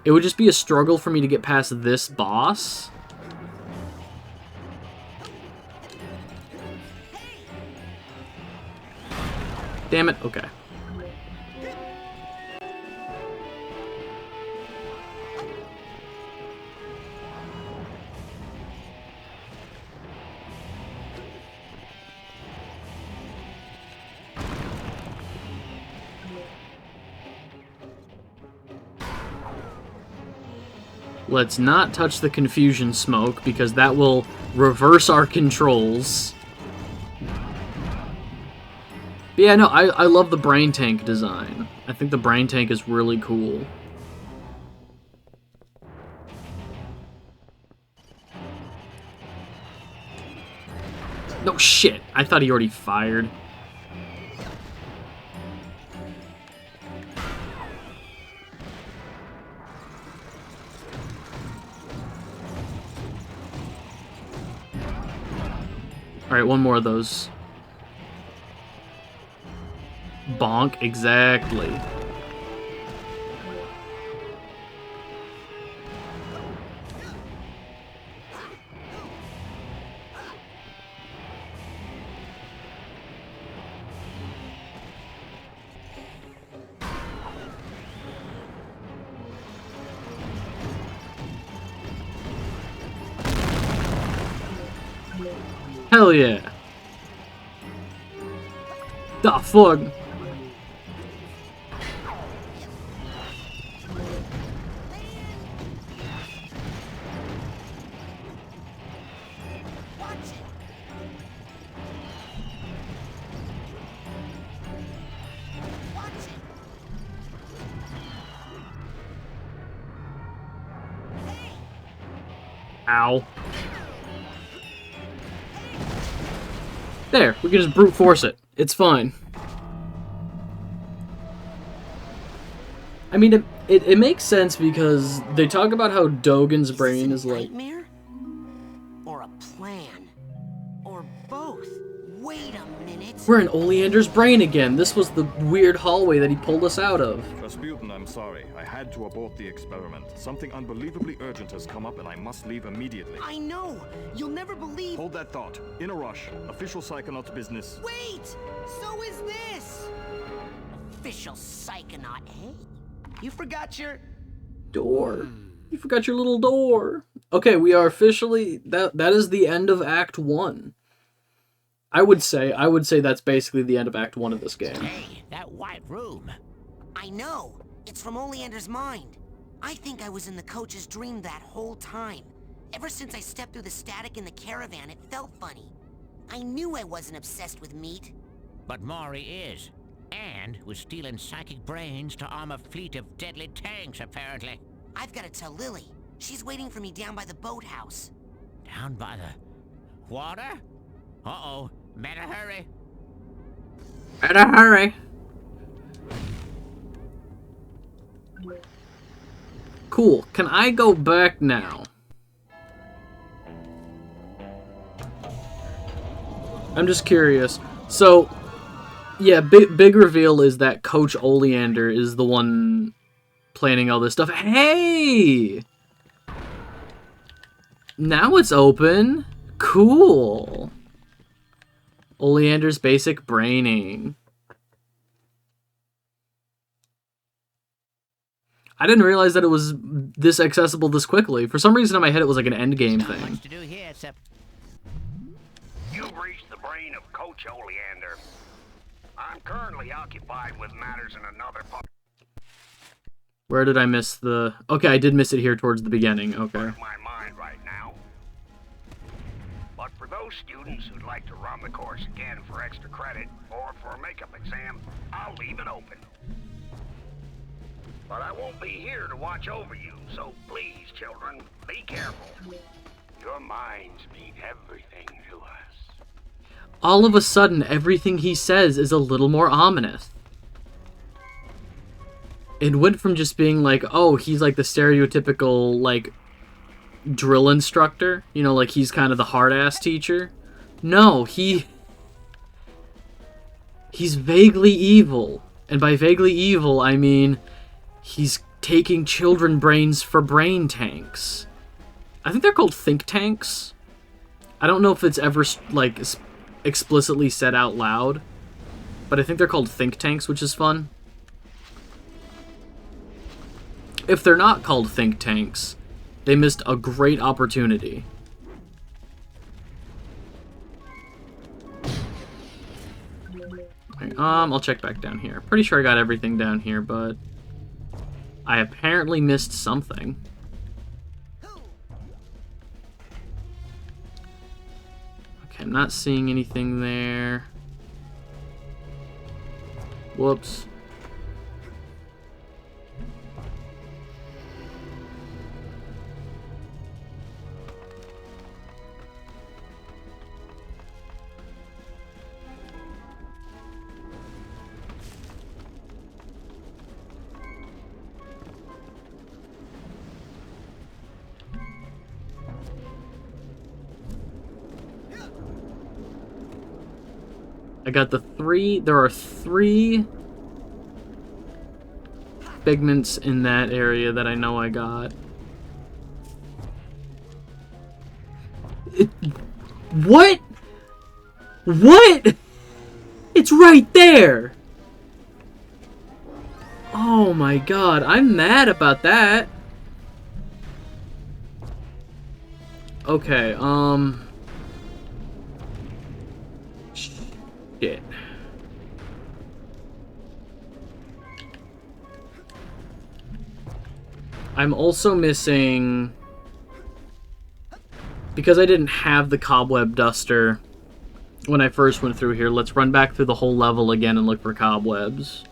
It would just be a struggle for me to get past this boss. Damn it, okay. Let's not touch the confusion smoke, because that will reverse our controls. But yeah, no, I love the brain tank design. I think the brain tank is really cool. No, shit. I thought he already fired. Alright, one more of those. Bonk, exactly. Hell yeah. The fuck? Ow. There, we can just brute force it. It's fine. I mean, it makes sense because they talk about how Dogen's brain is like... Nightmare? Or a plan? Or both? Wait a minute. We're in Oleander's brain again. This was the weird hallway that he pulled us out of. Rasputin, I'm sorry. I had to abort the experiment. Something unbelievably urgent has come up and I must leave immediately. I know! You'll never believe— Hold that thought. In a rush. Official Psychonauts business. Wait! So is this! Official Psychonaut, eh? You forgot your... Door. You forgot your little door. Okay, we are officially... That is the end of Act 1. I would say that's basically the end of Act 1 of this game. Hey, that white room. I know. It's from Oleander's mind. I think I was in the coach's dream that whole time. Ever since I stepped through the static in the caravan, it felt funny. I knew I wasn't obsessed with meat. But Maury is. And was stealing psychic brains to arm a fleet of deadly tanks, apparently. I've got to tell Lily. She's waiting for me down by the boathouse. Down by the water? Uh-oh. Better hurry. Better hurry. Cool. Can I go back now? I'm just curious. So, yeah, big reveal is that Coach Oleander is the one planning all this stuff. Hey! Now it's open. Cool. Oleander's basic braining. I didn't realize that it was this accessible this quickly. For some reason in my head it was like an endgame thing. Much to do here except... You've reached the brain of Coach Oleander. I'm currently occupied with matters in another part. Where did I miss the... Okay, I did miss it here towards the beginning. Okay. My mind right now. But for those students who'd like to run the course again for extra credit or for a makeup exam, I'll leave it open. But I won't be here to watch over you, so please, children, be careful. Your minds mean everything to us. All of a sudden, everything he says is a little more ominous. It went from just being like, oh, he's like the stereotypical, like, drill instructor. You know, like he's kind of the hard-ass teacher. No, he's vaguely evil. And by vaguely evil, I mean he's taking children brains for brain tanks. I think they're called think tanks. I don't know if it's ever, like, explicitly said out loud. But I think they're called think tanks, which is fun. If they're not called think tanks, they missed a great opportunity. Okay, I'll check back down here. Pretty sure I got everything down here, but I apparently missed something. Okay, I'm not seeing anything there. Whoops. I got the 3. There are 3 figments in that area that I know I got. What? What? It's right there! Oh my god, I'm mad about that. Okay, shit. I'm also missing... Because I didn't have the cobweb duster when I first went through here, let's run back through the whole level again and look for cobwebs.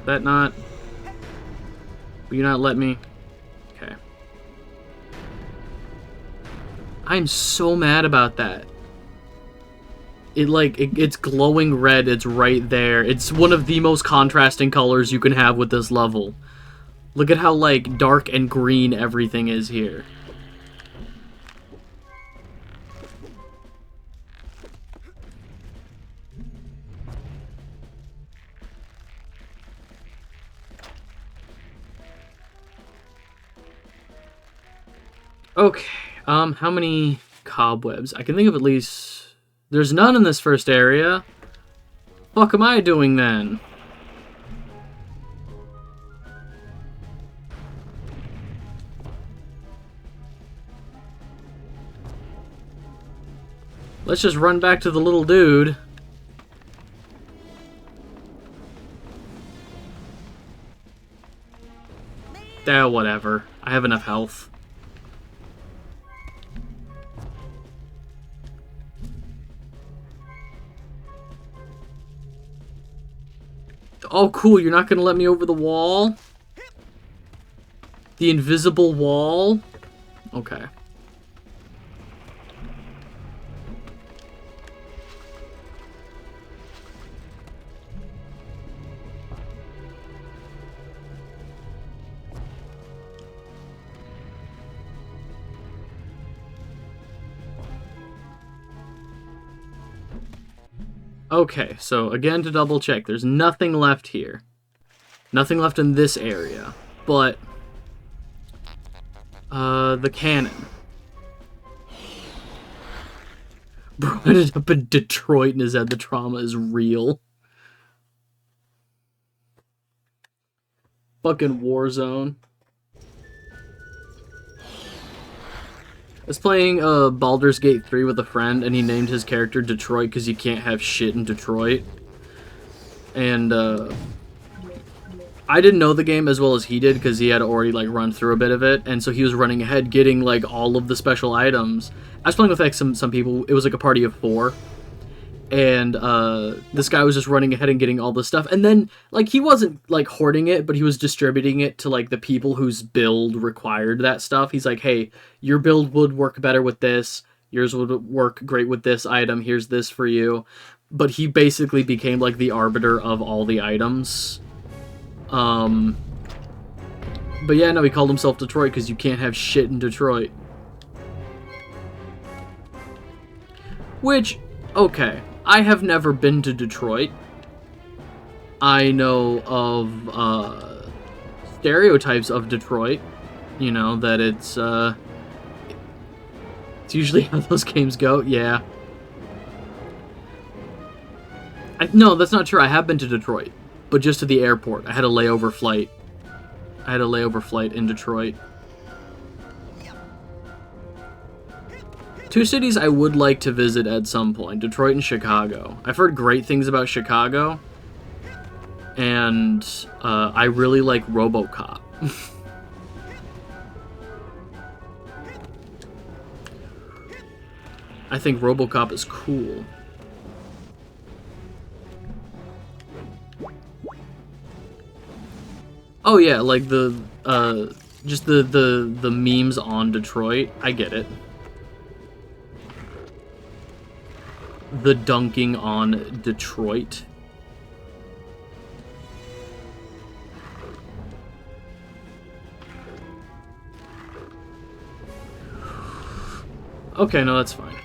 That not... Will you not let me? Okay. I'm so mad about that. It's glowing red, it's right there. It's one of the most contrasting colors you can have with this level. Look at how, like, dark and green everything is here. Okay, how many cobwebs? I can think of at least... There's none in this first area. Fuck am I doing then? Let's just run back to the little dude. Whatever. I have enough health. Oh, cool. You're not going to let me over the wall? The invisible wall? Okay. Okay, so again to double check, there's nothing left here. Nothing left in this area, but the cannon. Bro ended up in Detroit and his head, the trauma is real. Fucking Warzone. I was playing Baldur's Gate 3 with a friend, and he named his character Detroit because you can't have shit in Detroit. And I didn't know the game as well as he did because he had already like run through a bit of it, and so he was running ahead getting like all of the special items. I was playing with like some people. It was like a party of 4. And this guy was just running ahead and getting all this stuff. And then, like, he wasn't, like, hoarding it, but he was distributing it to, like, the people whose build required that stuff. He's like, hey, your build would work better with this. Yours would work great with this item. Here's this for you. But he basically became, like, the arbiter of all the items. But yeah, no, he called himself Detroit because you can't have shit in Detroit. Which, okay. I have never been to Detroit. I know of stereotypes of Detroit. You know, that it's usually how those games go. Yeah. No, that's not true. I have been to Detroit. But just to the airport. I had a layover flight. In Detroit. 2 cities I would like to visit at some point, Detroit and Chicago. I've heard great things about Chicago, and I really like RoboCop. I think RoboCop is cool. Oh yeah, like the just the memes on Detroit. I get it. The dunking on Detroit. Okay, no, that's fine.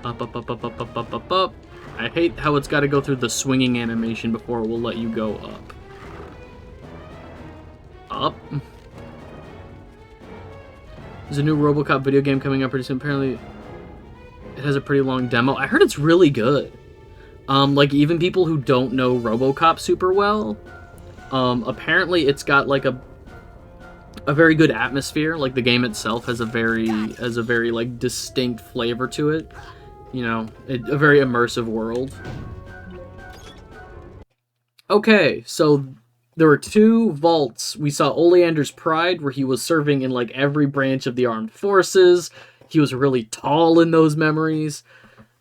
Up, up, up, up, up, up, up, up, up. I hate how it's got to go through the swinging animation before it will let you go up. Up. There's a new RoboCop video game coming up pretty soon. Apparently, it has a pretty long demo. I heard it's really good. Like, even people who don't know RoboCop super well, apparently it's got, like, a very good atmosphere. Like, the game itself has a very, like, distinct flavor to it. You know, a very immersive world. Okay, so there were 2 vaults. We saw Oleander's Pride, where he was serving in, like, every branch of the armed forces. He was really tall in those memories.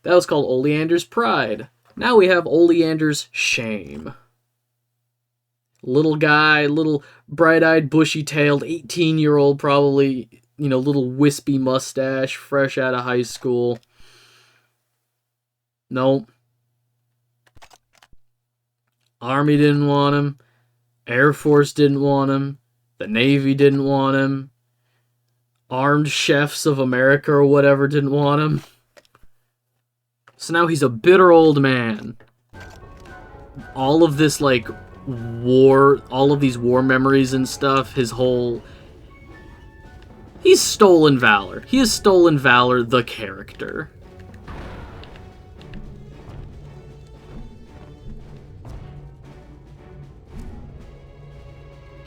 That was called Oleander's Pride. Now we have Oleander's Shame. Little guy, little bright-eyed, bushy-tailed, 18-year-old probably, you know, little wispy mustache, fresh out of high school. Nope. Army didn't want him. Air Force didn't want him. The Navy didn't want him. Armed Chefs of America or whatever didn't want him. So now he's a bitter old man. All of this, like, war, all of these war memories and stuff, his whole... He's stolen valor. He has stolen valor, the character.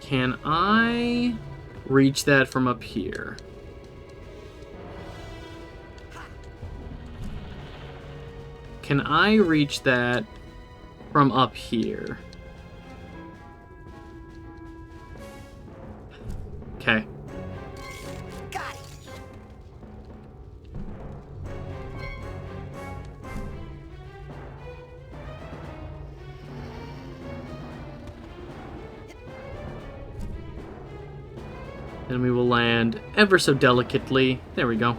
Can I reach that from up here? Can I reach that from up here? Okay. Got it. Then we will land ever so delicately. There we go.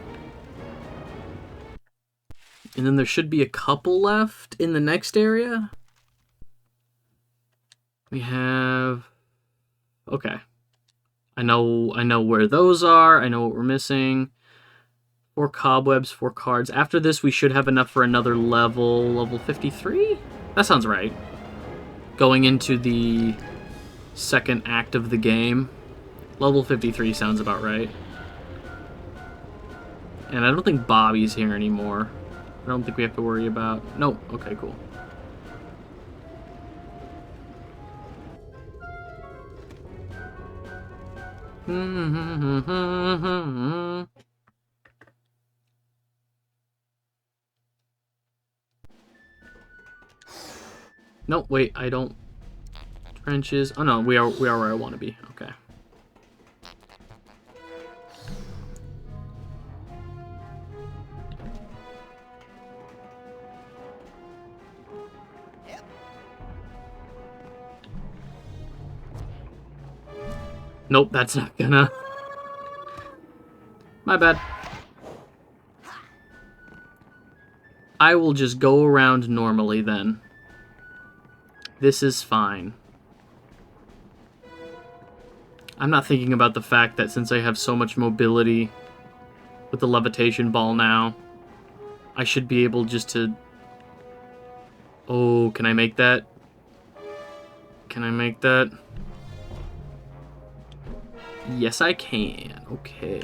And then there should be a couple left in the next area. We have... Okay. I know where those are. I know what we're missing. 4 cobwebs, 4 cards. After this, we should have enough for another level. Level 53? That sounds right. Going into the second act of the game. Level 53 sounds about right. And I don't think Bobby's here anymore. I don't think we have to worry about... Nope. Okay, cool. Nope, wait, I don't... Trenches... Oh no, we are where I want to be. Okay. Nope, that's not gonna... My bad. I will just go around normally then. This is fine. I'm not thinking about the fact that since I have so much mobility with the levitation ball now, I should be able just to... Oh, can I make that? Can I make that? Yes, I can. Okay.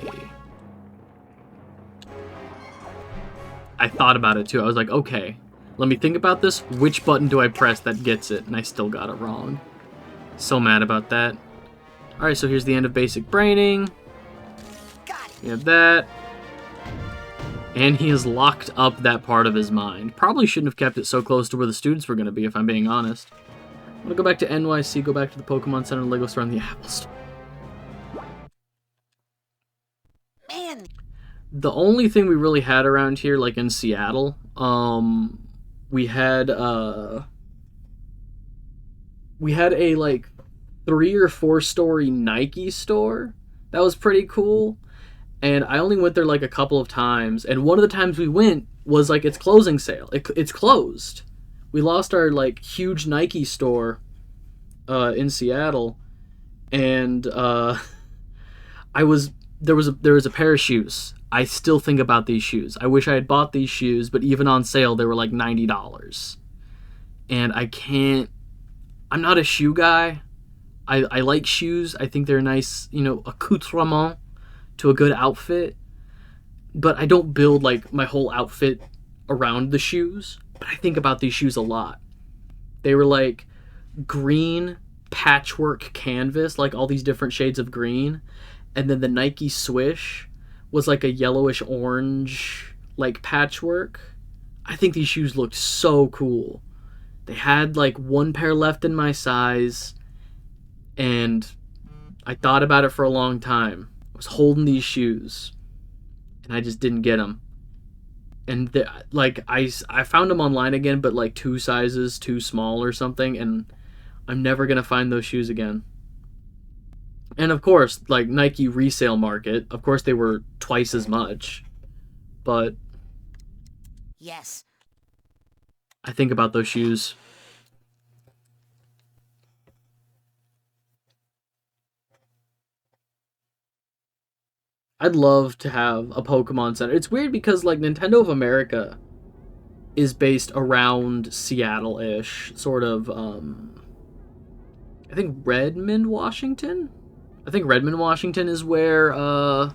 I thought about it, too. I was like, okay, let me think about this. Which button do I press that gets it? And I still got it wrong. So mad about that. Alright, so here's the end of basic braining. We have that. And he has locked up that part of his mind. Probably shouldn't have kept it so close to where the students were going to be, if I'm being honest. I'm going to go back to NYC, go back to the Pokemon Center, Lego store, and the Apple Store. Man. The only thing we really had around here, like in Seattle, we had a like 3 or 4 story Nike store. That was pretty cool. And I only went there like a couple of times. And one of the times we went was like its closing sale. It's closed. We lost our like huge Nike store in Seattle. And I was there was a pair of shoes. I still think about these shoes. I wish I had bought these shoes, but even on sale they were like $90. And I'm not a shoe guy. I like shoes. I think they're a nice, accoutrement to a good outfit. But I don't build like my whole outfit around the shoes. But I think about these shoes a lot. They were like green patchwork canvas, like all these different shades of green. And then the Nike Swish was like a yellowish orange, like patchwork. I think these shoes looked so cool. They had like one pair left in my size, and I thought about it for a long time. I was holding these shoes, and I just didn't get them. And I found them online again, but like 2 sizes too small or something, and I'm never gonna find those shoes again. And of course, like Nike resale market, of course they were twice as much. But yes, I think about those shoes. I'd love to have a Pokemon Center. It's weird because like Nintendo of America is based around Seattle-ish, sort of I think Redmond, Washington? I think Redmond, Washington is where, or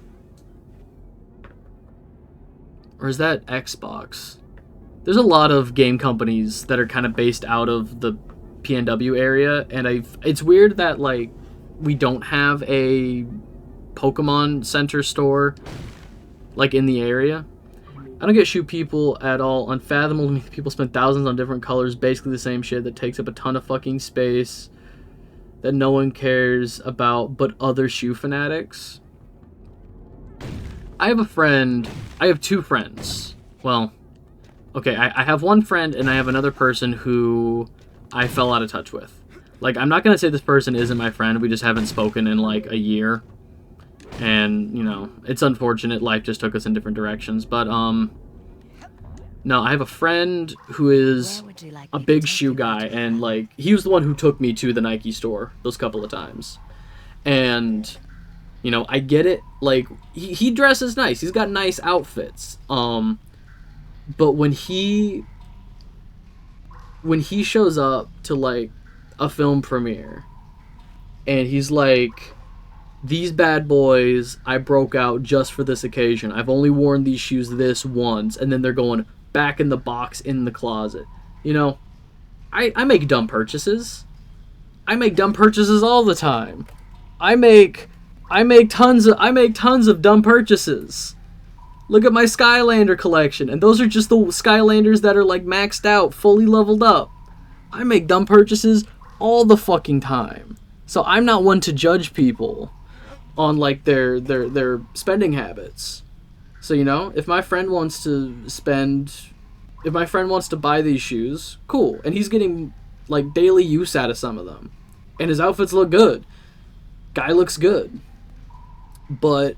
is that Xbox? There's a lot of game companies that are kind of based out of the PNW area, and it's weird that, like, we don't have a Pokemon Center store, like, in the area. I don't get shoe people at all. Unfathomable to me, people spend thousands on different colors, basically the same shit that takes up a ton of fucking space that no one cares about but other shoe fanatics. I have 2 friends. Well, okay, I have one friend and I have another person who I fell out of touch with. Like, I'm not gonna say this person isn't my friend, we just haven't spoken in like a year. And, it's unfortunate, life just took us in different directions. But, no, I have a friend who is a big shoe guy, and, like, he was the one who took me to the Nike store those couple of times. And, I get it, like, he dresses nice, he's got nice outfits, but when he shows up to, like, a film premiere, and he's like, these bad boys, I broke out just for this occasion, I've only worn these shoes this once, and then they're going back in the box in the closet. I make dumb purchases. I make dumb purchases all the time. I make tons of dumb purchases. Look at my Skylander collection, and those are just the Skylanders that are like maxed out, fully leveled up. I make dumb purchases all the fucking time. So I'm not one to judge people on like their spending habits. So, if my friend wants to buy these shoes, cool. And he's getting, like, daily use out of some of them. And his outfits look good. Guy looks good. But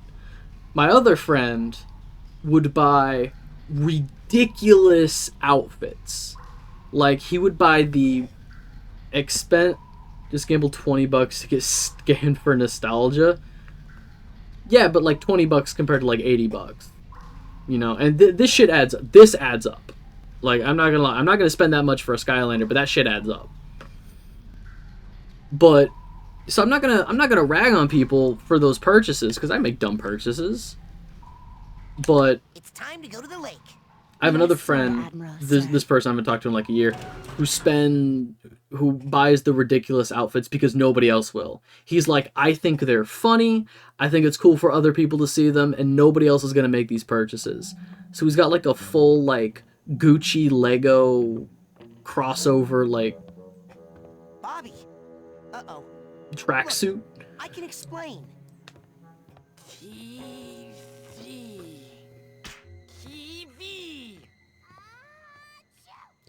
my other friend would buy ridiculous outfits. Like, he would buy the just gamble $20 to get scanned for nostalgia. Yeah, but like $20 compared to like $80. And this shit adds up. This adds up. Like, I'm not gonna lie, I'm not gonna spend that much for a Skylander, but that shit adds up. But so I'm not gonna rag on people for those purchases, because I make dumb purchases. But it's time to go to the lake. I have another friend, this person I've been talking to in like a year, who buys the ridiculous outfits because nobody else will. He's like, I think they're funny, I think it's cool for other people to see them, and nobody else is gonna make these purchases. So he's got like a full like Gucci Lego crossover like Bobby. Uh-oh. Tracksuit. I can explain.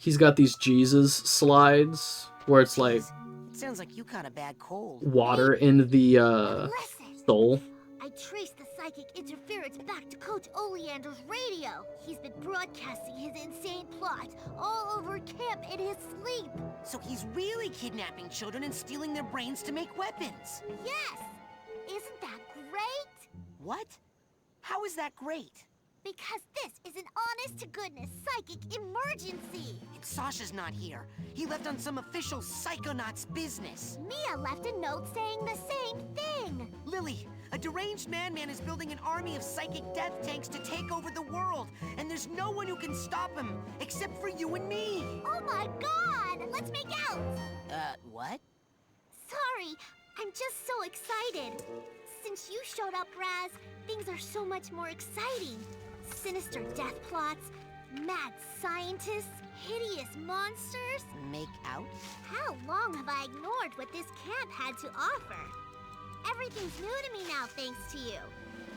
He's got these Jesus slides where it's like It sounds like you caught a bad cold. water in the soul. I traced the psychic interference back to Coach Oleander's radio. He's been broadcasting his insane plots all over camp in his sleep. So he's really kidnapping children and stealing their brains to make weapons. Yes! Isn't that great? What? How is that great? Because this is an honest-to-goodness psychic emergency. And Sasha's not here. He left on some official Psychonauts business. Mia left a note saying the same thing. Lily, a deranged madman is building an army of psychic death tanks to take over the world. And there's no one who can stop him, except for you and me. Oh my god! Let's make out! What? Sorry, I'm just so excited. Since you showed up, Raz, things are so much more exciting. Sinister death plots, mad scientists, hideous monsters. Make out? How long have I ignored what this camp had to offer? Everything's new to me now, thanks to you.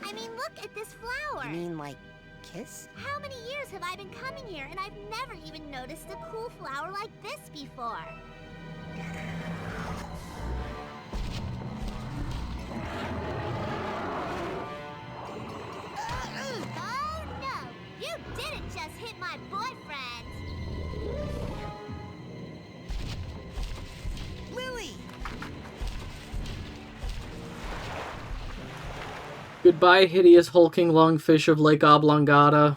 I mean, look at this flower. You mean like kiss? How many years have I been coming here and I've never even noticed a cool flower like this before? Oh no! You didn't just hit my boyfriend! Lily! Goodbye, hideous hulking lungfish of Lake Oblongata.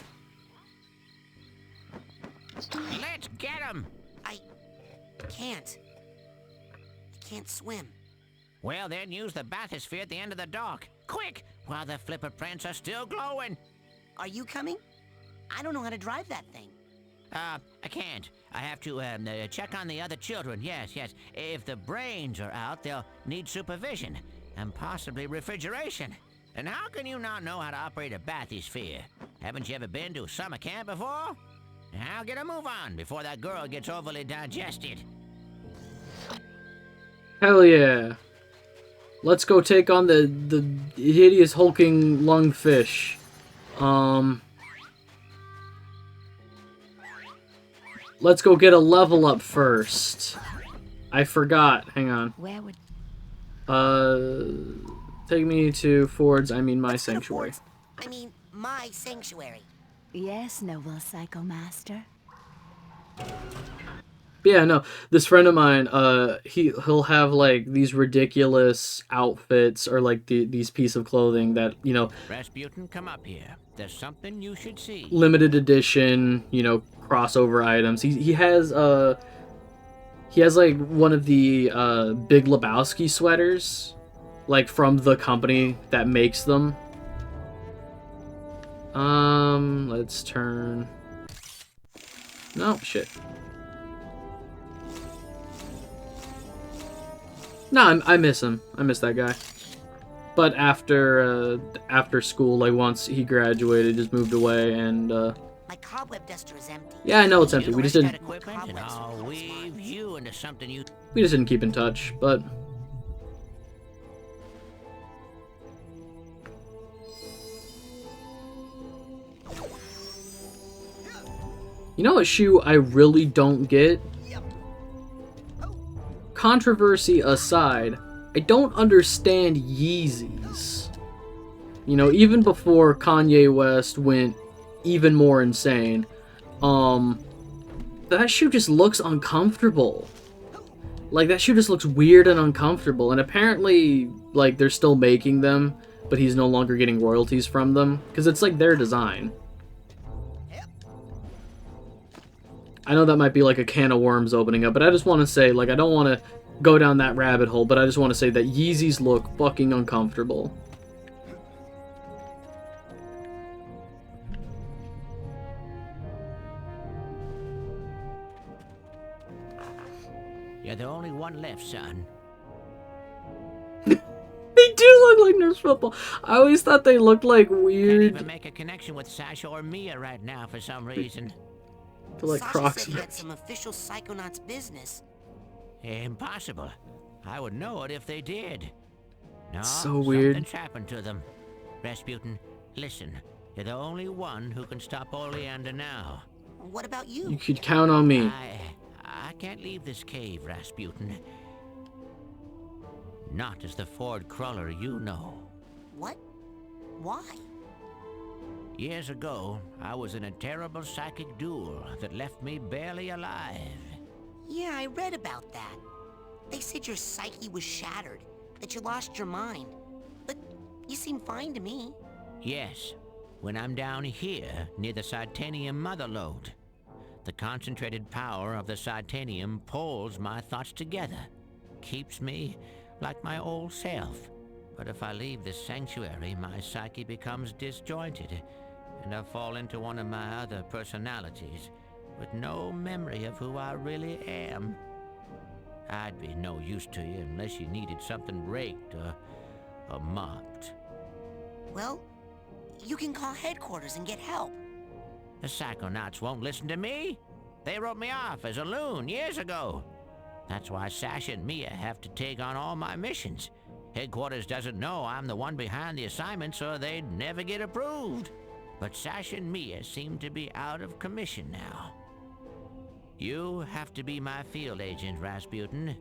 Let's get him! I can't. I can't swim. Well, then use the bathysphere at the end of the dock. Quick, while the flipper prints are still glowing. Are you coming? I don't know how to drive that thing. I can't. I have to check on the other children. Yes. If the brains are out, they'll need supervision and possibly refrigeration. And how can you not know how to operate a bathysphere? Haven't you ever been to summer camp before? Now get a move on before that girl gets overly digested. Hell yeah. Let's go take on the hideous hulking lungfish. Let's go get a level up first. I forgot. Hang on. Where would... Take me to Ford's, I mean my sanctuary. I mean, my sanctuary. Yes, noble Psychomaster. Yeah, no, this friend of mine, he'll have like these ridiculous outfits or like these pieces of clothing that, you know, Rasputin, come up here. There's something you should see. Limited edition, you know, crossover items. He has like one of the Big Lebowski sweaters, like from the company that makes them. Let's turn. No, shit. No, I miss him. I miss that guy. But after school, like once he graduated, just moved away, and my cobweb duster is empty. yeah, I know it's empty. We just didn't. And I'll weave you into something you. We just didn't keep in touch, but. You know what shoe I really don't get? Controversy aside, I don't understand Yeezys. You know, even before Kanye West went even more insane, that shoe just looks uncomfortable. Like, that shoe just looks weird and uncomfortable, and apparently, like, they're still making them, but he's no longer getting royalties from them, because it's, like, their design. I know that might be like a can of worms opening up, but I just want to say, like, I don't want to go down that rabbit hole, but I just want to say that Yeezys look fucking uncomfortable. You're the only one left, son. They do look like Nurse Football. I always thought they looked like weird. Can't even make a connection with Sasha or Mia right now for some reason. They're like Sasha Crocs. said he had some official Psychonauts business. Impossible. I would know it if they did. No, So weird. Something's happened to them. Rasputin, listen. You're the only one who can stop Oleander now. What about you? You could count on me. I can't leave this cave, Rasputin. Not as the Ford Cruller you know. What? Why? Years ago, I was in a terrible psychic duel that left me barely alive. Yeah, I read about that. They said your psyche was shattered, that you lost your mind. But you seem fine to me. Yes, when I'm down here near the Psytanium mother lode. The concentrated power of the Psytanium pulls my thoughts together, keeps me like my old self. But if I leave this sanctuary, my psyche becomes disjointed, and I fall into one of my other personalities, with no memory of who I really am. I'd be no use to you unless you needed something raked or mopped. Well, you can call headquarters and get help. The Psychonauts won't listen to me. They wrote me off as a loon years ago. That's why Sasha and Mia have to take on all my missions. Headquarters doesn't know I'm the one behind the assignment, so they'd never get approved. But Sasha and Mia seem to be out of commission now. You have to be my field agent, Rasputin.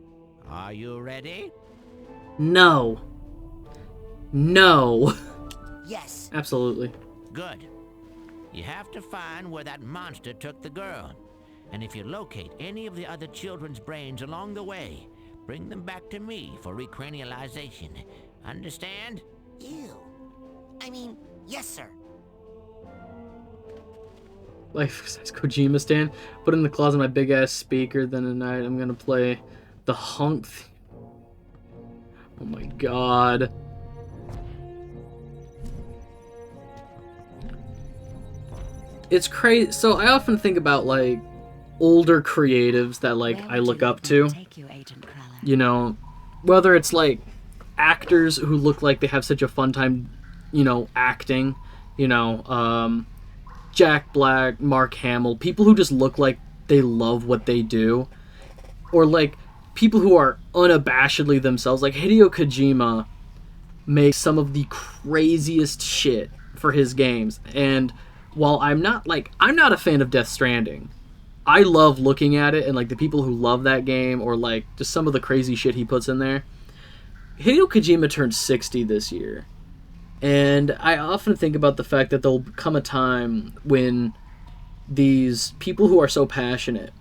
Are you ready? No. No. Yes. Absolutely. Good. You have to find where that monster took the girl. And if you locate any of the other children's brains along the way, bring them back to me for recranialization. Understand? Ew. I mean, yes, sir. Life-size Kojima stand. Put in the closet my big-ass speaker, then tonight I'm gonna play the hunk theme. Oh my god. It's crazy. So I often think about, like, older creatives that, like, I look up to. You know, whether it's, like, actors who look like they have such a fun time, you know, acting. You know, Jack Black, Mark Hamill. People who just look like they love what they do. Or, like, people who are unabashedly themselves. Like, Hideo Kojima makes some of the craziest shit for his games. And while I'm not a fan of Death Stranding, I love looking at it, and like the people who love that game, or like just some of the crazy shit he puts in there. Hideo Kojima turned 60 this year, and I often think about the fact that there'll come a time when these people who are so passionate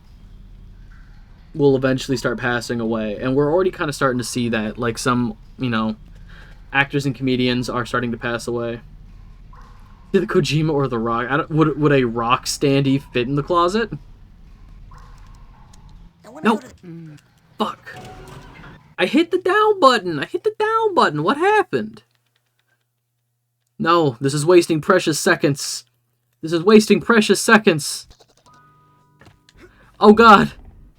will eventually start passing away, and we're already kind of starting to see that. Like some, you know, actors and comedians are starting to pass away. The Kojima or The Rock? Would a rock standee fit in the closet? No. Fuck. I hit the down button. What happened? No, this is wasting precious seconds. Oh god.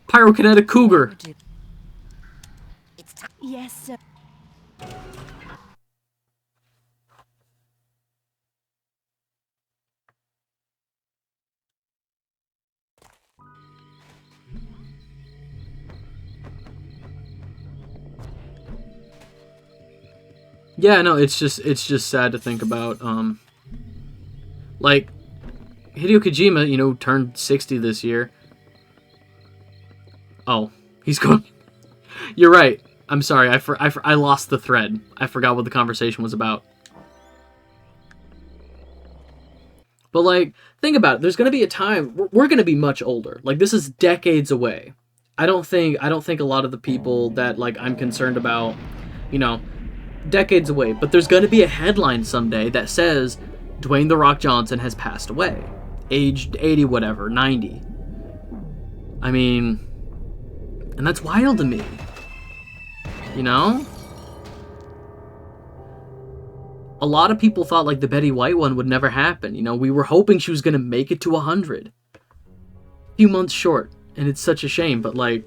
Pyrokinetic cougar. Yes, sir. Yeah, no, it's just sad to think about. Like, Hideo Kojima, you know, turned 60 this year. Oh, he's gone. You're right. I'm sorry. I lost the thread. I forgot what the conversation was about. But, like, think about it. There's going to be a time... We're going to be much older. Like, this is decades away. I don't think a lot of the people that, like, I'm concerned about, you know, decades away. But there's going to be a headline someday that says Dwayne "The Rock" Johnson has passed away. Aged 80 whatever, 90. I mean... And that's wild to me. You know? A lot of people thought, like, the Betty White one would never happen. You know, we were hoping she was going to make it to 100. A few months short. And it's such a shame, but, like...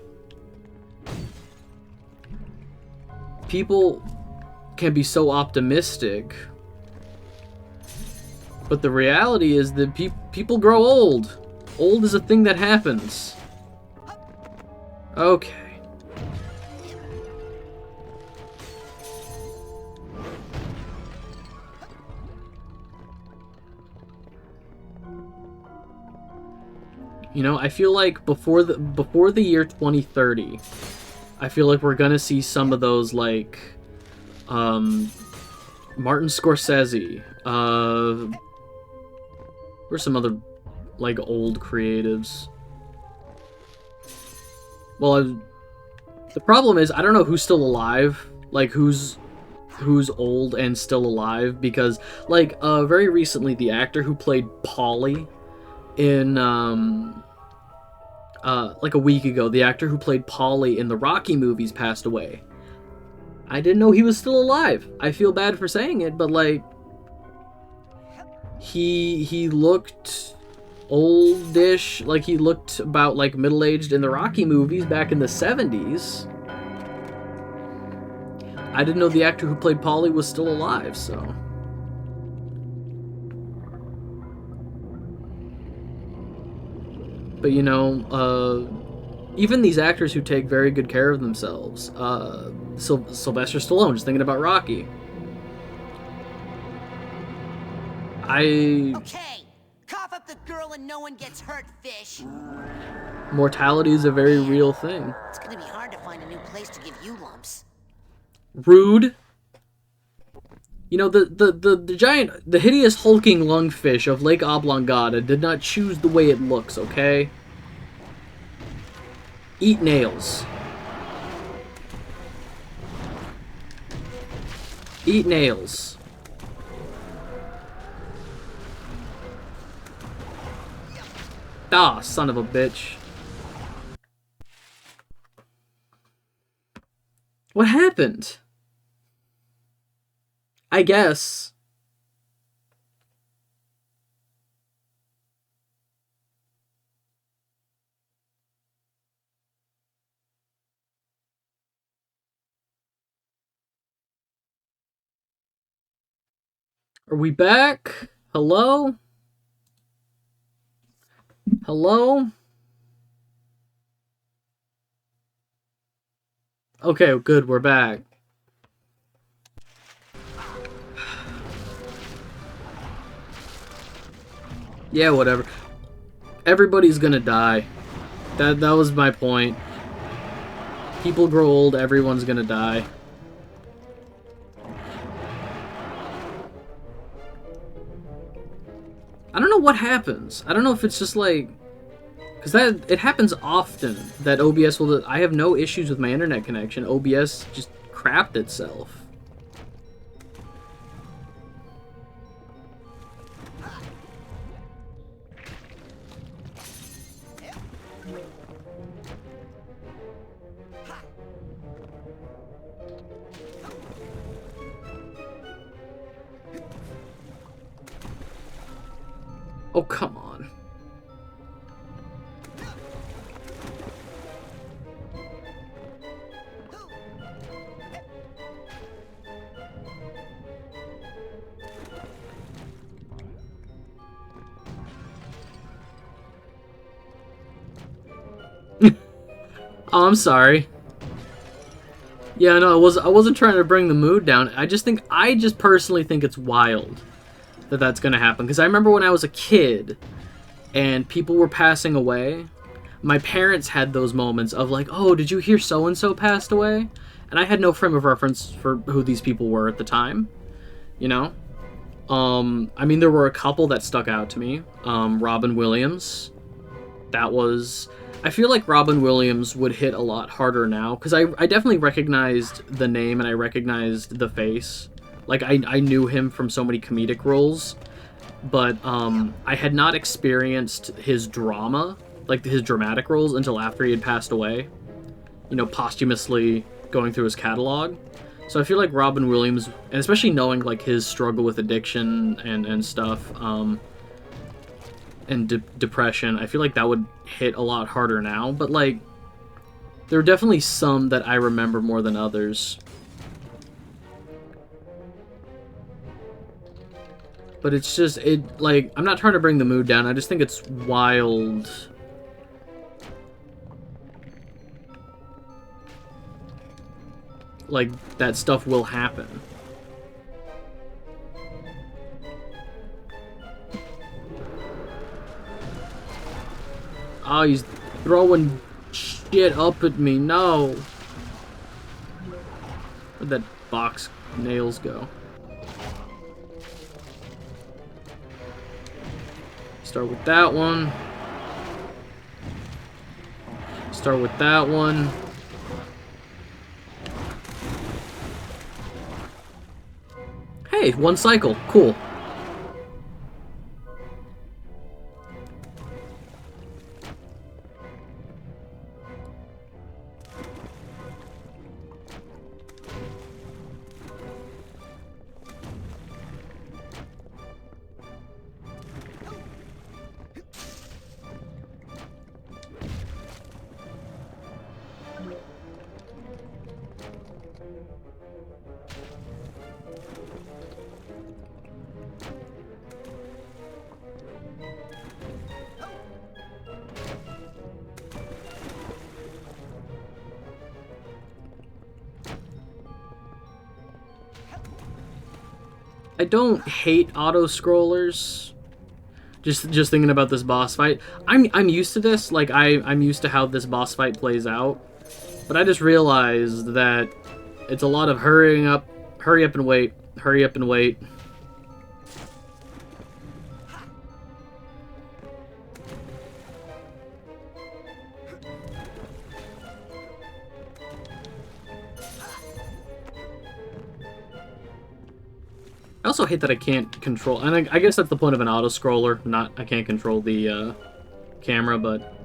People can be so optimistic. But the reality is that people grow old. Old is a thing that happens. Okay. You know, I feel like before the year 2030, I feel like we're gonna see some of those, like, Martin Scorsese, or some other, like, old creatives. Well, the problem is, I don't know who's still alive, like, who's who's old and still alive, because like very recently the actor who played Paulie in like a week ago, the actor who played Paulie in the Rocky movies passed away. I didn't know he was still alive. I feel bad for saying it, but like he looked oldish, like he looked about like middle-aged in the Rocky movies back in the 70s. I didn't know the actor who played Paulie was still alive, so. But you know, even these actors who take very good care of themselves, Sylvester Stallone, just thinking about Rocky. Okay, cough up the girl and no one gets hurt, fish. Mortality is a very real thing. It's gonna be hard to find a new place to give you lumps. Rude. You know, the giant, the hideous hulking lungfish of Lake Oblongata did not choose the way it looks, okay? Eat nails. Eat nails. Ah, son of a bitch. What happened? I guess. Are we back? Hello? Hello? Okay, good, we're back. Yeah, whatever. Everybody's gonna die. That was my point. People grow old, everyone's gonna die. I don't know what happens. I don't know if it's just like... Because it happens often that OBS will... I have no issues with my internet connection. OBS just crapped itself. Oh, come on. Oh, I'm sorry. Yeah, no, I wasn't trying to bring the mood down. I just personally think it's wild that that's gonna happen. Because I remember when I was a kid and people were passing away, my parents had those moments of like, oh, did you hear so-and-so passed away? And I had no frame of reference for who these people were at the time, you know? I mean, there were a couple that stuck out to me. Robin Williams. That was... I feel like Robin Williams would hit a lot harder now, because I definitely recognized the name and I recognized the face. Like, I knew him from so many comedic roles, but I had not experienced his drama, like his dramatic roles, until after he had passed away. You know, posthumously going through his catalog. So I feel like Robin Williams, and especially knowing like his struggle with addiction and stuff, and depression, I feel like that would hit a lot harder now. But like, there are definitely some that I remember more than others. But it's just, like, I'm not trying to bring the mood down, I just think it's wild. Like, that stuff will happen. Oh, he's throwing shit up at me, no! Where'd that box nails go? Start with that one. Start with that one. Hey, one cycle. Cool. I don't hate auto scrollers. Just thinking about this boss fight. I'm used to this. Like I'm used to how this boss fight plays out. But I just realized that it's a lot of hurry up and wait, hurry up and wait. I also hate that I can't control, and I guess that's the point of an auto-scroller, I can't control the camera, but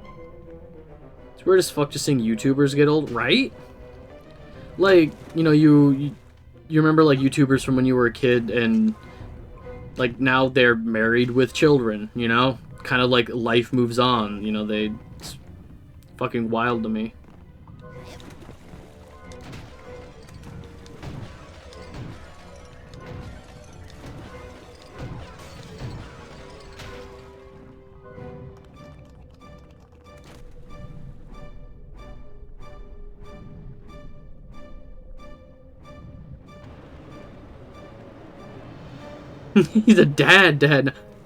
it's weird as fuck just seeing YouTubers get old, right? Like, you know, you remember, like, YouTubers from when you were a kid, and, like, now they're married with children, you know? Kind of like life moves on, you know, it's fucking wild to me. He's a dad.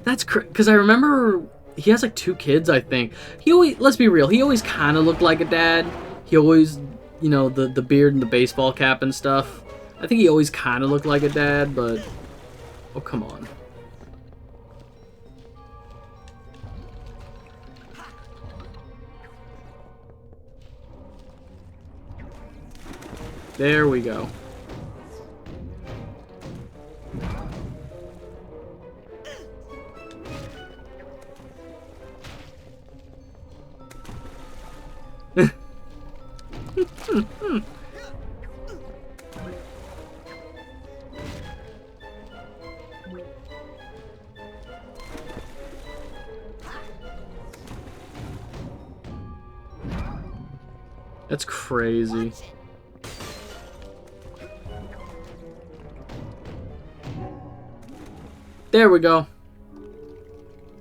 That's because I remember he has like 2 kids, I think. He always, let's be real, he always kind of looked like a dad. He always, you know, the beard and the baseball cap and stuff. I think he always kind of looked like a dad, but oh, come on. There we go. That's crazy. There we go.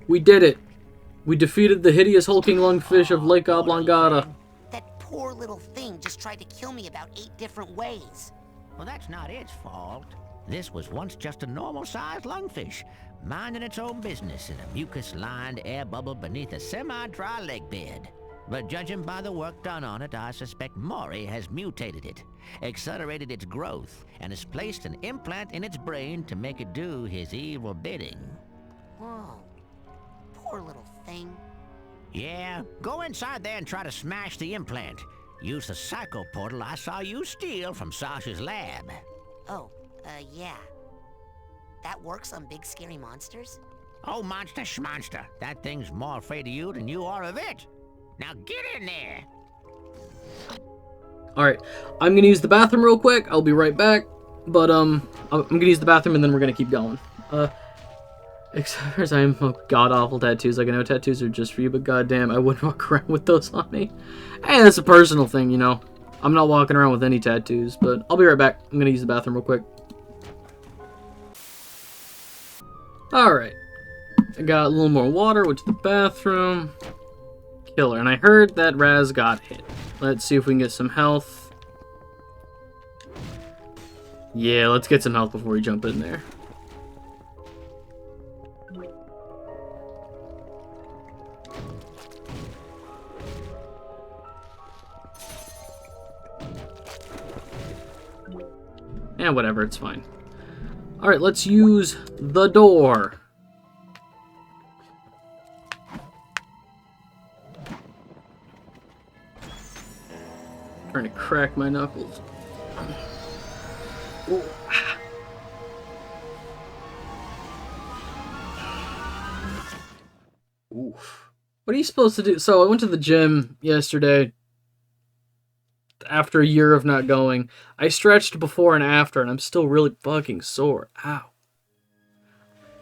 We did it. We defeated the hideous hulking lungfish of Lake Oblongata. That poor little thing just tried to kill me about 8 different ways. Well, that's not its fault. This was once just a normal-sized lungfish, minding its own business in a mucus-lined air bubble beneath a semi-dry lake bed. But judging by the work done on it, I suspect Maury has mutated it, accelerated its growth, and has placed an implant in its brain to make it do his evil bidding. Whoa. Poor little thing. Yeah, go inside there and try to smash the implant. Use the psycho portal I saw you steal from Sasha's lab. Oh, yeah. That works on big scary monsters? Oh, monster schmonster. That thing's more afraid of you than you are of it. Now get in there! Alright, I'm gonna use the bathroom real quick. I'll be right back. But, I'm gonna use the bathroom and then we're gonna keep going. Except as I'm god-awful tattoos. Like, I know tattoos are just for you, but goddamn, I wouldn't walk around with those on me. Hey, that's a personal thing, you know. I'm not walking around with any tattoos, but I'll be right back. I'm gonna use the bathroom real quick. Alright. I got a little more water, went to the bathroom. Killer, and I heard that Raz got hit. Let's see if we can get some health. Yeah, let's get some health before we jump in there. Yeah, whatever, it's fine. Alright, let's use the door. Trying to crack my knuckles. Ooh. What are you supposed to do? So I went to the gym yesterday after a year of not going. I stretched before and after, and I'm still really fucking sore. Ow.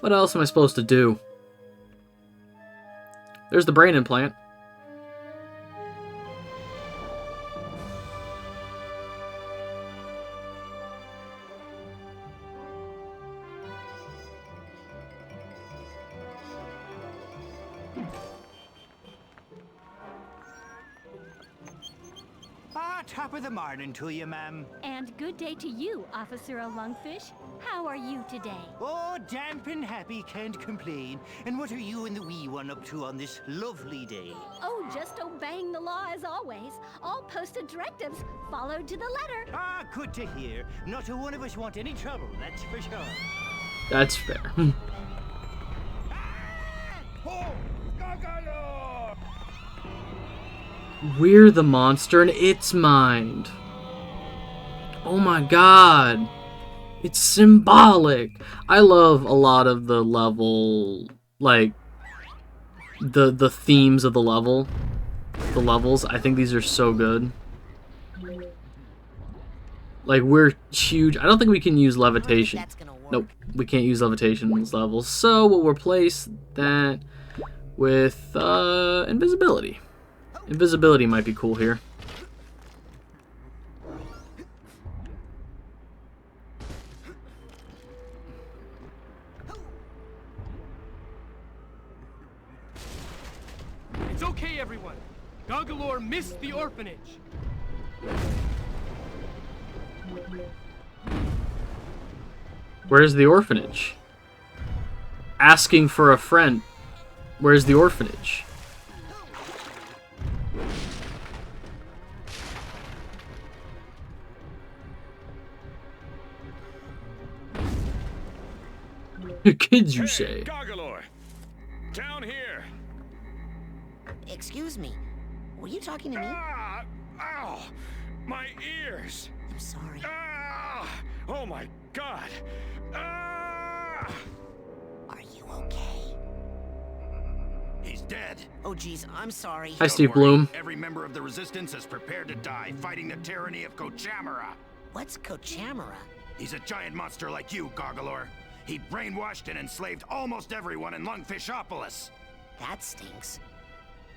What else am I supposed to do? There's the brain implant. Top of the morning to you, ma'am. And good day to you, Officer Lungfish. How are you today? Oh, damp and happy, can't complain. And what are you and the wee one up to on this lovely day? Oh, just obeying the law as always. All posted directives followed to the letter. Ah, good to hear. Not a one of us want any trouble, that's for sure. That's fair. We're the monster in its mind. Oh my god. It's symbolic. I love a lot of the level, like, the themes of the level. The levels. I think these are so good. Like, we're huge. I don't think we can use levitation. Nope, we can't use levitation in these levels. So we'll replace that with invisibility. Invisibility might be cool here. It's okay, everyone. Gargalor missed the orphanage. Where's the orphanage? Asking for a friend. Where's the orphanage? Kids, you say? Gargalor, down here. Excuse me. Were you talking to me? Ow! My ears. I'm sorry. Oh my god. Are you okay? He's dead. Oh geez, I'm sorry. Hi, Steve Bloom. Every member of the Resistance is prepared to die, fighting the tyranny of Kochamara. What's Kochamara? He's a giant monster like you, Gargalor. He brainwashed and enslaved almost everyone in Lungfishopolis. That stinks.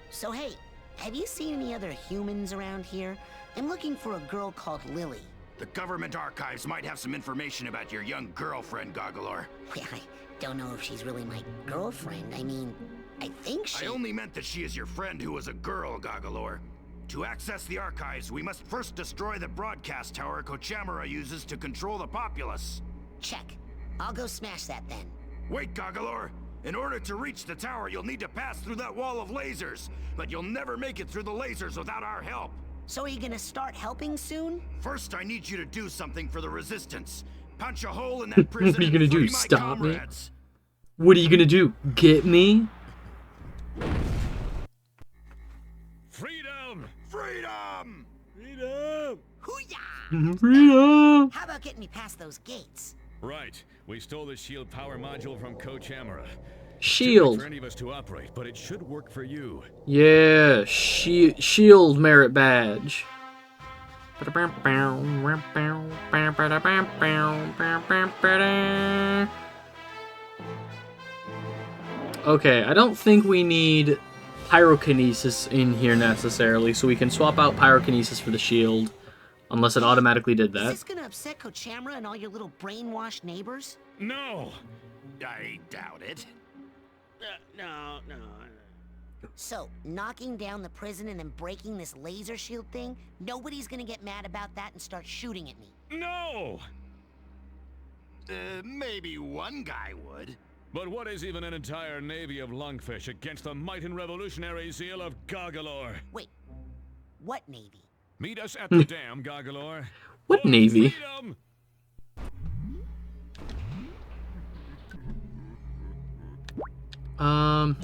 So hey, have you seen any other humans around here? I'm looking for a girl called Lily. The government archives might have some information about your young girlfriend, Gargalor. Well, I don't know if she's really my girlfriend. I mean, I think she... I only meant that she is your friend who was a girl, Gargalor. To access the archives, we must first destroy the broadcast tower Kochamara uses to control the populace. Check. I'll go smash that then. Wait, Gargalor. In order to reach the tower, you'll need to pass through that wall of lasers. But you'll never make it through the lasers without our help. So are you gonna start helping soon? First, I need you to do something for the Resistance. Punch a hole in that prison. What are you gonna do? and free my Stop me? comrades. What are you gonna do? Get me? Freedom! Freedom! Freedom! Hoo-yah! Freedom! How about getting me past those gates? Right. We stole the shield power module from Kochamara. Shield. For any of us to operate, but it should work for you. Yeah, shield merit badge. Okay, I don't think we need pyrokinesis in here necessarily, so we can swap out pyrokinesis for the shield, unless it automatically did Is that. this gonna upset Kochamara and all your little brainwashed neighbors? No! I doubt it. No. So, knocking down the prison and then breaking this laser shield thing, nobody's gonna get mad about that and start shooting at me. No! Maybe one guy would. But what is even an entire navy of lungfish against the might and revolutionary zeal of Gargalor? Wait, what navy? Meet us at the dam, Gargalor. What navy? Freedom! Oh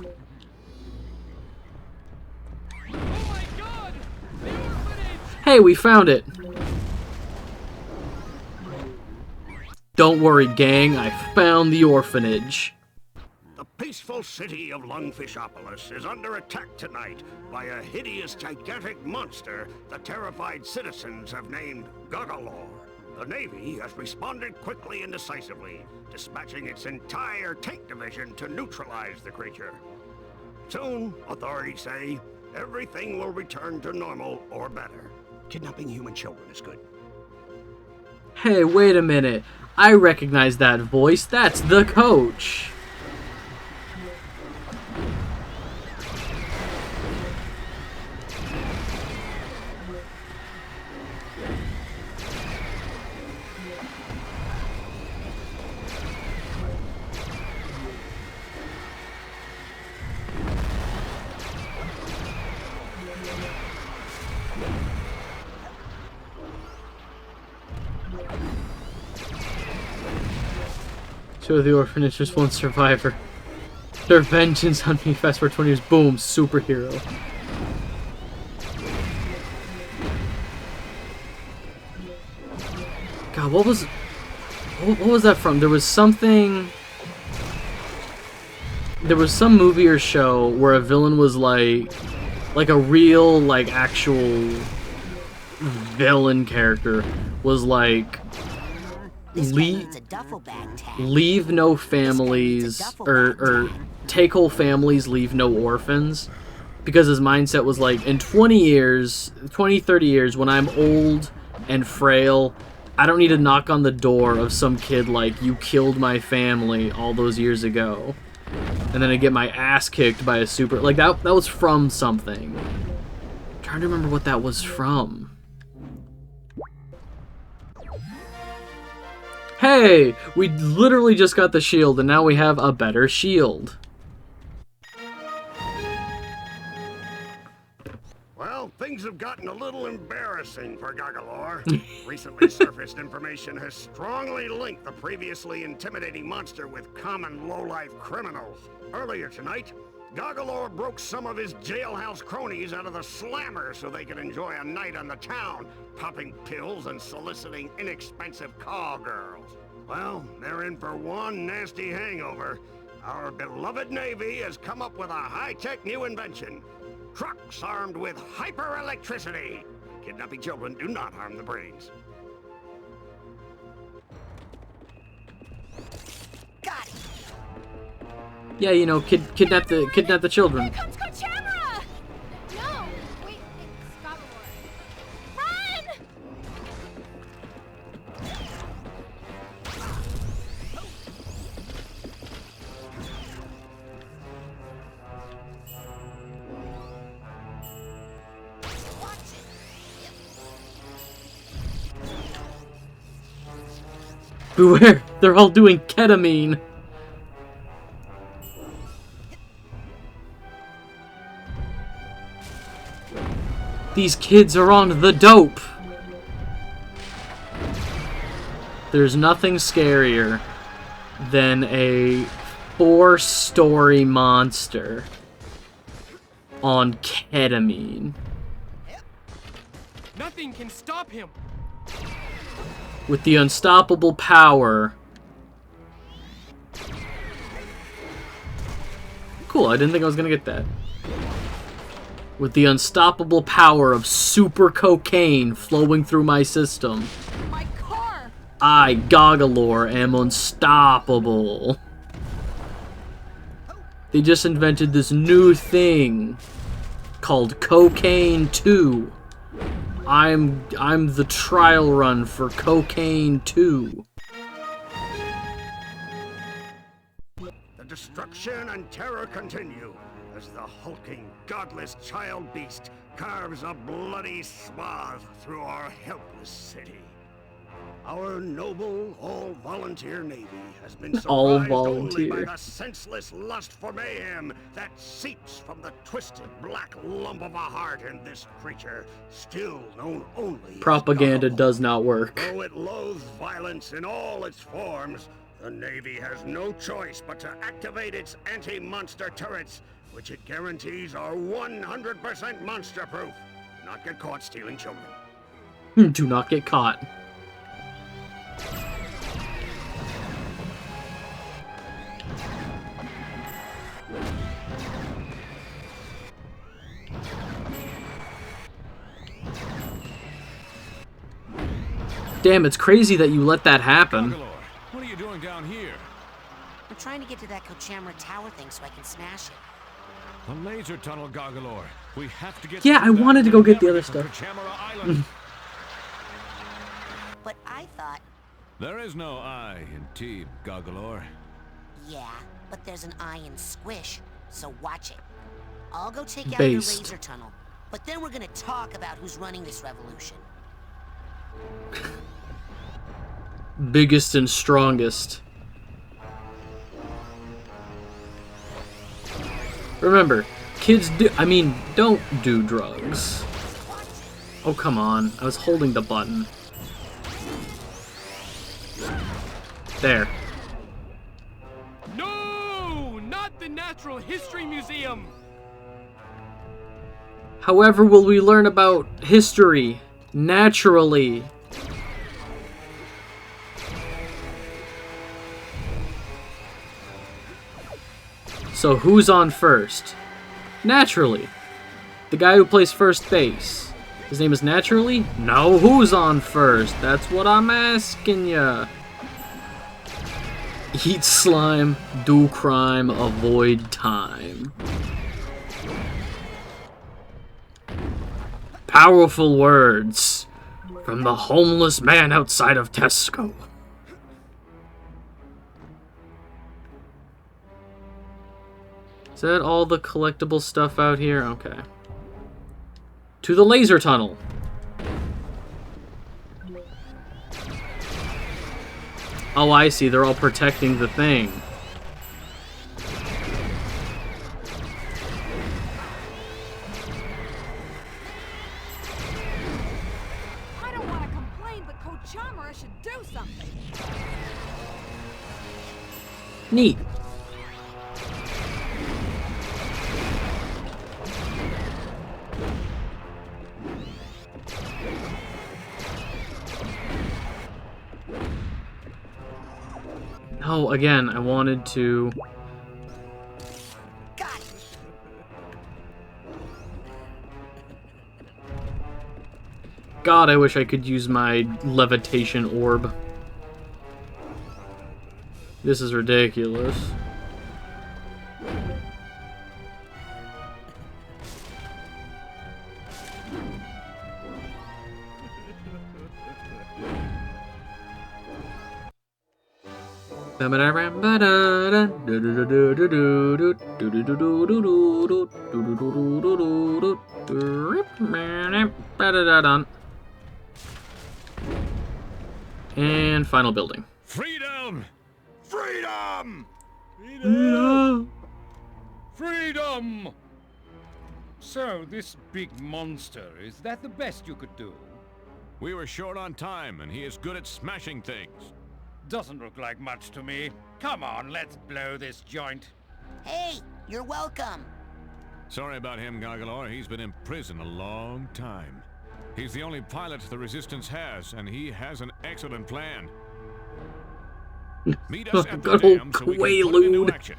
my god! The orphanage! Hey, we found it. Don't worry, gang. I found the orphanage. The peaceful city of Lungfishopolis is under attack tonight by a hideous, gigantic monster the terrified citizens have named Gargalor. The Navy has responded quickly and decisively, dispatching its entire tank division to neutralize the creature. Soon, authorities say, everything will return to normal or better. Kidnapping human children is good. Hey, wait a minute. I recognize that voice. That's the coach. So the orphanage, just one survivor. Their vengeance on me. Fast forward 20 years. Boom. Superhero. God, what was that from? There was something. There was some movie or show where a villain was like a real, like, actual villain character was like, leave no families, or take whole families, leave no orphans. Because his mindset was like, in 20 years, 20, 30 years, when I'm old and frail, I don't need to knock on the door of some kid like, you killed my family all those years ago. And then I get my ass kicked by a super... Like, that was from something. I'm trying to remember what that was from. Hey! We literally just got the shield, and now we have a better shield. Well, things have gotten a little embarrassing for Gargalor. Recently surfaced information has strongly linked the previously intimidating monster with common low-life criminals. Earlier tonight, Gargalor broke some of his jailhouse cronies out of the slammer so they could enjoy a night on the town, popping pills and soliciting inexpensive call girls. Well, they're in for one nasty hangover. Our beloved Navy has come up with a high-tech new invention. Trucks armed with hyper-electricity. Kidnapping children do not harm the brains. Got it. Yeah, you know, kidnap the children. Here comes Coachella! No, wait, stop it. Run! Beware, they're all doing ketamine. These kids are on the dope. There's nothing scarier than a 4-story monster on ketamine. Nothing can stop him. With the unstoppable power. Cool, I didn't think I was gonna get that. With the unstoppable power of super cocaine flowing through my system. My car! I, Gargalor, am unstoppable. They just invented this new thing called Cocaine 2. I'm the trial run for Cocaine 2. The destruction and terror continue as the hulking, godless child beast carves a bloody swath through our helpless city. Our noble, all-volunteer Navy has been surprised only by the senseless lust for mayhem that seeps from the twisted black lump of a heart in this creature, still known only Propaganda as Gargalor. does not work. Though it loathes violence in all its forms, the Navy has no choice but to activate its anti-monster turrets, which it guarantees are 100% monster-proof. Not get caught stealing children. Do not get caught. Damn, it's crazy that you let that happen. What are you doing down here? I'm trying to get to that Kochamara Tower thing so I can smash it. The laser tunnel, Gargalor. We have to get. Yeah, I wanted to go get the other stuff. But I thought... There is no I in Team Gargalor. Yeah, but there's an I in Squish, so watch it. I'll go take out your Based. laser tunnel, but then we're gonna talk about who's running this revolution. Biggest and strongest. Remember, kids don't do drugs. Oh, come on. I was holding the button. There. No, not the Natural History Museum. However will we learn about history naturally? So who's on first? Naturally. The guy who plays first base. His name is Naturally? No, who's on first? That's what I'm asking ya. Eat slime, do crime, avoid time. Powerful words from the homeless man outside of Tesco. Is that all the collectible stuff out here? Okay. To the laser tunnel. Oh, I see. They're all protecting the thing. I don't want to complain, but Kochamara should do something. Neat. Oh, again, I wanted to... God, I wish I could use my levitation orb. This is ridiculous. And final building. Freedom! Freedom! Freedom! Freedom! So, this big monster, is that the best you could do? We were short on time, and he is good at smashing things. Doesn't look like much to me. Come on, let's blow this joint. Hey, you're welcome. Sorry about him, Gargalor. He's been in prison a long time. He's the only pilot the Resistance has, and he has an excellent plan. Meet us at the dam so we can put it into action.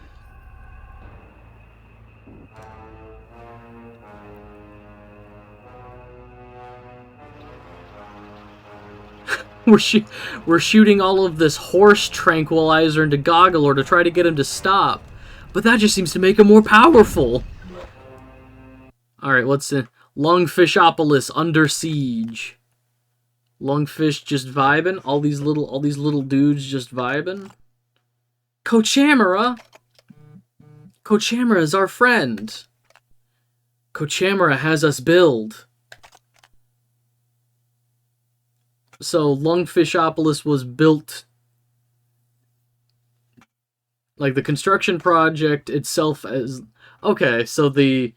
We're shooting all of this horse tranquilizer into Gargalor to try to get him to stop. But that just seems to make him more powerful. Alright, what's in Lungfishopolis under siege. Lungfish just vibing. All these little dudes just vibing. Kochamara! Kochamara is our friend. Kochamara has us build. So Lungfishopolis was built, like the construction project itself as okay. So they're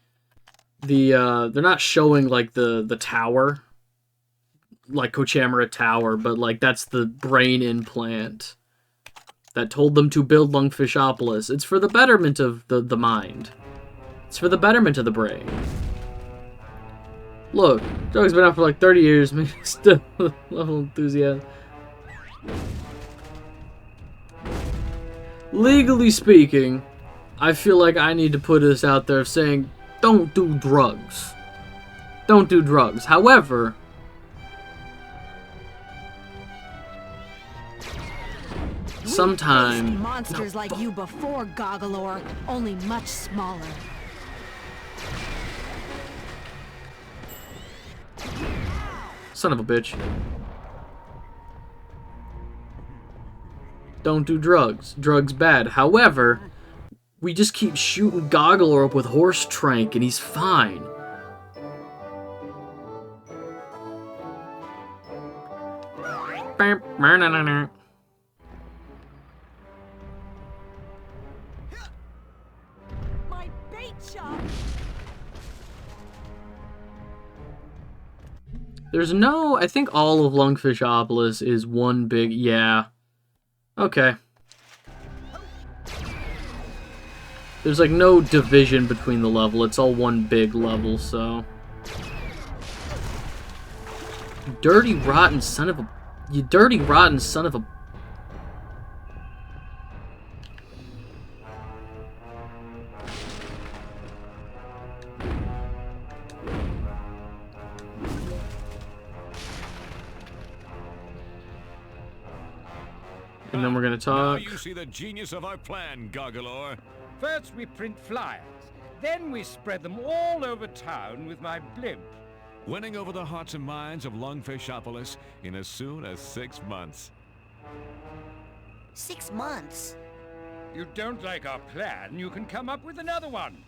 not showing like the tower, like Kochamara Tower, but like that's the brain implant that told them to build Lungfishopolis. It's for the betterment of the mind. It's for the betterment of the brain. Look, drug's been out for like 30 years, maybe still level enthusiasm. Legally speaking, I feel like I need to put this out there saying, don't do drugs. Don't do drugs. However, sometime... Monsters like you before, Goggalor, only much smaller. Son of a bitch. Don't do drugs. Drugs bad. However, we just keep shooting Goggalor up with horse tranq and he's fine. My bait shop. There's no... I think all of Lungfishopolis is one big... Yeah. Okay. There's like no division between the level. It's all one big level, so... You dirty, rotten son of a... You dirty, rotten son of a... And then we're gonna talk. Now you see the genius of our plan, Goggalor. First we print flyers, then we spread them all over town with my blimp. Winning over the hearts and minds of Lungfishopolis in as soon as 6 months. 6 months? You don't like our plan, you can come up with another one.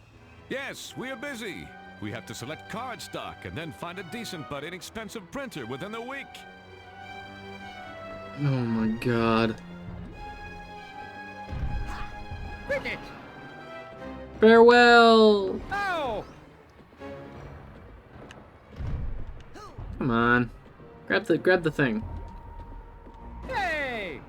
Yes, we are busy. We have to select card stock and then find a decent but inexpensive printer within the week. Oh my god. Print it! Farewell! Oh! Come on. Grab the thing. Hey!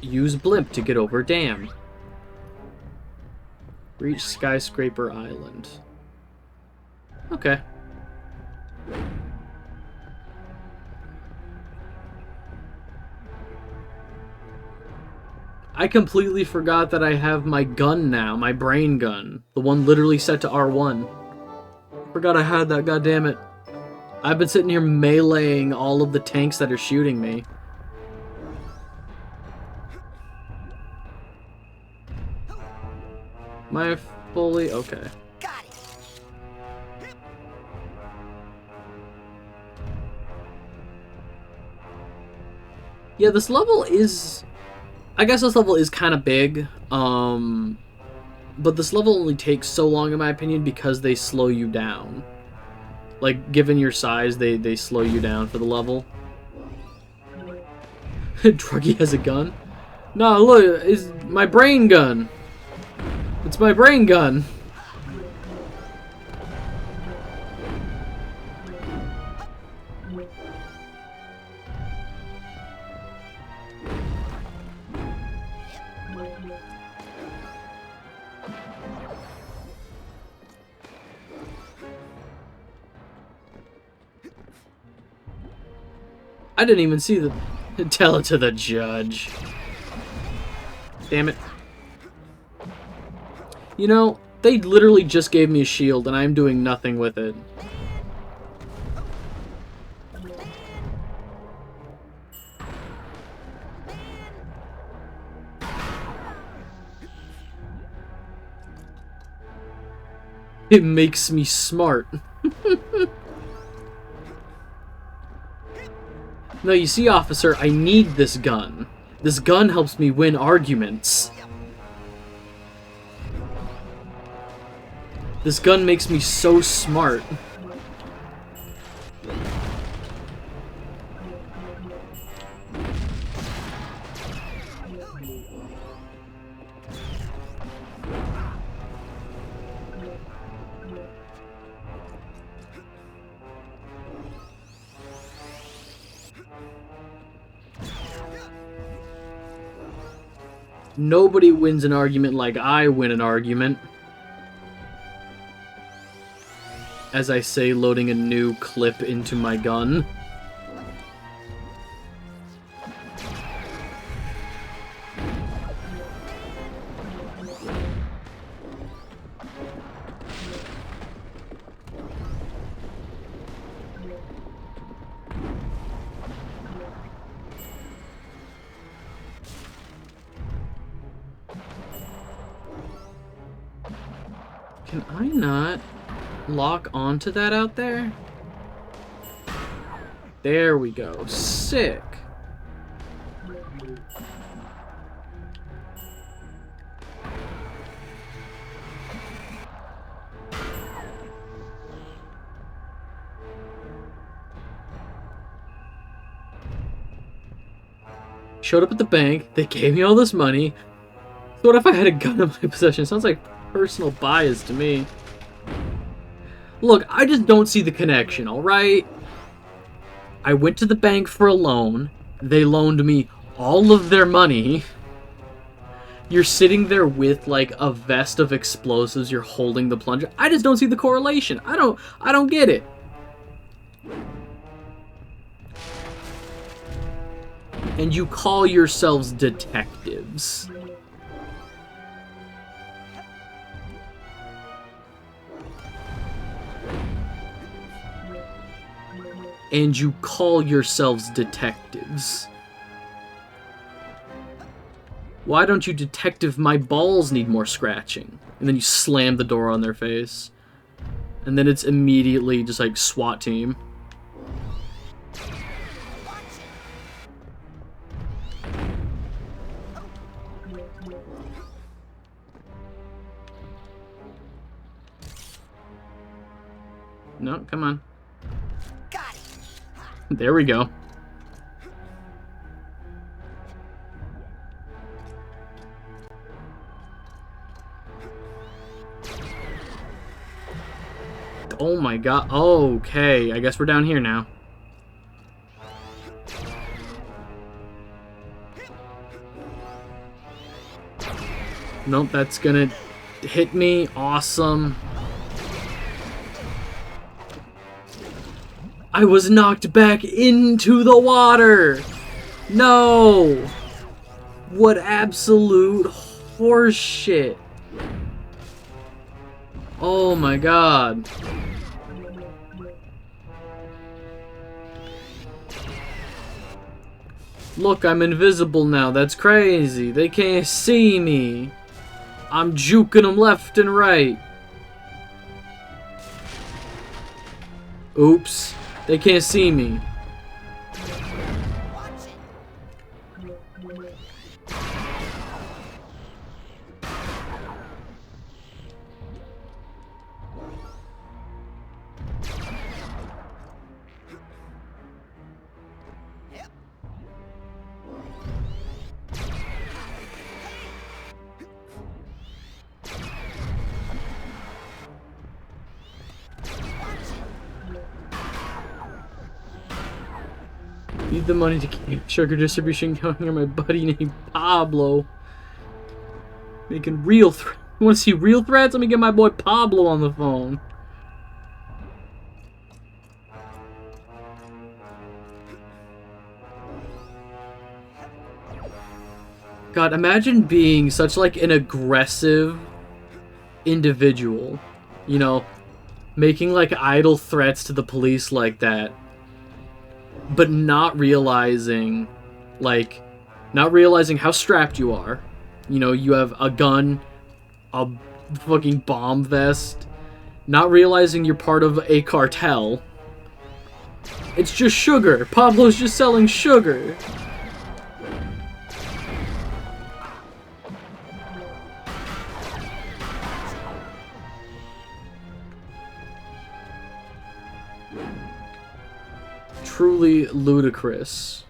Use blimp to get over dam. Reach Skyscraper Island. Okay. I completely forgot that I have my gun now, my brain gun. The one literally set to R1. Forgot I had that, goddammit. I've been sitting here meleeing all of the tanks that are shooting me. Am I fully... okay. Yeah, this level is... I guess this level is kind of big, but this level only takes so long, in my opinion, because they slow you down. Like, given your size, they slow you down for the level. Druggy has a gun? No, look, it's my brain gun. It's my brain gun. I didn't even see the... Tell it to the judge. Damn it. You know, they literally just gave me a shield and I'm doing nothing with it. It makes me smart. No, you see, officer, I need this gun. This gun helps me win arguments. This gun makes me so smart. Nobody wins an argument like I win an argument. As I say, loading a new clip into my gun. Can I not lock onto that out there? There we go. Sick. Showed up at the bank. They gave me all this money. So what if I had a gun in my possession? Sounds like personal bias to me. Look, I just don't see the connection, alright? I went to the bank for a loan. They loaned me all of their money. You're sitting there with, like, a vest of explosives. You're holding the plunger. I just don't see the correlation. I don't get it. And you call yourselves detectives. And you call yourselves detectives. Why don't you detective my balls need more scratching? And then you slam the door on their face. And then it's immediately just like SWAT team. No, come on. There we go. Oh my god. Okay, I guess we're down here now. Nope, that's gonna hit me. Awesome. I was knocked back into the water! No! What absolute horseshit. Oh my god. Look, I'm invisible now. That's crazy. They can't see me. I'm juking them left and right. Oops. They can't see me. Need the money to keep sugar distribution going on my buddy named Pablo. Making real threats. You want to see real threats? Let me get my boy Pablo on the phone. God, imagine being such like an aggressive individual. You know, making like idle threats to the police like that. But not realizing how strapped you are. You know, you have a gun, a fucking bomb vest. Not realizing you're part of a cartel. It's just sugar. Pablo's just selling sugar. Truly ludicrous.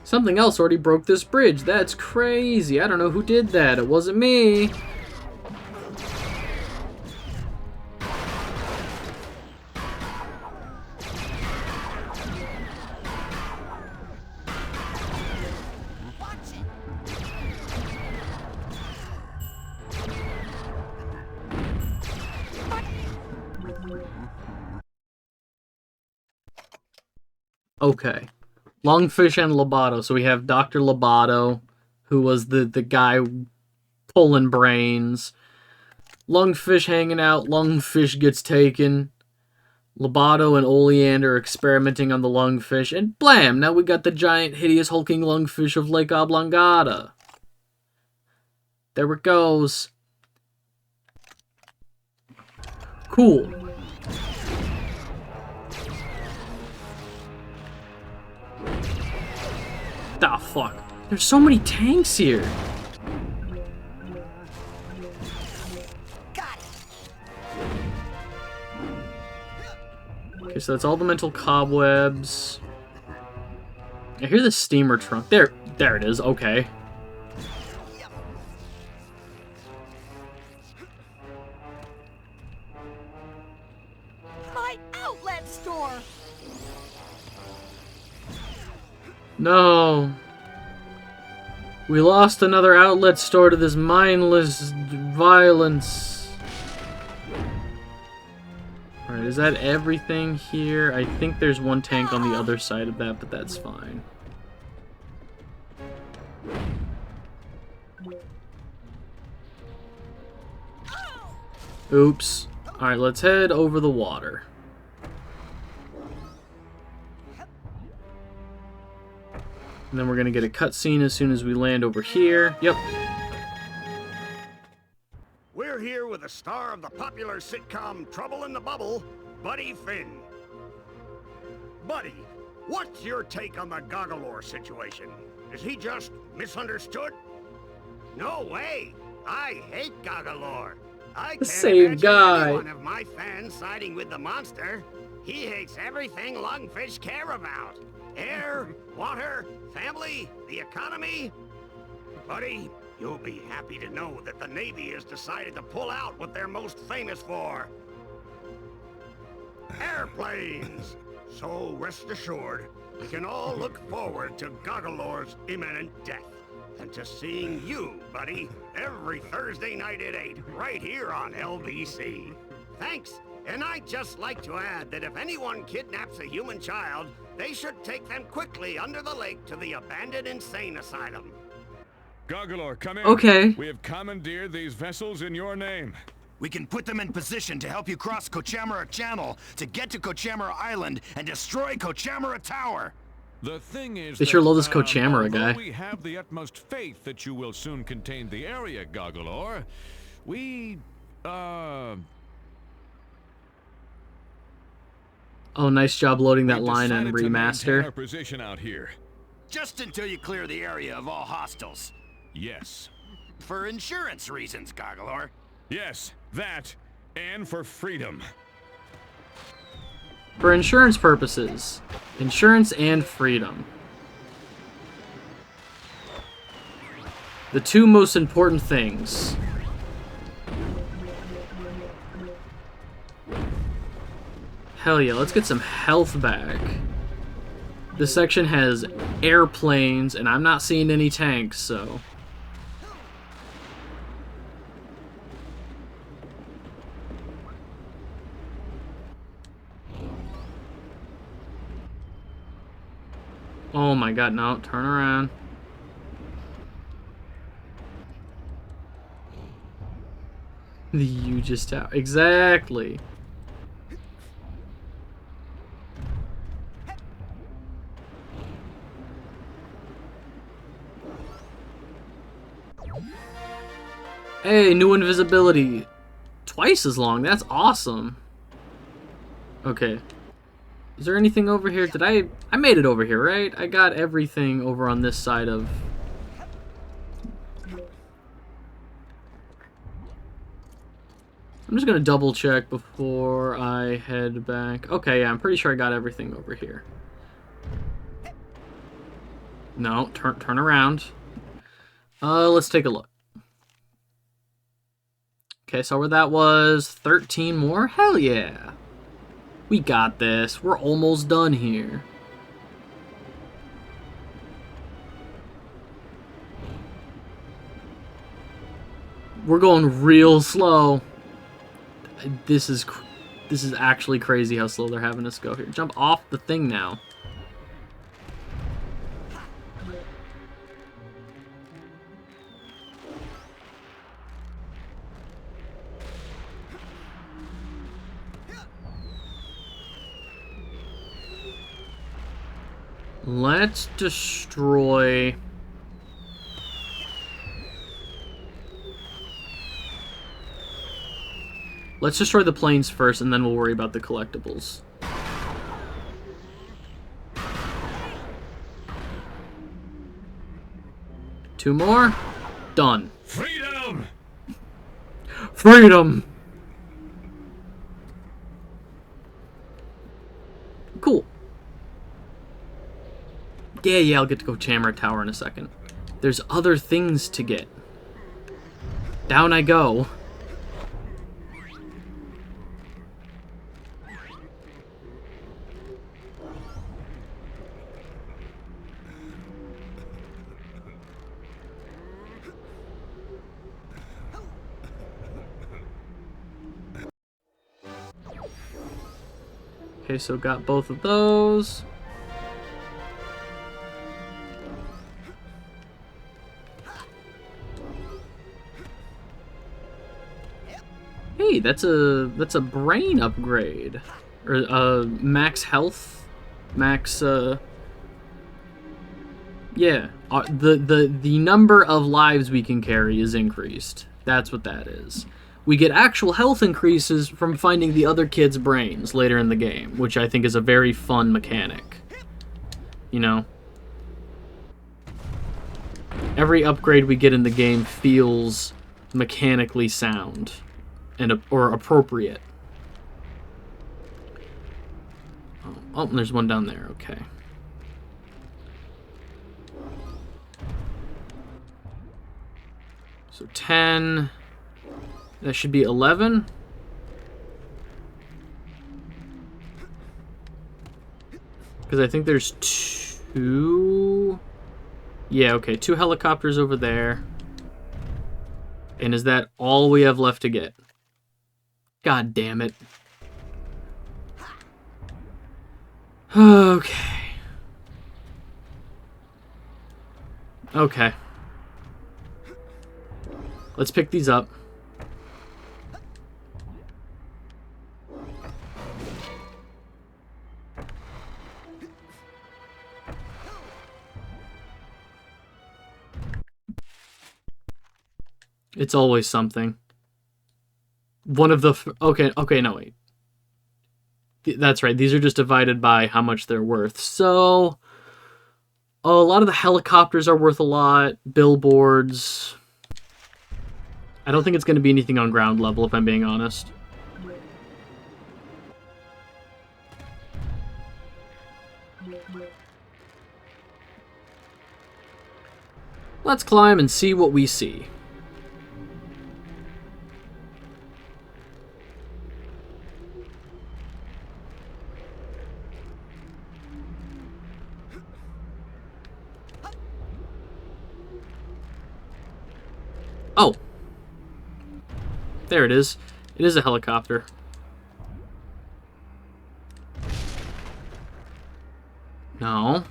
Something else already broke this bridge. That's crazy. I don't know who did that. It wasn't me. Okay. Lungfish and Lobato. So we have Dr. Lobato, who was the guy pulling brains. Lungfish hanging out. Lungfish gets taken. Lobato and Oleander experimenting on the lungfish, and blam! Now we got the giant, hideous, hulking lungfish of Lake Oblongata. There it goes. Cool. The fuck? There's so many tanks here. Okay, so that's all the mental cobwebs. I hear the steamer trunk. There it is. Okay. My outlet store! No. We lost another outlet store to this mindless violence. Alright, is that everything here? I think there's one tank on the other side of that, but that's fine. Oops. Alright, let's head over the water. And then we're gonna get a cutscene as soon as we land over here. Yep. We're here with the star of the popular sitcom Trouble in the Bubble, Buddy Finn. Buddy, what's your take on the Goggalor situation? Is he just misunderstood? No way! I hate Goggalor. I can't same imagine guy. any one of my fans siding with the monster. He hates everything lungfish care about. Air, water, family, the economy. Buddy, you'll be happy to know that the Navy has decided to pull out what they're most famous for. Airplanes! So rest assured, we can all look forward to Goggalor's imminent death. And to seeing you, buddy, every Thursday night at 8, right here on LBC. Thanks, and I'd just like to add that if anyone kidnaps a human child, they should take them quickly under the lake to the abandoned insane asylum. Goggalor, come in. Okay. We have commandeered these vessels in your name. We can put them in position to help you cross Kochamara Channel to get to Kochamara Island and destroy Kochamara Tower. The thing is, They sure love this although Kochamara guy. we have the utmost faith that you will soon contain the area, Goggalor, we, Oh, nice job loading that line and decided to maintain our remaster. position out here. Just until you clear the area of all hostiles. Yes. For insurance reasons, Goggalor. Yes, that, and for freedom. For insurance purposes. Insurance and freedom. The two most important things. Hell yeah, let's get some health back. This section has airplanes, and I'm not seeing any tanks, so... Oh my god, no, turn around. The Aegis Tower. Exactly. Hey, new invisibility. Twice as long. That's awesome. Okay. Is there anything over here? Did I made it over here, right? I got everything over on this side of... I'm just gonna double check before I head back. Okay, yeah, I'm pretty sure I got everything over here. No, turn around. Let's take a look. Okay, so where that was 13 more? Hell yeah. We got this. We're almost done here. We're going real slow. This is actually crazy how slow they're having us go here. Jump off the thing now. Let's destroy... Let's destroy the planes first, and then we'll worry about the collectibles. Two more. Done. Freedom! Freedom! Cool. Yeah, I'll get to go Chamber Tower in a second. There's other things to get. Down I go. Okay, so got both of those. Hey, that's a brain upgrade. Or max health. Max yeah. The number of lives we can carry is increased. That's what that is. We get actual health increases from finding the other kids' brains later in the game, which I think is a very fun mechanic. You know? Every upgrade we get in the game feels mechanically sound and or appropriate. Oh, there's one down there. Okay. So 10... That should be 11. Because I think there's 2... Yeah, okay. 2 helicopters over there. And is that all we have left to get? God damn it. Okay. Okay. Let's pick these up. It's always something. One of the... Okay, no, wait. That's right. These are just divided by how much they're worth. So, a lot of the helicopters are worth a lot. Billboards. I don't think it's going to be anything on ground level, if I'm being honest. Let's climb and see what we see. Oh. There it is. It is a helicopter. No.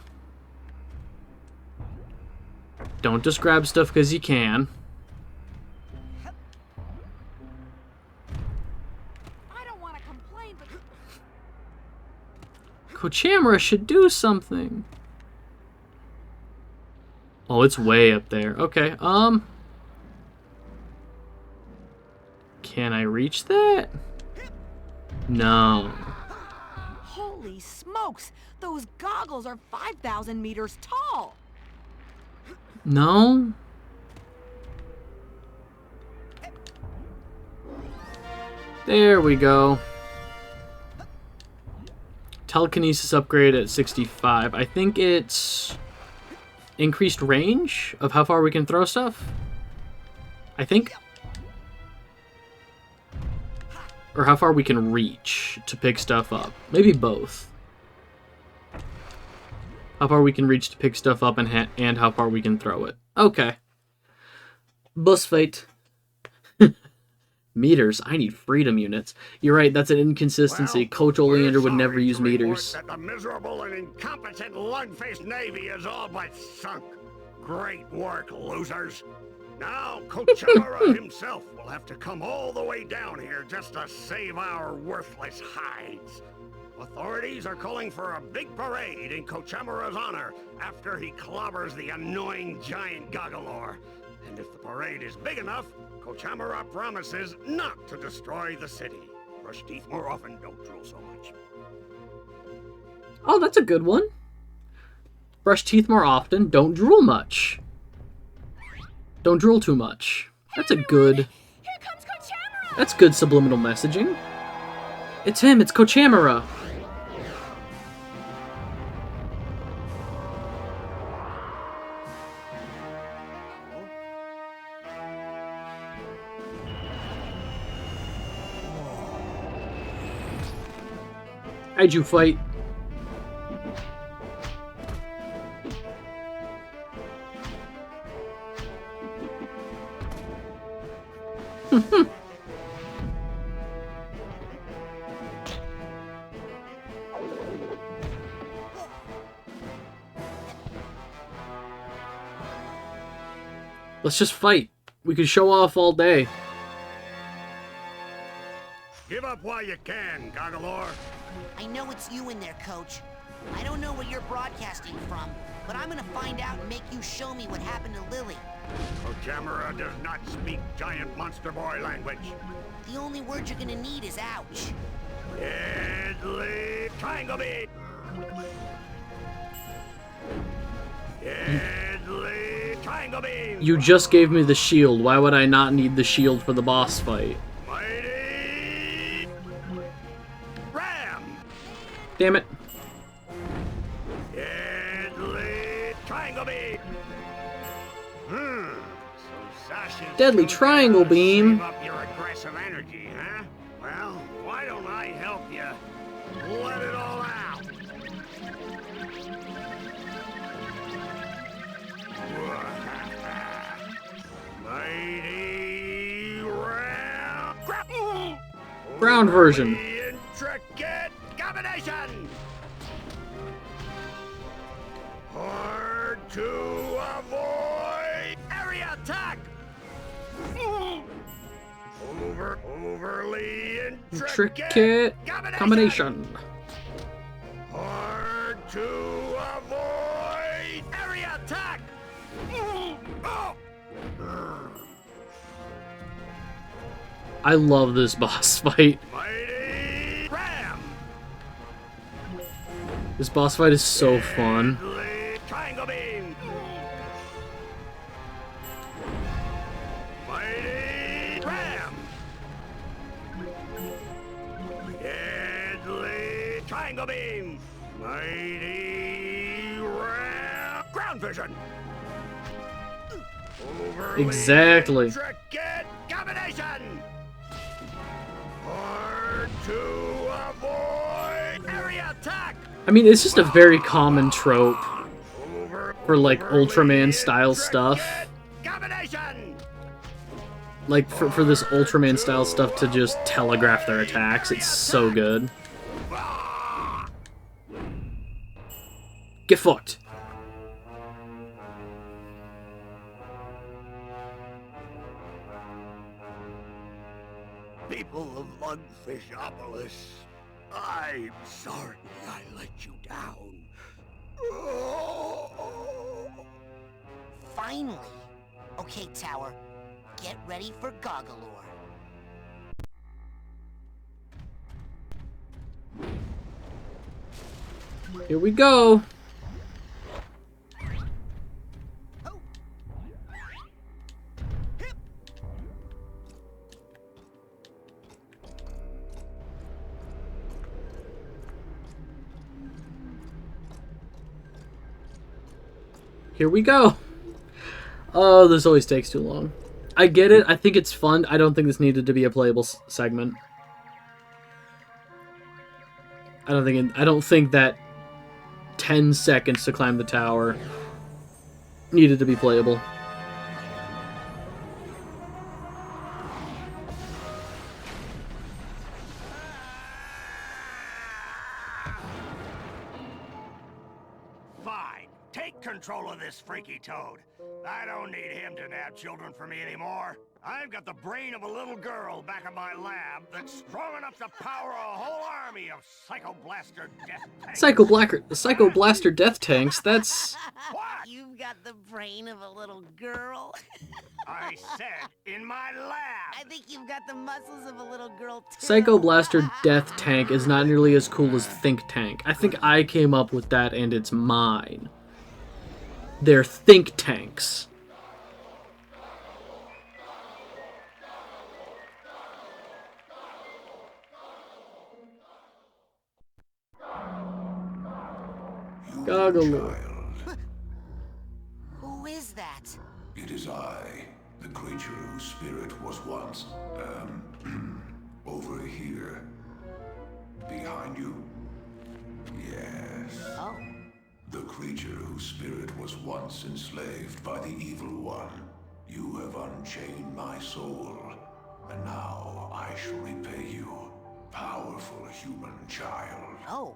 Don't just grab stuff because you can. I don't want to complain, but Kochamara should do something. Oh, it's way up there. Okay, Can I reach that? No. holy smokes, those goggles are 5,000 meters tall. No? There we go. Telekinesis upgrade at 65. I think it's increased range of how far we can throw stuff. I think. Or how far we can reach to pick stuff up. Maybe both. How far we can reach to pick stuff up and how far we can throw it. Okay. Bus fight. Meters. I need freedom units. You're right, that's an inconsistency. Well, Coach Oleander would never use meters. That the miserable and incompetent lug-faced Navy is all but sunk. Great work, losers. Now, Kochamara himself will have to come all the way down here just to save our worthless hides. Authorities are calling for a big parade in Kochamara's honor after he clobbers the annoying giant Goggalor. And if the parade is big enough, Kochamara promises not to destroy the city. Brush teeth more often, don't drool so much. Oh, that's a good one. Brush teeth more often, don't drool much. Don't drool too much. That's a good... Here comes Kochamara! That's good subliminal messaging. It's him, it's Kochamara. How'd you fight? Let's just fight. We could show off all day. Give up while you can, Goggalor. I know it's you in there, Coach. I don't know where you're broadcasting from, but I'm gonna find out and make you show me what happened to Lily. Kochamara does not speak giant monster boy language. The only word you're gonna need is ouch. Deadly triangle beam. Deadly triangle beam. You just gave me the shield. Why would I not need the shield for the boss fight? Mighty Ram. Damn it. Deadly triangle beam. So Sasha's Deadly triangle beam. Save up your aggressive energy, huh? Well, why don't I help you let it all out? Mighty round Ground version. intricate combination. Hard to avoid. Area attack. Overly intricate Combination. Hard to avoid. Area attack. I love this boss fight. Mighty Ram. This boss fight is so fun. Deadly triangle beam. Mighty Ram. Deadly triangle beam. Mighty Ram. Ground vision. Overly Exactly. intricate combination. Hard to avoid. Area attack. I mean, it's just a very common trope for, like, Ultraman style stuff. Combination. Like, for this Ultraman style stuff to just telegraph their attacks. It's so good. Get fucked. People of Lungfishopolis, I'm sorry I let you down. Finally. Okay, Tower. Get ready for Goggalor. Here we go. Here we go. Oh, this always takes too long. I get it. I think it's fun. I don't think this needed to be a playable segment. I don't think that 10 seconds to climb the tower needed to be playable. Fine. Take control of this freaky toad. I don't need him to nab children for me anymore. I've got the brain of a little girl back at my lab that's strong enough to power a whole army of Psycho-Blaster death tanks. Psycho-Blaster death tanks, that's... You've got the brain of a little girl. I said, in my lab. I think you've got the muscles of a little girl, too. Psycho-Blaster death tank is not nearly as cool as think tank. I think I came up with that and it's mine. They're think tanks. Goggle. Who is that? It is I, the creature whose spirit was once, over here. Behind you? Yes. Oh. The creature whose spirit was once enslaved by the evil one. You have unchained my soul, and now I shall repay you, powerful human child. Oh.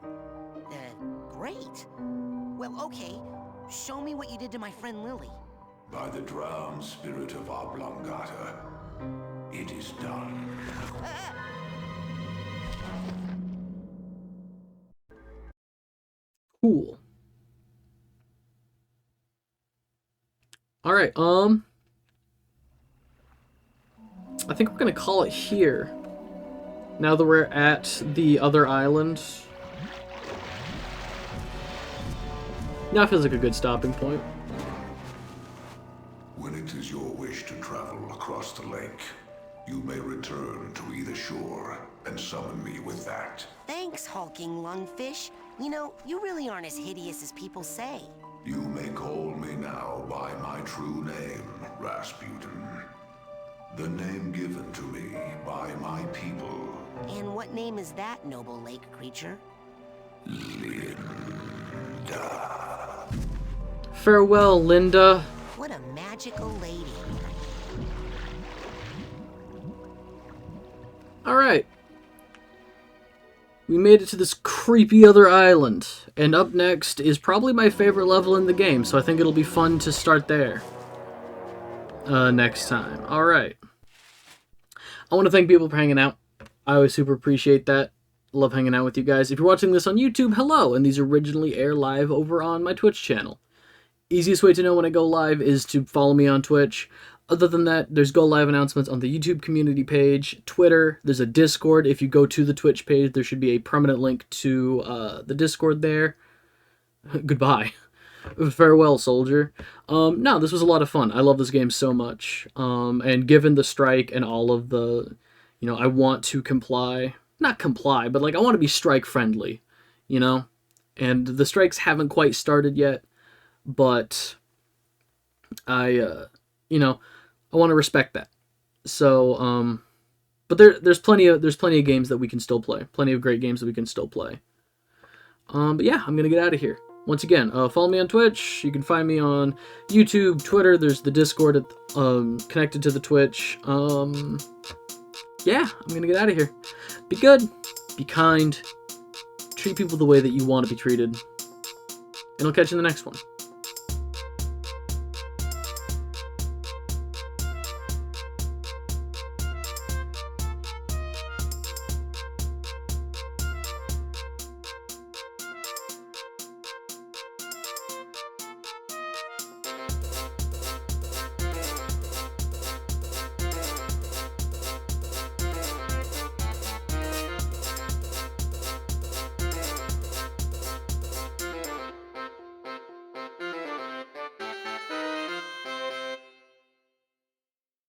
Great. Well, okay. Show me what you did to my friend Lily. By the drowned spirit of Oblongata, it is done. Cool. Alright, I think we're gonna call it here. Now that we're at the other island. Now feels like a good stopping point. When it is your wish to travel across the lake, you may return to either shore and summon me with that. Thanks, hulking lungfish. You know, you really aren't as hideous as people say. You may call me now by my true name, Rasputin. The name given to me by my people. And what name is that, noble lake creature? Linda. Farewell, Linda. What a magical lady. Alright. We made it to this creepy other island. And up next is probably my favorite level in the game, so I think it'll be fun to start there. Next time. Alright. I want to thank people for hanging out. I always super appreciate that. Love hanging out with you guys. If you're watching this on YouTube, hello! And these originally air live over on my Twitch channel. Easiest way to know when I go live is to follow me on Twitch. Other than that, there's go live announcements on the YouTube community page, Twitter, there's a Discord. If you go to the Twitch page, there should be a permanent link to the Discord there. Goodbye. Farewell, soldier. No, this was a lot of fun. I love this game so much. And given the strike and all of the, you know, I want to comply. Not comply, but like I want to be strike friendly, you know? And the strikes haven't quite started yet, but I, you know, I want to respect that. So, but there's plenty of games that we can still play. Plenty of great games that we can still play. But yeah, I'm gonna get out of here. Once again, follow me on Twitch. You can find me on YouTube, Twitter. There's the Discord connected to the Twitch. Yeah, I'm gonna get out of here. Be good, be kind, treat people the way that you want to be treated, and I'll catch you in the next one.